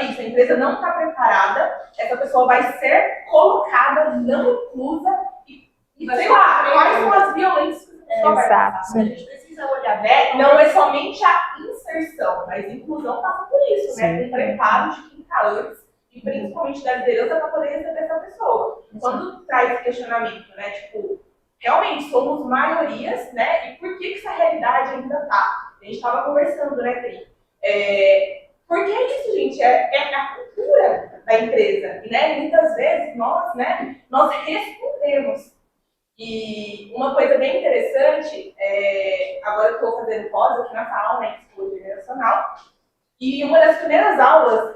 isso, a empresa não está preparada, essa pessoa vai ser colocada não inclusa e sei lá, quais são as violências que a pessoa vai passar. A gente precisa olhar, né? Não é somente a inserção, mas a inclusão passa por isso, né? Com preparo de quem está antes e principalmente da liderança para poder receber essa pessoa. Quando traz esse questionamento, né? Tipo, realmente somos maiorias, né? E por que essa realidade ainda tá? A gente estava conversando, né, Pri? Porque é isso, gente, é a cultura da empresa. E, né, muitas vezes nós respondemos. E uma coisa bem interessante, agora eu estou fazendo pós aqui na FAO, né, Psicologia Geracional, e uma das primeiras aulas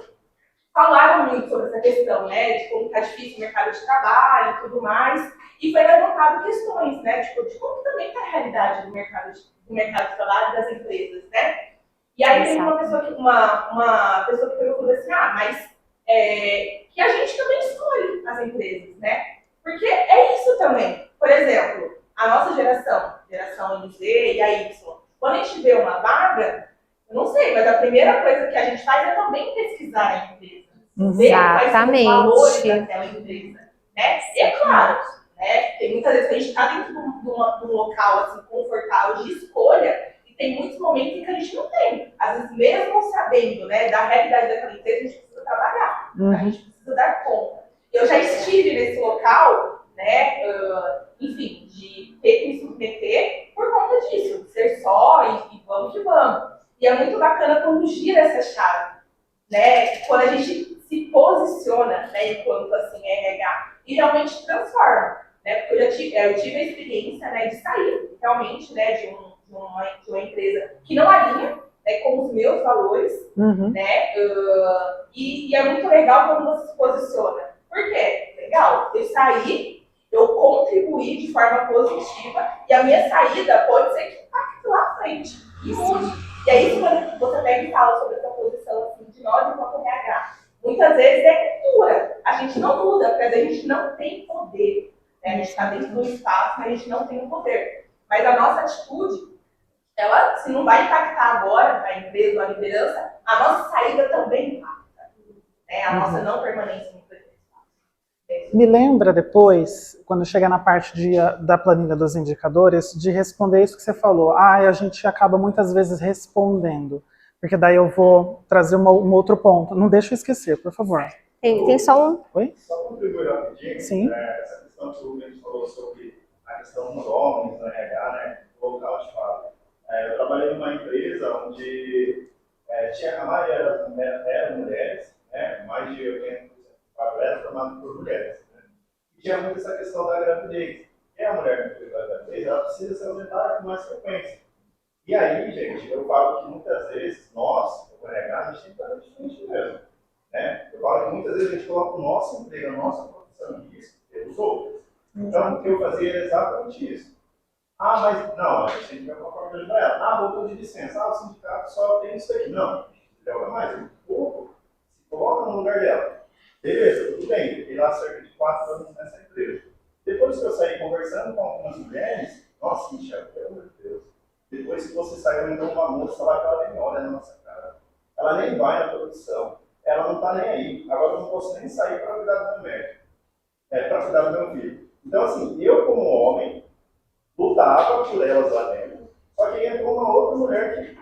falaram muito sobre essa questão, né, de como está difícil o mercado de trabalho e tudo mais. E foi levantado questões, né? Tipo, de como também está a realidade do mercado de trabalho das empresas, né? E aí tem uma pessoa que perguntou assim, mas que a gente também escolhe as empresas, né? Porque é isso também. Por exemplo, a nossa geração Z e a Y, quando a gente vê uma vaga, eu não sei, mas a primeira coisa que a gente faz é também pesquisar a empresa. Ver quais são os valores daquela empresa, né? E é claro, né? Tem muitas vezes que a gente está dentro de um local assim, confortável de escolha e tem muitos momentos em que a gente não tem. Às vezes, mesmo sabendo, né, da realidade daquela empresa, a gente precisa trabalhar, a gente precisa dar conta. Eu já estive nesse local, né, enfim, de ter que me submeter por conta disso, ser só e vamos que vamos. E é muito bacana quando gira essa chave, né, quando a gente se posiciona, né, enquanto assim, RH, e realmente transforma, né, porque eu tive a experiência, né, de sair realmente, né, de uma empresa que não alinha, né, com os meus valores, né, e é muito legal quando você se posiciona. Por quê? Legal, eu saí, eu contribuí de forma positiva e a minha saída pode ser que impacte lá à frente. E mude. E aí, quando você pega e fala sobre essa posição assim, de nós enquanto RH, muitas vezes é cultura. A gente não muda, porque a gente não tem poder. Né? A gente está dentro do espaço, mas a gente não tem o poder. Mas a nossa atitude, ela, se não vai impactar agora a empresa ou a liderança, a nossa saída também impacta. Né? A nossa não permanência no espaço. Me lembra depois, quando chegar na parte da planilha dos indicadores, de responder isso que você falou. A gente acaba muitas vezes respondendo, porque daí eu vou trazer um outro ponto. Não deixa eu esquecer, por favor. Tem só um... Oi? Só contribuir rapidinho. Sim. Essa questão que a gente falou sobre a questão dos homens, do RH, né? Local de fala. Eu trabalhei numa empresa onde tinha a maioria eram mulheres, né? Mais de 80% era formado por mulheres. Né? E tinha muito essa questão da gravidez. E a mulher que teve a gravidez, ela precisa ser aumentada com mais frequência. E aí, gente, eu falo que muitas vezes nós, o RH, a gente tem que fazer diferente mesmo. Né? Eu falo que muitas vezes a gente coloca o nosso emprego, a nossa profissão em risco pelos outros. Então, o que eu fazia era exatamente isso. Mas não, a gente tem que ver uma forma de ajudar ela. Voltou de licença. O sindicato só tem isso aqui. Não, joga mais um pouco, se coloca no lugar dela. Beleza, tudo bem. Fiquei lá cerca de 4 anos nessa empresa. Depois que eu saí conversando com algumas mulheres, nossa, Michel, pelo amor de Deus. Depois que você saiu, então uma moça lá que ela nem olha na nossa cara. Ela nem vai na produção. Ela não está nem aí. Agora eu não posso nem sair para cuidar do meu médico. Para cuidar do meu filho. Então, assim, eu como homem, lutava por elas lá dentro, só que entrou uma outra mulher que...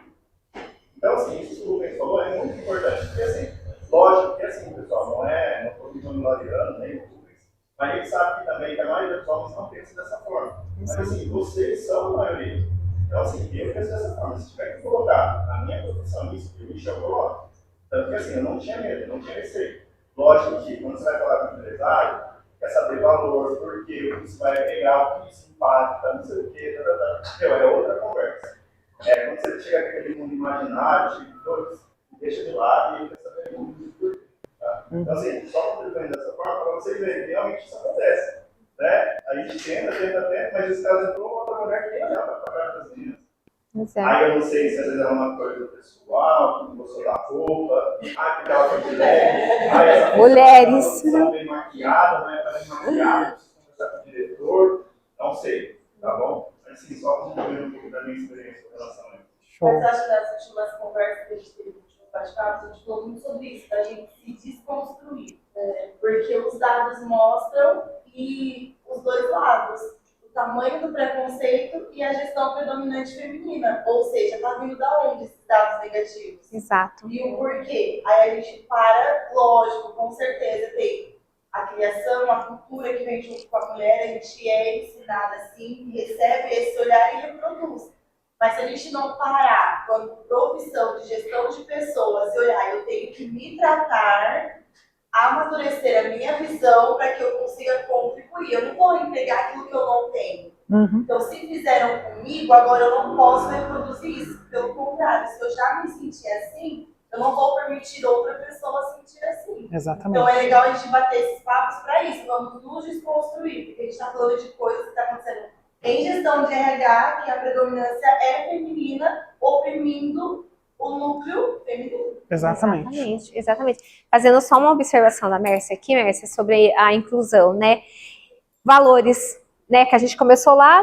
Então, assim, isso que o Rubens falou é muito importante, porque, assim, lógico que, assim, pessoal, não estou me vangloriando, nem o Rubens, mas a gente sabe que também que a maioria dos homens não pensa dessa forma. Mas, assim, vocês são a maioria. Então, assim, eu penso dessa forma. Se tiver que colocar a minha profissão nisso, eu me chamo logo. Tanto que, assim, eu não tinha medo, não tinha receio. Lógico que, quando você vai falar com o empresário, quer saber valor, por quê, o que isso vai pegar, o que isso impacta, não sei o quê, é outra conversa. Quando você chega naquele mundo imaginário, deixa de lado e quer saber muito por quê. Tá? Então, assim, só contribuindo dessa forma, para vocês verem, realmente isso acontece. Né? A gente tenta, mas esse caso entrou uma outra mulher que nem olhava para a cara das meninas. Aí eu não sei se às vezes é uma coisa pessoal, que não gostou da roupa, que ela foi de leve, mulheres. Ela bem maquiada, não é para bem maquiada, precisa conversar com o diretor, não sei, tá bom? Mas sim, só contribuir um pouco da minha experiência com relação a isso. Mas acho que nessas últimas conversas que a gente teve no último bate-papo, a gente falou muito sobre isso, da gente se desconstruir. Porque os dados mostram e os dois lados. O tamanho do preconceito e a gestão predominante feminina. Ou seja, está vindo da onde esses dados negativos? Exato. E o porquê? Aí a gente para, lógico, com certeza tem a criação, a cultura que vem junto com a mulher, a gente é ensinada assim, recebe esse olhar e reproduz. Mas se a gente não parar, quando profissão de gestão de pessoas, e olhar, eu tenho que me tratar, amadurecer a minha visão para que eu consiga contribuir. Eu não vou entregar aquilo que eu não tenho. Então, se fizeram comigo, agora eu não posso reproduzir isso. Pelo contrário, se eu já me senti assim, eu não vou permitir outra pessoa sentir assim. Exatamente. Então é legal a gente bater esses papos para isso, vamos nos desconstruir, porque a gente está falando de coisas que estão acontecendo em gestão de RH, que a predominância é feminina, oprimindo o núcleo feminino. Exatamente. Exatamente. Fazendo só uma observação da Mércia aqui, Mércia, sobre a inclusão, né? Valores, né? Que a gente começou lá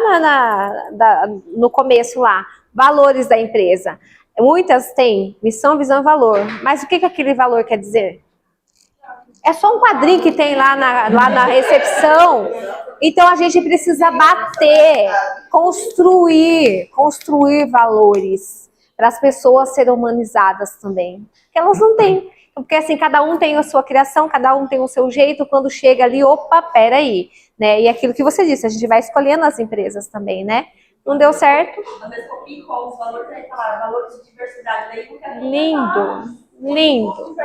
no começo lá. Valores da empresa. Muitas têm missão, visão e valor. Mas o que aquele valor quer dizer? É só um quadrinho que tem lá na recepção. Então a gente precisa bater, construir valores para as pessoas serem humanizadas também. Porque elas não têm. Porque assim, cada um tem a sua criação, cada um tem o seu jeito. Quando chega ali, opa, peraí. Né? E aquilo que você disse, a gente vai escolhendo as empresas também, né? Não deu certo. Às vezes copia os valores, aí fala valores de diversidade, daí não quer Lindo, lindo,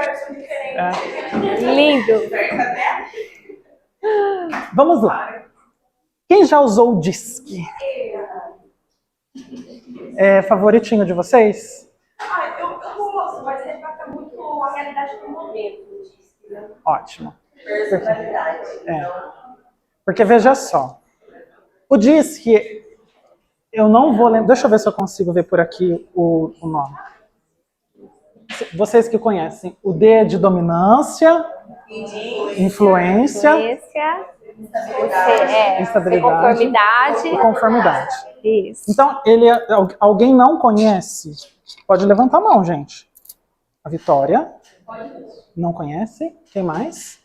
lindo. Vamos lá. Quem já usou o DISC? É favoritinho de vocês? Eu gosto, mas ele trata muito a realidade do momento do DISC, né? Ótimo. Personalidade. Porque veja só, o DISC, eu não vou lembrar, deixa eu ver se eu consigo ver por aqui o nome. Vocês que conhecem, o D é de dominância, influência, conformidade. e conformidade. Isso. Então, alguém não conhece? Pode levantar a mão, gente. A Vitória. Não conhece? Quem mais?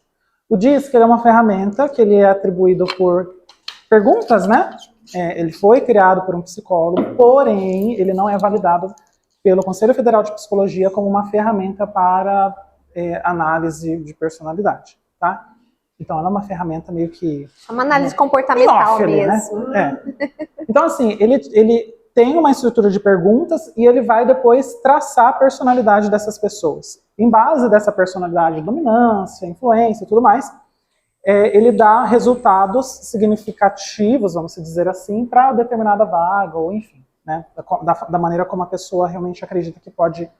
O DISC é uma ferramenta que ele é atribuído por perguntas, né? Ele foi criado por um psicólogo, porém, ele não é validado pelo Conselho Federal de Psicologia como uma ferramenta para análise de personalidade, tá? Então, ela é uma ferramenta meio que... É uma análise comportamental mesmo. Né? Então, assim, ele tem uma estrutura de perguntas e ele vai depois traçar a personalidade dessas pessoas. Em base dessa personalidade, dominância, influência e tudo mais, ele dá resultados significativos, vamos dizer assim, para determinada vaga, ou enfim, né, da maneira como a pessoa realmente acredita que pode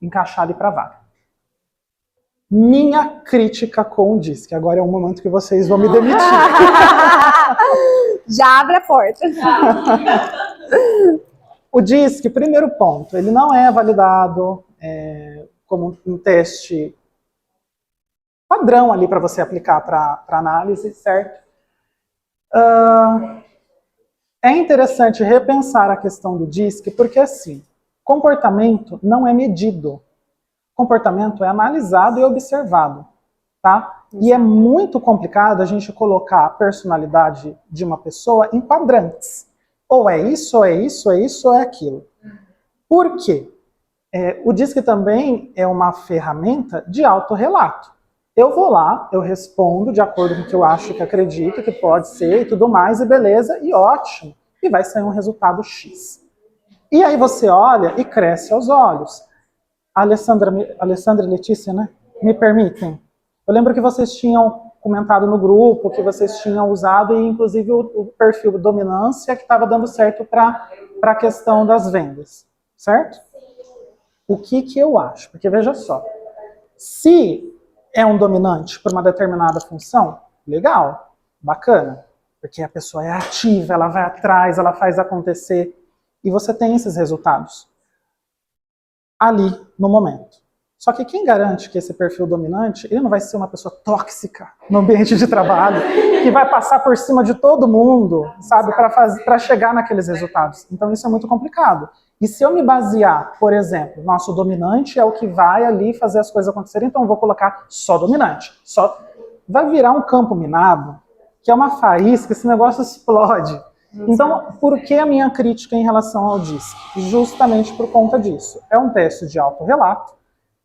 encaixar ali para a vaga. Minha crítica com o DISC, agora é um momento que vocês vão me demitir. Já abre a porta. O DISC, primeiro ponto, ele não é validado como um teste padrão ali para você aplicar para análise, certo? É interessante repensar a questão do DISC, porque assim, comportamento não é medido. Comportamento é analisado e observado, tá? E é muito complicado a gente colocar a personalidade de uma pessoa em quadrantes. Ou é isso, ou é isso, ou é isso, ou é aquilo. Por quê? O DISC também é uma ferramenta de autorrelato. Eu vou lá, eu respondo de acordo com o que eu acho, que acredito, que pode ser e tudo mais, e beleza, e ótimo. E vai sair um resultado X. E aí você olha e cresce aos olhos. Alessandra e Letícia, né? Me permitem? Eu lembro que vocês tinham comentado no grupo, que vocês tinham usado, e inclusive o perfil dominância, que estava dando certo para a questão das vendas, certo? O que eu acho? Porque veja só, se é um dominante por uma determinada função, legal, bacana, porque a pessoa é ativa, ela vai atrás, ela faz acontecer, e você tem esses resultados ali no momento. Só que quem garante que esse perfil dominante, ele não vai ser uma pessoa tóxica no ambiente de trabalho, que vai passar por cima de todo mundo, sabe, para chegar naqueles resultados. Então isso é muito complicado. E se eu me basear, por exemplo, nosso dominante é o que vai ali fazer as coisas acontecerem, então eu vou colocar só dominante. Vai virar um campo minado, que é uma faísca, esse negócio explode. Então, por que a minha crítica em relação ao DISC? Justamente por conta disso. É um teste de autorrelato,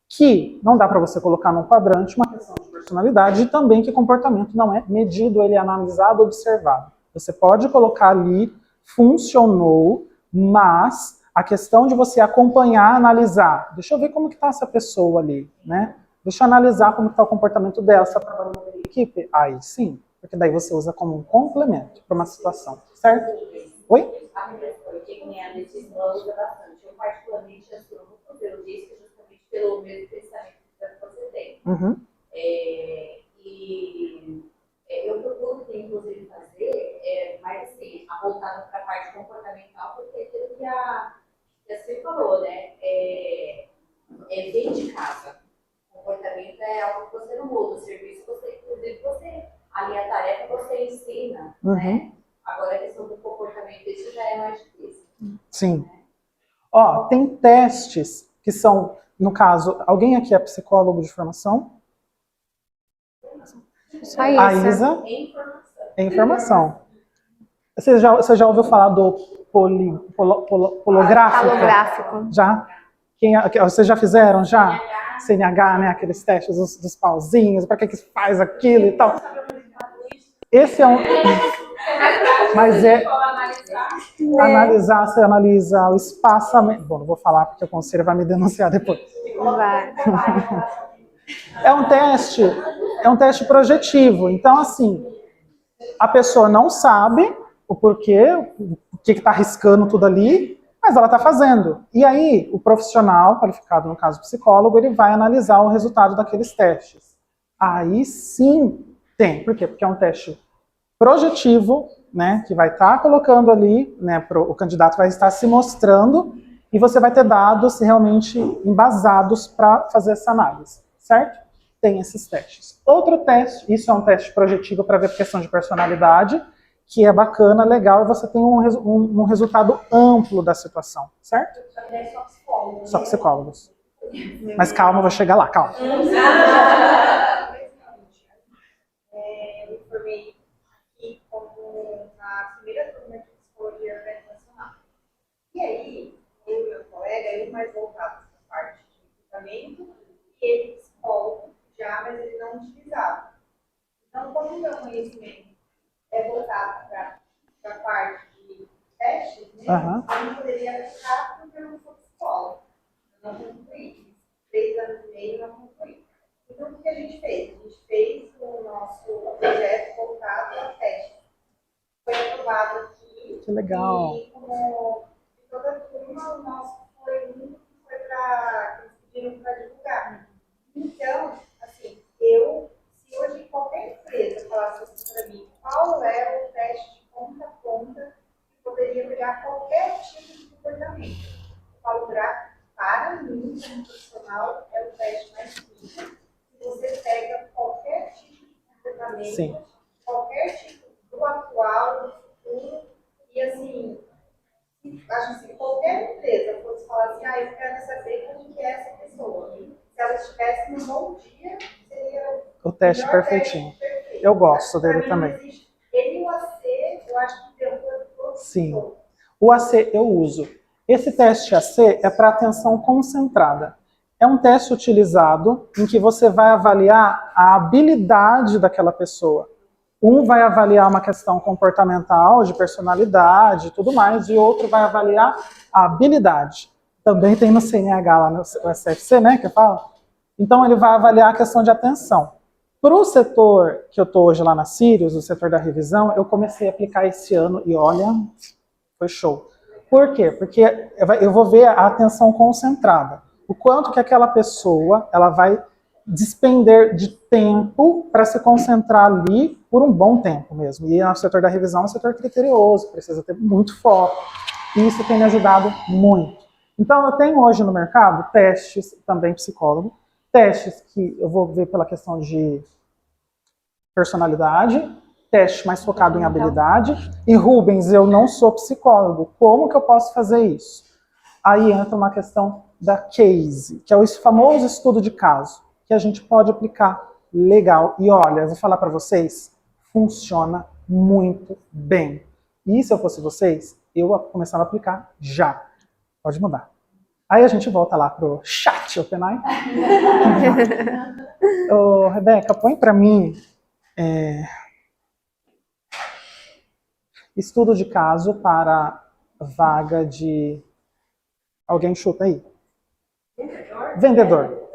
que não dá para você colocar num quadrante uma questão de personalidade, e também que comportamento não é medido, ele é analisado, observado. Você pode colocar ali, funcionou, mas a questão de você acompanhar, analisar, deixa eu ver como que está essa pessoa ali, né? Deixa eu analisar como está o comportamento dela, se está trabalhando em equipe, aí sim, porque daí você usa como um complemento para uma situação, certo? Oi? A minha resposta é que a Letícia usa bastante. Eu particularmente assumo pelo DISC justamente pelo mesmo pensamento que você tem. Uhum. Eu procuro, inclusive, fazer, mas assim, voltado para a parte comportamental, porque aquilo que a Sil falou, né? Vem de casa. O comportamento é algo que você não muda. O serviço, inclusive, ali a tarefa você ensina, né? Agora a questão do comportamento, isso já é mais difícil. Sim. Ó, tem testes que são, no caso, alguém aqui é psicólogo de formação? A Isa. É informação. Você já ouviu falar do polográfico? Palográfico. Já? Vocês já fizeram? Já? CNH, né? Aqueles testes dos pauzinhos, para que faz aquilo e tal. Esse é um... Mas analisar, você analisa o espaçamento. Bom, não vou falar porque o conselho vai me denunciar depois. Vai. É um teste projetivo. Então, assim, a pessoa não sabe o porquê, o que está arriscando tudo ali, mas ela está fazendo. E aí, o profissional qualificado, no caso psicólogo, ele vai analisar o resultado daqueles testes. Aí sim tem. Por quê? Porque é um teste projetivo, né, que vai estar colocando ali, né, o candidato vai estar se mostrando e você vai ter dados realmente embasados para fazer essa análise, certo? Tem esses testes. Outro teste, isso é um teste projetivo para ver questão de personalidade, que é bacana, legal, e você tem um resultado amplo da situação, certo? Só psicólogos. Mas calma, eu vou chegar lá, calma. Eu me formei aqui como a primeira turma de psicologia organizacional. E aí, eu e meu colega, ele mais voltado para a parte de recrutamento, e ele psicólogo já, mas ele não utilizava. Então, como o meu conhecimento é voltado para a parte de testes, né, eu não poderia aplicar porque eu não sou psicóloga. Eu não concluí. 3 anos e meio não concluí. Então, o que a gente fez? A gente fez o nosso projeto voltado a testes. Foi aprovado aqui. Que legal. E como de toda a turma, o nosso foi um que foi para eles pediram para divulgar. Então, assim, se hoje qualquer empresa falasse assim para mim, qual é o teste de ponta a ponta que poderia pegar qualquer tipo de comportamento? O palográfico, para mim, como profissional, é o teste mais simples. Você pega qualquer tipo de comportamento, sim, qualquer tipo do atual, do futuro, e assim, acho assim, qualquer empresa fosse falar assim, eu quero saber como que é essa pessoa. Se ela estivesse num bom dia, seria o teste perfeitinho. Perfeito. Eu gosto dele também. Ele e o AC, eu acho que deu todo. Sim. O AC eu uso. Esse teste AC é para atenção concentrada. É um teste utilizado em que você vai avaliar a habilidade daquela pessoa. Um vai avaliar uma questão comportamental, de personalidade e tudo mais, e outro vai avaliar a habilidade. Também tem no CNH, lá no SFC, né, que eu falo. Então, ele vai avaliar a questão de atenção. Para o setor que eu estou hoje lá na Sirius, o setor da revisão, eu comecei a aplicar esse ano e olha, foi show. Por quê? Porque eu vou ver a atenção concentrada. O quanto que aquela pessoa ela vai despender de tempo para se concentrar ali por um bom tempo mesmo. E o setor da revisão é um setor criterioso, precisa ter muito foco. E isso tem me ajudado muito. Então, eu tenho hoje no mercado testes, também psicólogo, testes que eu vou ver pela questão de personalidade, teste mais focado em habilidade. E Rubens, eu não sou psicólogo, como que eu posso fazer isso? Aí entra uma questão da case, que é o famoso estudo de caso, que a gente pode aplicar legal. E olha, eu vou falar para vocês, funciona muito bem. E se eu fosse vocês, eu começava a aplicar já. Pode mudar. Aí a gente volta lá pro chat OpenAI. Ô, Rebeca, põe para mim estudo de caso para vaga de... Alguém chuta aí? Vendedor.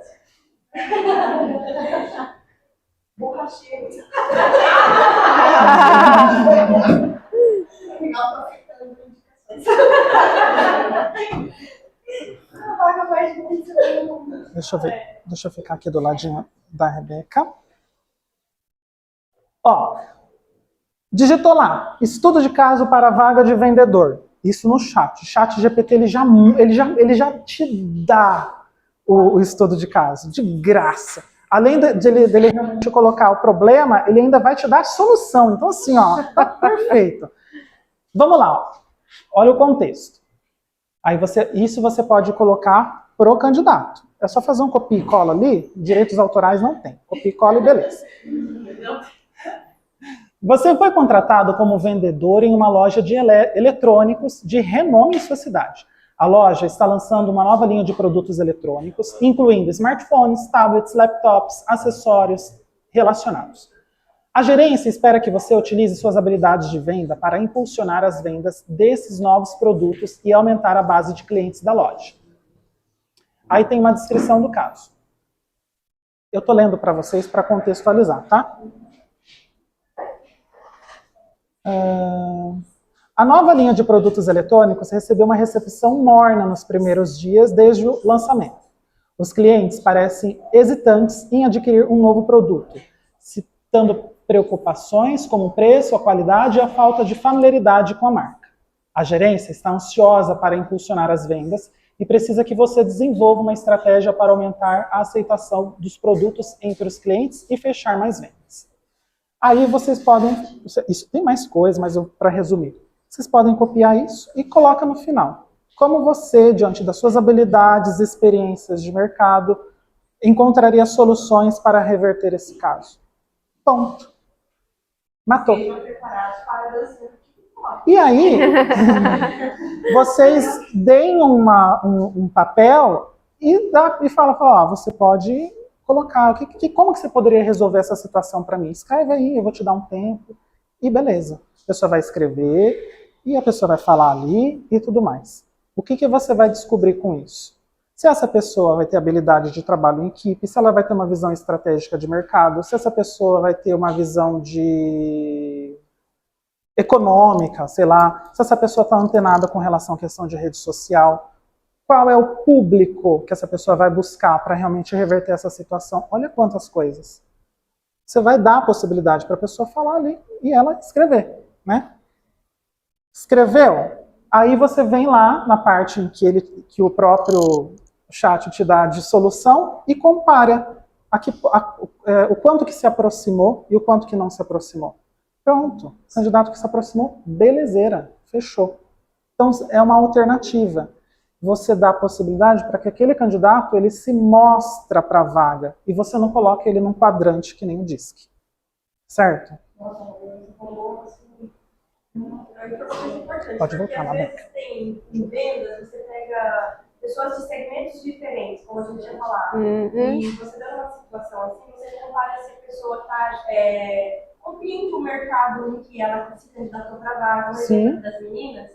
Borracheiro. A vaga mais difícil do mundo. Deixa eu ver. Deixa eu ficar aqui do ladinho da Rebeca. Ó, digitou lá, estudo de caso para vaga de vendedor. Isso no chat. O chat GPT, ele já te dá o estudo de caso, de graça. Além dele realmente colocar o problema, ele ainda vai te dar a solução. Então, assim, ó, tá perfeito. Vamos lá, ó. Olha o contexto. Aí isso você pode colocar pro candidato. É só fazer um copia e cola ali, direitos autorais não tem. Copia e cola e beleza. Você foi contratado como vendedor em uma loja de eletrônicos de renome em sua cidade. A loja está lançando uma nova linha de produtos eletrônicos, incluindo smartphones, tablets, laptops, acessórios relacionados. A gerência espera que você utilize suas habilidades de venda para impulsionar as vendas desses novos produtos e aumentar a base de clientes da loja. Aí tem uma descrição do caso. Eu estou lendo para vocês para contextualizar, tá? A nova linha de produtos eletrônicos recebeu uma recepção morna nos primeiros dias desde o lançamento. Os clientes parecem hesitantes em adquirir um novo produto, citando preocupações como o preço, a qualidade e a falta de familiaridade com a marca. A gerência está ansiosa para impulsionar as vendas e precisa que você desenvolva uma estratégia para aumentar a aceitação dos produtos entre os clientes e fechar mais vendas. Aí vocês podem, isso tem mais coisa, mas para resumir, vocês podem copiar isso e coloca no final. Como você, diante das suas habilidades e experiências de mercado, encontraria soluções para reverter esse caso. Ponto. Matou. E aí, vocês deem um papel e falam, ó, você pode colocar, como que você poderia resolver essa situação para mim? Escreve aí, eu vou te dar um tempo, e beleza. A pessoa vai escrever, e a pessoa vai falar ali, e tudo mais. O que você vai descobrir com isso? Se essa pessoa vai ter habilidade de trabalho em equipe, se ela vai ter uma visão estratégica de mercado, se essa pessoa vai ter uma visão econômica, sei lá, se essa pessoa está antenada com relação à questão de rede social, qual é o público que essa pessoa vai buscar para realmente reverter essa situação. Olha quantas coisas. Você vai dar a possibilidade para a pessoa falar ali e ela escrever, né? Escreveu? Aí você vem lá na parte em que o próprio chat te dá de solução e compara o quanto que se aproximou e o quanto que não se aproximou. Pronto. O candidato que se aproximou, belezeira, fechou. Então é uma alternativa. Você dá a possibilidade para que aquele candidato ele se mostre para a vaga e você não coloca ele num quadrante que nem o DISC. Certo? Pode voltar lá, Beca. Tem em vendas, você pega pessoas de segmentos diferentes, como a gente tinha falado. E você dando uma situação assim, você compara se a pessoa está cumprindo o mercado em que ela se candidatou para a vaga. No exemplo das meninas,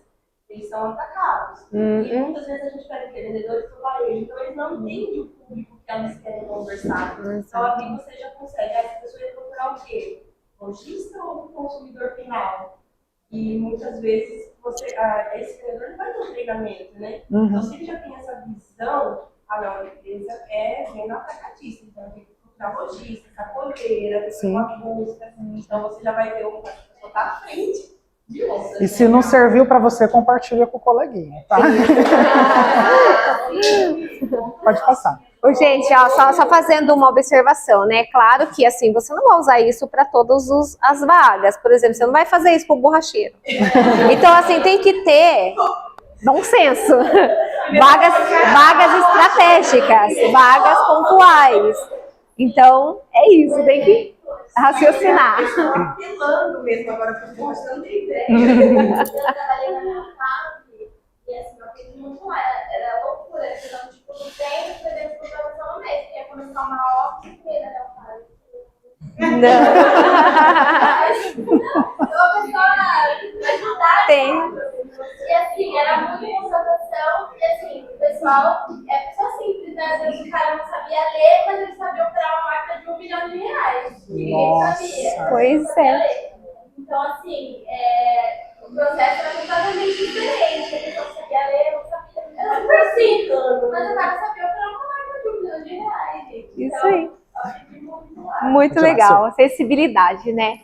eles são atacados. E muitas vezes a gente pega vendedores do varejo, então eles não entendem o público que elas querem conversar. Então aqui você já consegue, essa pessoa ia procurar o quê? Lojista ou consumidor final? E muitas vezes esse vendedor não vai ter um treinamento, né? Então se ele já tem essa visão, a empresa é venda atacadista, então tem que procurar lojista, sacoleira, uma busca, então você já vai ver o que está à frente. E se não serviu para você, compartilha com o coleguinha, tá? Pode passar. Gente, ó, só fazendo uma observação, né? Claro que, assim, você não vai usar isso para todas as vagas. Por exemplo, você não vai fazer isso para o borracheiro. Então, assim, tem que ter bom senso. Vagas estratégicas, vagas pontuais. Assim, é isso, tem que raciocinar. Eu tô apelando mesmo agora para o borracheiro, não tem ideia. Eu trabalhei na minha fase e, assim, eu fiz muito lá. Era loucura, então, tipo, 200 300 programação no mês. Ia começar uma hora e meia da minha fase. Não. Tem. E assim, era muito constatação. E assim, o pessoal é pessoa simples, né? Às vezes o cara não sabia ler, mas ele sabia operar uma máquina de R$1 milhão. Ninguém sabia. Pois é. Então, assim, o processo era completamente diferente. A pessoa sabia ler, não sabia. Era super simples. Mas o cara sabia operar uma máquina de R$1 milhão. Muito legal, acessibilidade, né?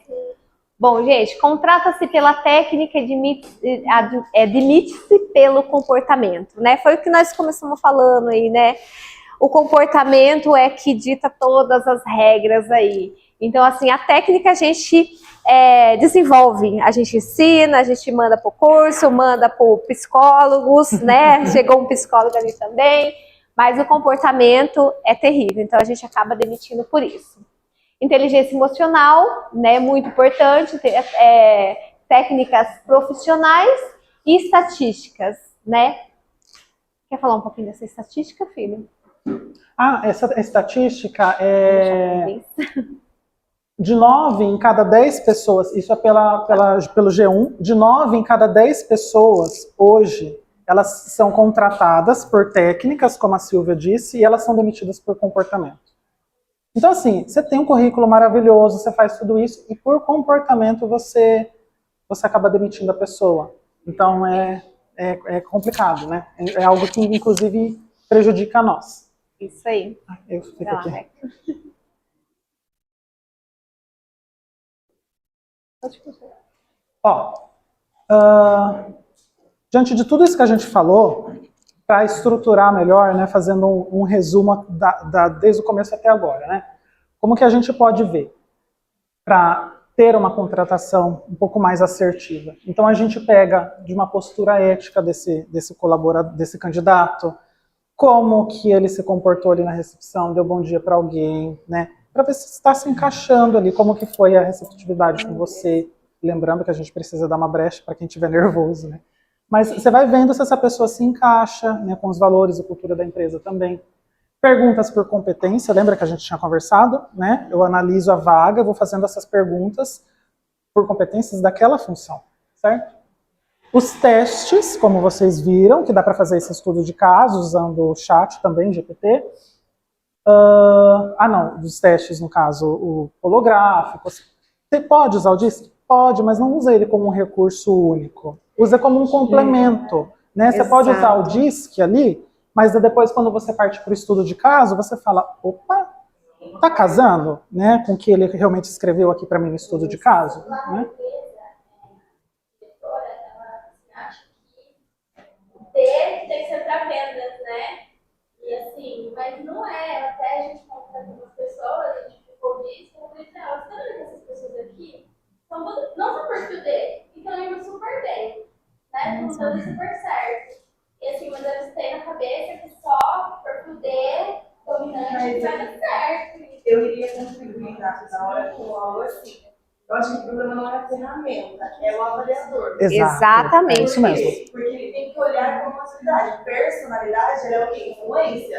Bom, gente, contrata-se pela técnica e demite-se pelo comportamento, né? Foi o que nós começamos falando aí, né? O comportamento é que dita todas as regras aí. Então, assim, a técnica a gente desenvolve, a gente ensina, a gente manda para o curso, manda para psicólogos, né? Chegou um psicólogo ali também, mas o comportamento é terrível, então a gente acaba demitindo por isso. Inteligência emocional, né? Muito importante, técnicas profissionais e estatísticas, né? Quer falar um pouquinho dessa estatística, filho? Essa estatística é de 9 em cada 10 pessoas, isso é pelo G1, de 9 em cada 10 pessoas hoje, elas são contratadas por técnicas, como a Silvia disse, e elas são demitidas por comportamento. Então, assim, você tem um currículo maravilhoso, você faz tudo isso, e por comportamento você acaba demitindo a pessoa. Então, é complicado, né? É algo que, inclusive, prejudica a nós. Isso aí. Eu fico aqui. Diante de tudo isso que a gente falou, para estruturar melhor, né, fazendo um resumo desde o começo até agora, né? Como que a gente pode ver para ter uma contratação um pouco mais assertiva? Então a gente pega de uma postura ética desse colaborador, desse candidato, como que ele se comportou ali na recepção, deu bom dia para alguém, né? Para ver se está se encaixando ali, como que foi a receptividade com você. Lembrando que a gente precisa dar uma brecha para quem estiver nervoso, né? Mas você vai vendo se essa pessoa se encaixa, né, com os valores e cultura da empresa também. Perguntas por competência, lembra que a gente tinha conversado, né? Eu analiso a vaga, vou fazendo essas perguntas por competências daquela função, certo? Os testes, como vocês viram, que dá para fazer esse estudo de caso usando o chat também, GPT. Dos testes, no caso, o holográfico. Você pode usar o DISC? Pode, mas não usa ele como um recurso único. Usa como um complemento, né? Você pode usar o DISC ali, mas depois, quando você parte para o estudo de caso, você fala, opa, tá casando, né, com o que ele realmente escreveu aqui para mim no estudo de caso, né? Tem que ser para vendas, né? E assim, mas não é. Até a gente conversar com as pessoas, a gente ficou disso, eu falei, não, você tá vendo que essas pessoas aqui não são perfil dele, então indo super bem, né? Estão dando super certo. E assim, mas eles têm na cabeça que só perfil dele, dominante, vai dar certo. Eu iria contribuir na hora com algo assim. Eu acho que o problema não é a ferramenta, é o avaliador. Exatamente. É isso mesmo. Porque ele tem que olhar como atividade. Personalidade, ela é o quê? Influência.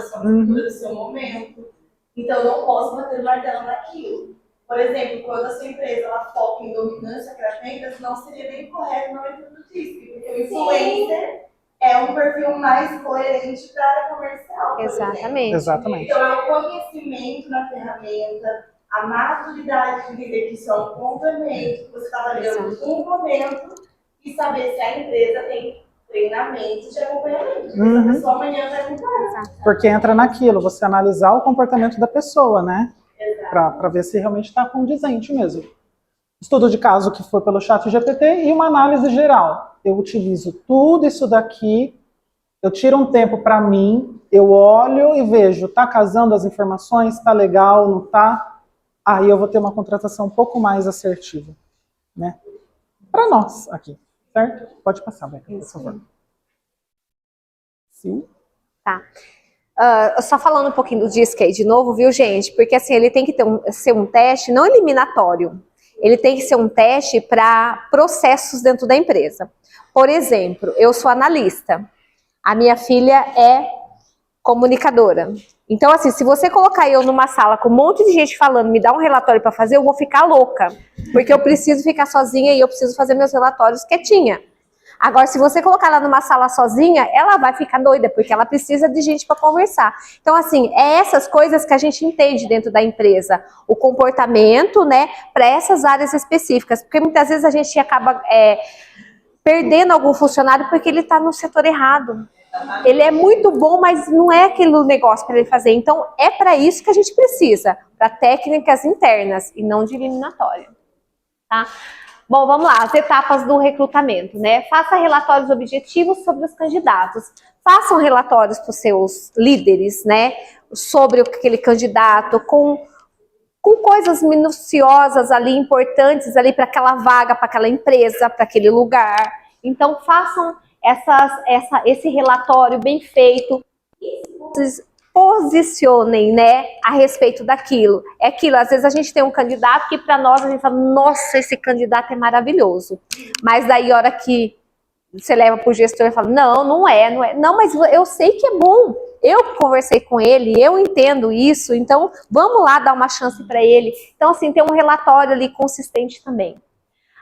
Sua cultura do seu momento. Então, eu não posso bater o martelo naquilo. Por exemplo, quando a sua empresa ela foca em dominância para vendas, não seria bem correto não introduzir, porque o influencer é um perfil mais coerente para a área comercial. Exatamente. Então, é o conhecimento na ferramenta, a maturidade de entender que isso é um complemento, que você está avaliando um momento e saber se a empresa tem treinamento de acompanhamento. Porque a pessoa amanhã vai mudar. Porque entra naquilo, você analisar o comportamento da pessoa, né? Para ver se realmente está condizente mesmo. Estudo de caso que foi pelo chat GPT e uma análise geral. Eu utilizo tudo isso daqui, eu tiro um tempo para mim, eu olho e vejo, tá casando as informações, tá legal, não tá? Aí eu vou ter uma contratação um pouco mais assertiva, né? Para nós aqui, certo? Pode passar, Beca, por favor. Sim. Tá. Só falando um pouquinho do DISC aí de novo, viu, gente? Porque assim, ele tem que ser um teste não eliminatório. Ele tem que ser um teste para processos dentro da empresa. Por exemplo, eu sou analista. A minha filha é comunicadora. Então, assim, se você colocar eu numa sala com um monte de gente falando, me dá um relatório para fazer, eu vou ficar louca. Porque eu preciso ficar sozinha e eu preciso fazer meus relatórios quietinha. Agora, se você colocar ela numa sala sozinha, ela vai ficar doida, porque ela precisa de gente para conversar. Então, assim, é essas coisas que a gente entende dentro da empresa. O comportamento, né, para essas áreas específicas. Porque muitas vezes a gente acaba perdendo algum funcionário porque ele está no setor errado. Ele é muito bom, mas não é aquele negócio para ele fazer. Então, é para isso que a gente precisa, para técnicas internas e não de eliminatória. Tá? Bom, vamos lá, as etapas do recrutamento, né? Faça relatórios objetivos sobre os candidatos. Façam relatórios para os seus líderes, né? Sobre aquele candidato, com coisas minuciosas ali, importantes ali para aquela vaga, para aquela empresa, para aquele lugar. Então, façam esse relatório bem feito e se posicionem, né, a respeito daquilo. É aquilo, às vezes a gente tem um candidato que para nós a gente fala, nossa, esse candidato é maravilhoso. Mas daí a hora que você leva para o gestor e fala, não é. Não, mas eu sei que é bom. Eu conversei com ele, eu entendo isso, então vamos lá dar uma chance para ele. Então, assim, tem um relatório ali consistente também.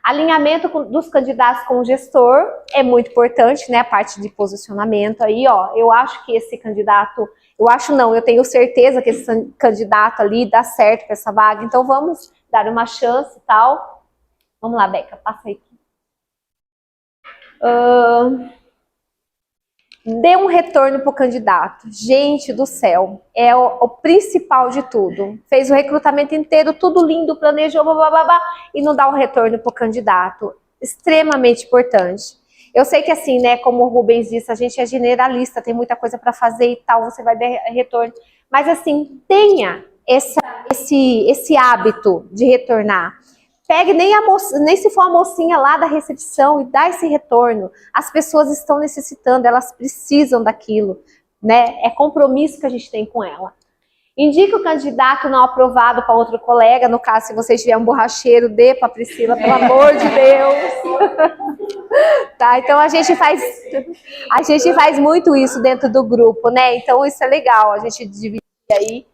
Alinhamento dos candidatos com o gestor é muito importante, né? A parte de posicionamento aí, ó. Eu acho que esse candidato, eu tenho certeza que esse candidato ali dá certo para essa vaga, então vamos dar uma chance e tal. Vamos lá, Beca, passa aí. Dê um retorno para o candidato. Gente do céu, é o principal de tudo. Fez o recrutamento inteiro, tudo lindo, planejou, e não dá um retorno para o candidato. Extremamente importante. Eu sei que assim, né, como o Rubens disse, a gente é generalista, tem muita coisa para fazer e tal, você vai dar retorno. Mas assim, tenha esse hábito de retornar. Pegue nem se for a mocinha lá da recepção e dá esse retorno. As pessoas estão necessitando, elas precisam daquilo, né? É compromisso que a gente tem com ela. Indique o candidato não aprovado para outro colega. No caso, se você tiver um borracheiro, dê para a Priscila, pelo amor de Deus. Tá? Então a gente faz muito isso dentro do grupo, né? Então isso é legal. A gente divide aí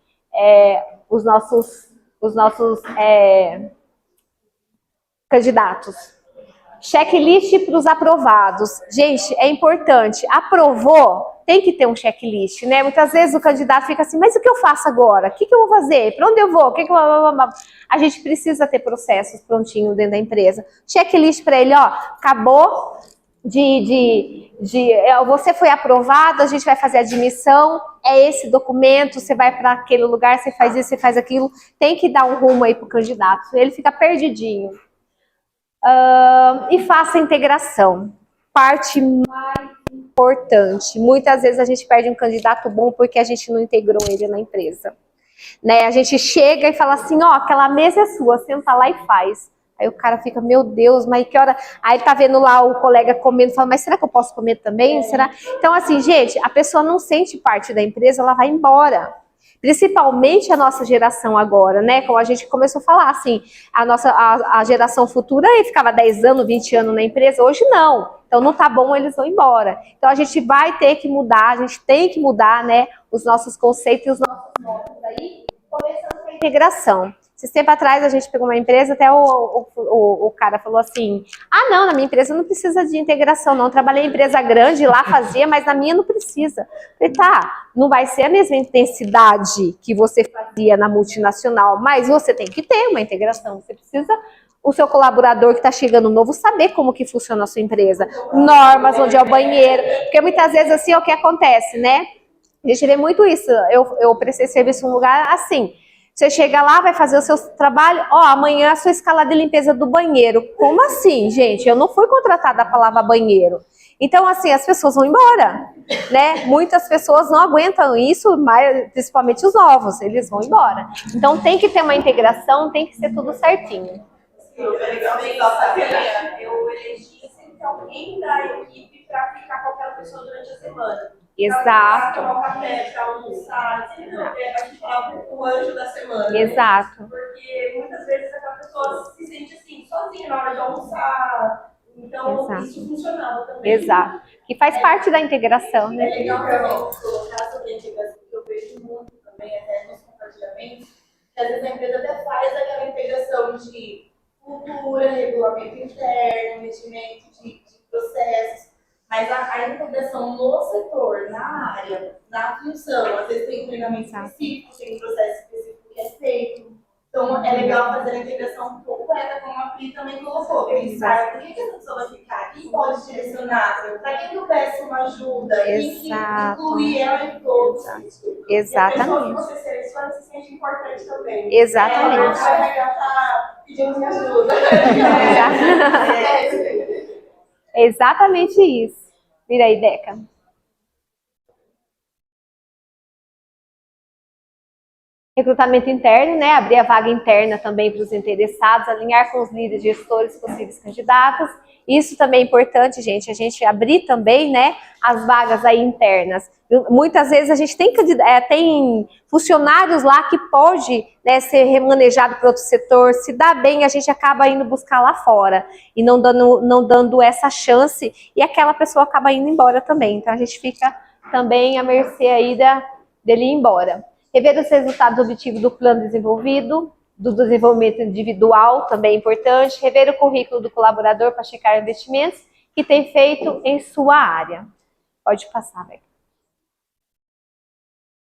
os nossos candidatos. Checklist para os aprovados. Gente, é importante. Aprovou, tem que ter um checklist, né? Muitas vezes o candidato fica assim, mas o que eu faço agora? O que eu vou fazer? Para onde eu vou? A gente precisa ter processos prontinhos dentro da empresa. Checklist para ele, ó, acabou você foi aprovado, a gente vai fazer a admissão, é esse documento, você vai para aquele lugar, você faz isso, você faz aquilo. Tem que dar um rumo aí para o candidato. Ele fica perdidinho. E faça a integração. Parte mais importante. Muitas vezes a gente perde um candidato bom porque a gente não integrou ele na empresa. Né? A gente chega e fala assim, ó, aquela mesa é sua, senta lá e faz. Aí o cara fica, meu Deus, mas que hora... Aí tá vendo lá o colega comendo, fala, mas será que eu posso comer também? Será? Então assim, gente, a pessoa não sente parte da empresa, ela vai embora. Principalmente a nossa geração agora, né? Como a gente começou a falar, assim, a geração futura aí ficava 10 anos, 20 anos na empresa, hoje não. Então não tá bom, eles vão embora. Então a gente vai ter que mudar, a gente tem que mudar, né, os nossos conceitos e os nossos modos aí, começando com a integração. Esse tempo atrás a gente pegou uma empresa, até o cara falou assim, ah não, na minha empresa não precisa de integração não, trabalhei em empresa grande, lá fazia, mas na minha não precisa. Falei, tá, não vai ser a mesma intensidade que você fazia na multinacional, mas você tem que ter uma integração, você precisa, o seu colaborador que está chegando novo, saber como que funciona a sua empresa, normas, onde é o banheiro, porque muitas vezes assim é o que acontece, né? A gente vê muito isso, eu prestei serviço em um lugar assim, você chega lá, vai fazer o seu trabalho, ó, amanhã a sua escala de limpeza do banheiro. Como assim, gente? Eu não fui contratada para lavar banheiro. Então, assim, as pessoas vão embora, né? Muitas pessoas não aguentam isso, principalmente os novos, eles vão embora. Então, tem que ter uma integração, tem que ser tudo certinho. Eu elegi sempre alguém da equipe para ficar com aquela pessoa durante a semana. Exato. Para tomar um café, para almoçar, a gente fala o anjo da semana. Exato. Né? Porque muitas vezes aquela pessoa se sente assim, sozinha na hora de almoçar. Então, exato. isso funcionava também. Exato. Que faz parte da integração, né? É legal também colocar sobre a integração, que eu vejo muito também, até nos compartilhamentos, que às vezes a empresa até faz aquela integração de cultura, regulamento interno, investimento de processos. Mas a integração no setor, na área, na função, às vezes tem um treinamento específico, tem um processo específico que é feito. Então é legal fazer a integração completa, como a Pri também colocou. Pensar por que essa pessoa vai ficar? Quem pode direcionar? Para quem eu peço uma ajuda? Exato. Incluir ela em todos. Exatamente. E a pessoa que você seleciona se sente importante também. Exatamente. É legal estar pedindo ajuda. É exatamente isso. Vira aí, Deca. Recrutamento interno, né? Abrir a vaga interna também para os interessados, alinhar com os líderes, gestores, possíveis candidatos. Isso também é importante, gente, a gente abrir também, né, as vagas aí internas. Muitas vezes a gente tem funcionários lá que pode, né, ser remanejado para outro setor, se dá bem, a gente acaba indo buscar lá fora e não dando essa chance e aquela pessoa acaba indo embora também. Então a gente fica também à mercê aí dele ir embora. Rever os resultados obtidos do plano desenvolvido, do desenvolvimento individual, também é importante. Rever o currículo do colaborador para checar investimentos que tem feito em sua área. Pode passar, Beca.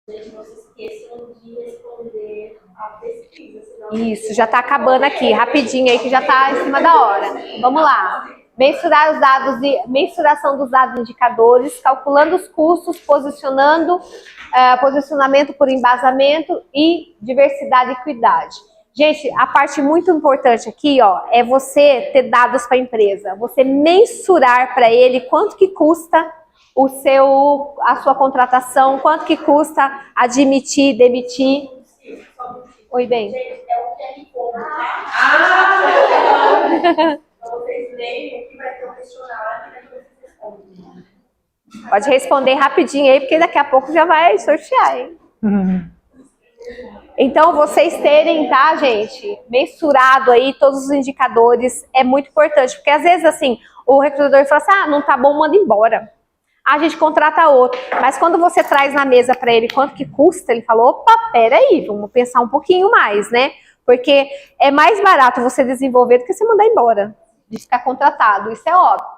Gente, não se esqueçam de responder a pesquisa. Isso, já está acabando aqui, rapidinho aí, que já está em cima da hora. Vamos lá. Mensurar os dados mensuração dos dados indicadores, calculando os custos, posicionamento por embasamento e diversidade e equidade. Gente, a parte muito importante aqui, ó, é você ter dados para a empresa, você mensurar para ele quanto que custa a sua contratação, quanto que custa admitir, demitir. Oi, bem. Gente, é o QR Code, tá? Então vocês leem, aqui vai ter um questionário que vocês respondem. Pode responder rapidinho aí, porque daqui a pouco já vai sortear, hein? Então, vocês terem, tá, gente, mensurado aí todos os indicadores é muito importante, porque às vezes, assim, o recrutador fala assim, não tá bom, manda embora. A gente contrata outro. Mas quando você traz na mesa para ele quanto que custa, ele falou, opa, peraí, vamos pensar um pouquinho mais, né? Porque é mais barato você desenvolver do que você mandar embora, de ficar contratado, isso é óbvio.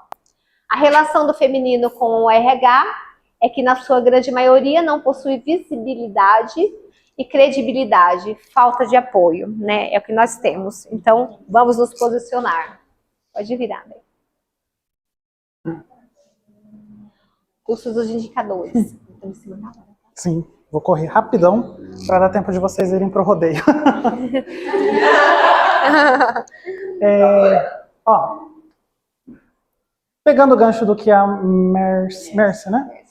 A relação do feminino com o RH é que, na sua grande maioria, não possui visibilidade e credibilidade, falta de apoio, né? É o que nós temos. Então, vamos nos posicionar. Pode virar, né? Custos dos indicadores. Sim, vou correr rapidão para dar tempo de vocês irem para o rodeio. Pegando o gancho do que a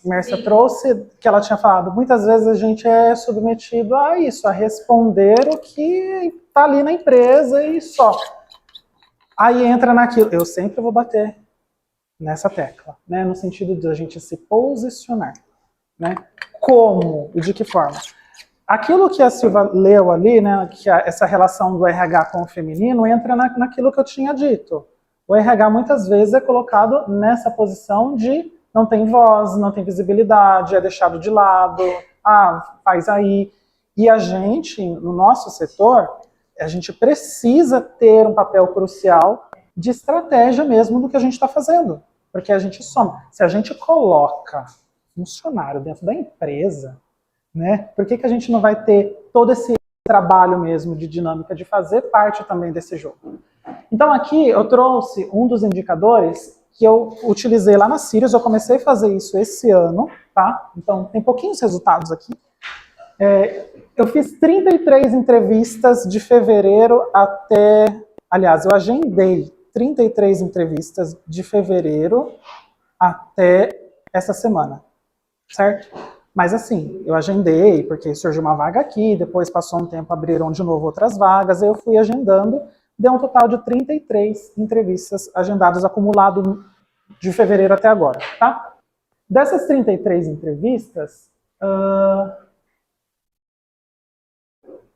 Mércia trouxe, que ela tinha falado, muitas vezes a gente é submetido a isso, a responder o que está ali na empresa e só. Aí entra naquilo, eu sempre vou bater nessa tecla, né, no sentido de a gente se posicionar, né, como e de que forma. Aquilo que a Silva leu ali, né, que essa relação do RH com o feminino, entra naquilo que eu tinha dito. O RH muitas vezes é colocado nessa posição de não tem voz, não tem visibilidade, é deixado de lado, faz aí. E a gente, no nosso setor, a gente precisa ter um papel crucial de estratégia mesmo do que a gente está fazendo. Porque a gente soma. Se a gente coloca funcionário dentro da empresa, né, por que a gente não vai ter todo esse trabalho mesmo de dinâmica de fazer parte também desse jogo? Então aqui eu trouxe um dos indicadores que eu utilizei lá na Sirius, eu comecei a fazer isso esse ano, tá? Então tem pouquinhos resultados aqui. Eu fiz 33 entrevistas de fevereiro até... Aliás, eu agendei 33 entrevistas de fevereiro até essa semana, certo? Mas assim, eu agendei, porque surgiu uma vaga aqui, depois passou um tempo, abriram de novo outras vagas, aí eu fui agendando, deu um total de 33 entrevistas agendadas, acumulado de fevereiro até agora, tá? Dessas 33 entrevistas,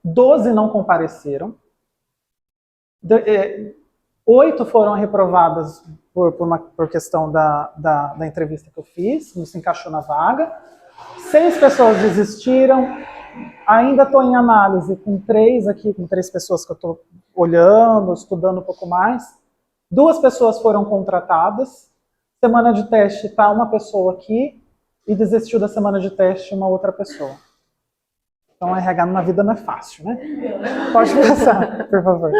12 não compareceram, 8 foram reprovadas por questão da entrevista que eu fiz, não se encaixou na vaga, 6 pessoas desistiram, ainda estou em análise com 3 aqui, com 3 pessoas que eu estou olhando, estudando um pouco mais. 2 pessoas foram contratadas, semana de teste está uma pessoa aqui, e desistiu da semana de teste uma outra pessoa. Então, RH numa vida não é fácil, né? Pode passar, por favor.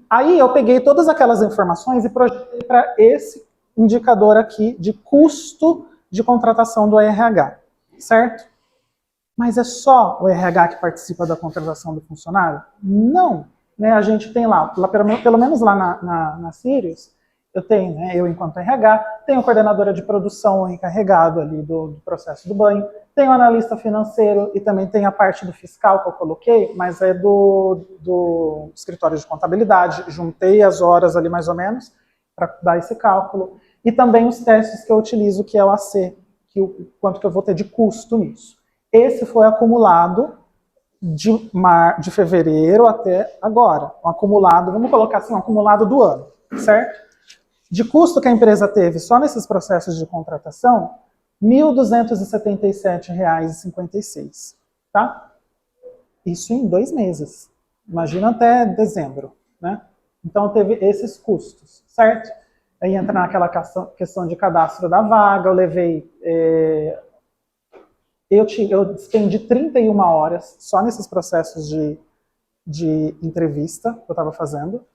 Aí eu peguei todas aquelas informações e projetei para esse indicador aqui de custo de contratação do RH, certo? Mas é só o RH que participa da contratação do funcionário? Não. Né? A gente tem lá pelo menos lá na Sirius, eu tenho, né, eu enquanto RH, tenho coordenadora de produção encarregado ali do processo do banho, tenho analista financeiro e também tem a parte do fiscal que eu coloquei, mas é do escritório de contabilidade, juntei as horas ali mais ou menos para dar esse cálculo, e também os testes que eu utilizo, que é o AC, quanto que eu vou ter de custo nisso. Esse foi acumulado de fevereiro até agora, um acumulado, vamos colocar assim, um acumulado do ano, certo? De custo que a empresa teve só nesses processos de contratação, R$ 1.277,56, tá? Isso em 2 meses. Imagina até dezembro, né? Então teve esses custos, certo? Aí entra naquela questão de cadastro da vaga, eu levei... Eu despendi 31 horas só nesses processos de entrevista que eu estava fazendo.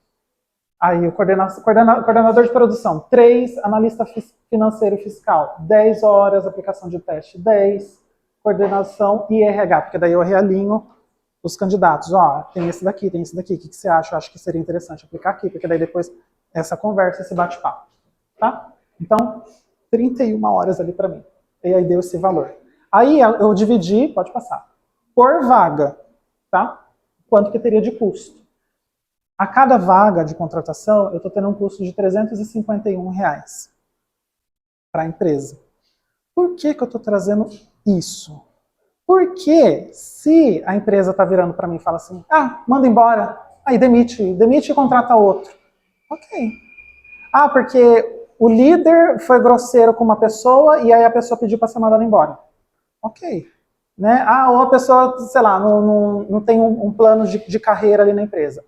Aí o coordenador de produção, 3, analista financeiro e fiscal, 10 horas, aplicação de teste, 10, coordenação e RH, porque daí eu realinho os candidatos. Ó, tem esse daqui, o que você acha? Eu acho que seria interessante aplicar aqui, porque daí depois essa conversa, esse bate-papo, tá? Então, 31 horas ali para mim. E aí deu esse valor. Aí eu dividi, pode passar, por vaga, tá? Quanto que teria de custo. A cada vaga de contratação, eu estou tendo um custo de R$ 351 para a empresa. Por que eu estou trazendo isso? Porque se a empresa está virando para mim e fala assim, manda embora, aí demite e contrata outro. Ok. Porque o líder foi grosseiro com uma pessoa e aí a pessoa pediu para ser mandada embora. Ok. Né? Ou a pessoa, sei lá, não tem um plano de carreira ali na empresa.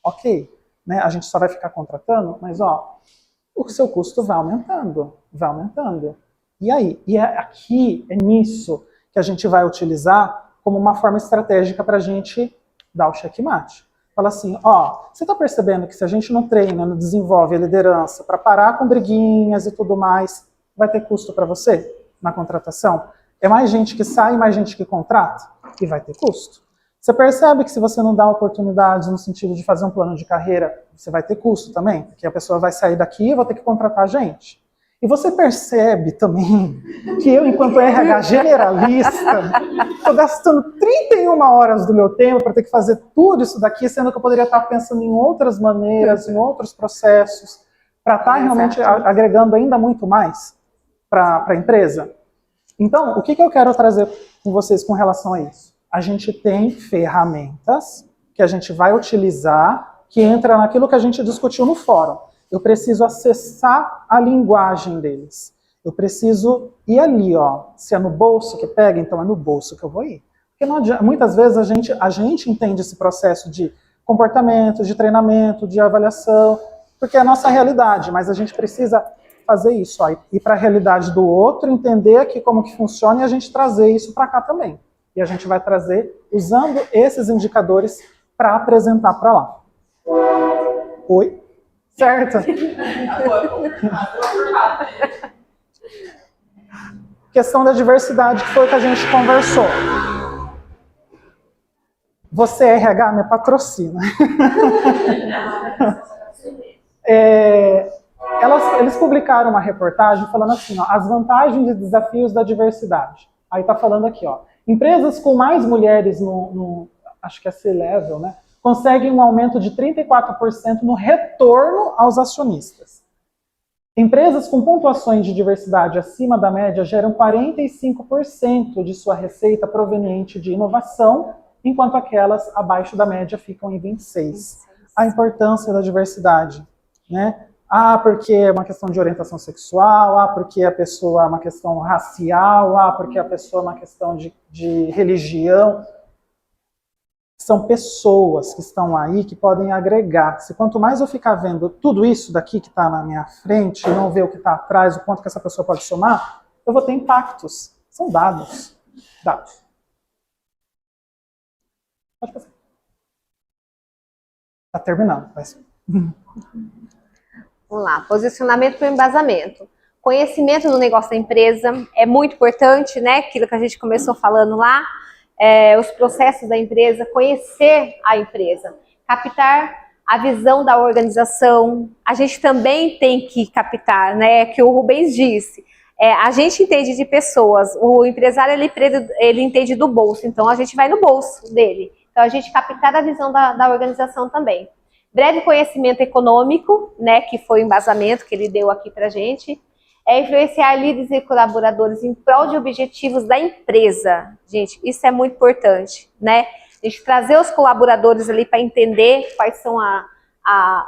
Ok, né? A gente só vai ficar contratando, mas ó, o seu custo vai aumentando, vai aumentando. E aí? E é nisso que a gente vai utilizar como uma forma estratégica para a gente dar o checkmate. Fala assim, ó, você está percebendo que se a gente não treina, não desenvolve a liderança para parar com briguinhas e tudo mais, vai ter custo para você na contratação? É mais gente que sai, mais gente que contrata? E vai ter custo. Você percebe que se você não dá oportunidades no sentido de fazer um plano de carreira, você vai ter custo também, porque a pessoa vai sair daqui e vai ter que contratar gente. E você percebe também que eu, enquanto RH generalista, estou gastando 31 horas do meu tempo para ter que fazer tudo isso daqui, sendo que eu poderia estar pensando em outras maneiras, em outros processos, para estar realmente agregando ainda muito mais para a empresa. Então, o que eu quero trazer com vocês com relação a isso? A gente tem ferramentas que a gente vai utilizar, que entra naquilo que a gente discutiu no fórum. Eu preciso acessar a linguagem deles. Eu preciso ir ali, ó. Se é no bolso que pega, então é no bolso que eu vou ir. Porque não adianta, muitas vezes a gente entende esse processo de comportamento, de treinamento, de avaliação, porque é a nossa realidade, mas a gente precisa fazer isso, ó, ir para a realidade do outro, entender aqui como que funciona e a gente trazer isso para cá também. E a gente vai trazer usando esses indicadores para apresentar para lá. Oi? Certo? Questão da diversidade, que foi o que a gente conversou. Você, RH, me patrocina. Eles publicaram uma reportagem falando assim, ó, as vantagens e desafios da diversidade. Aí está falando aqui, ó. Empresas com mais mulheres acho que é C-Level, né, conseguem um aumento de 34% no retorno aos acionistas. Empresas com pontuações de diversidade acima da média geram 45% de sua receita proveniente de inovação, enquanto aquelas abaixo da média ficam em 26%. A importância da diversidade, né? Porque é uma questão de orientação sexual, porque a pessoa é uma questão racial, porque a pessoa é uma questão de religião. São pessoas que estão aí que podem agregar. Se quanto mais eu ficar vendo tudo isso daqui que está na minha frente, e não ver o que está atrás, o quanto que essa pessoa pode somar, eu vou ter impactos. São dados. Dados. Pode passar. Tá terminando. Mas... Vamos lá, posicionamento para embasamento. Conhecimento do negócio da empresa é muito importante, né? Aquilo que a gente começou falando lá, os processos da empresa, conhecer a empresa, captar a visão da organização. A gente também tem que captar, né? Que o Rubens disse. A gente entende de pessoas, o empresário ele entende do bolso, então a gente vai no bolso dele. Então a gente captar a visão da organização também. Breve conhecimento econômico, né, que foi o embasamento que ele deu aqui pra gente. Influenciar líderes e colaboradores em prol de objetivos da empresa. Gente, isso é muito importante, né? A gente trazer os colaboradores ali para entender quais são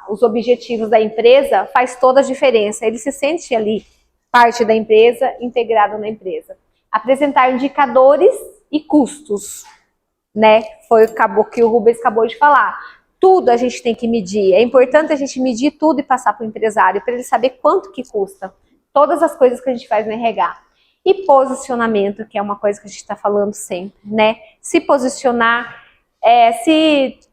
os objetivos da empresa faz toda a diferença. Ele se sente ali parte da empresa, integrado na empresa. Apresentar indicadores e custos, né? Foi o que o Rubens acabou de falar. Tudo a gente tem que medir. É importante a gente medir tudo e passar para o empresário, para ele saber quanto que custa. Todas as coisas que a gente faz no RH. E posicionamento, que é uma coisa que a gente está falando sempre, né? Se posicionar,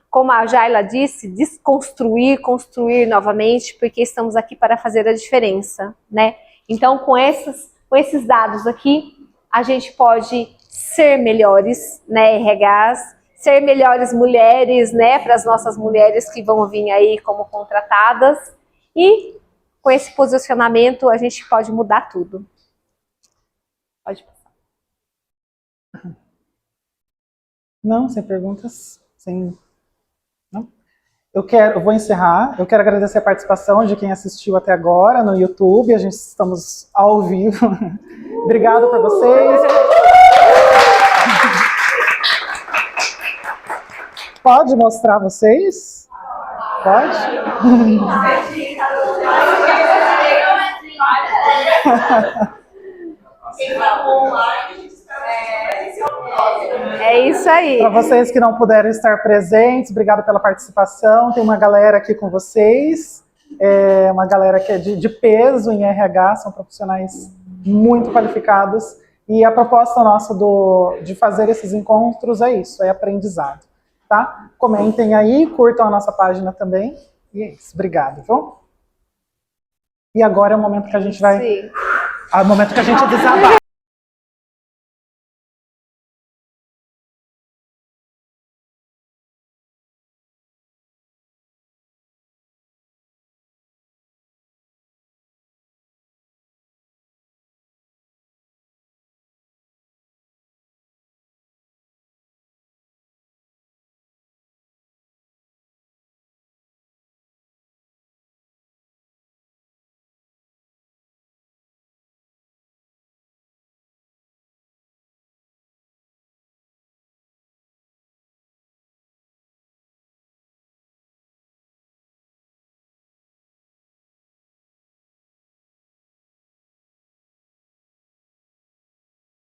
como a Jaila disse, desconstruir, construir novamente, porque estamos aqui para fazer a diferença, né? Então, com esses dados aqui, a gente pode ser melhores, né, RHs, ser melhores mulheres, né, para as nossas mulheres que vão vir aí como contratadas. E com esse posicionamento, a gente pode mudar tudo. Pode passar. Não, sem perguntas, sem... Não? Eu vou encerrar. Eu quero agradecer a participação de quem assistiu até agora no YouTube. Estamos ao vivo. Obrigado por vocês. Pode mostrar vocês? Pode? É isso aí. Para vocês que não puderam estar presentes, obrigado pela participação. Tem uma galera aqui com vocês, uma galera que é de peso em RH, são profissionais muito qualificados. E a proposta nossa de fazer esses encontros é isso, é aprendizado. Tá? Comentem aí, curtam a nossa página também. E é isso, obrigado, viu? E agora é o momento que a gente vai... É o momento que a gente desabafa.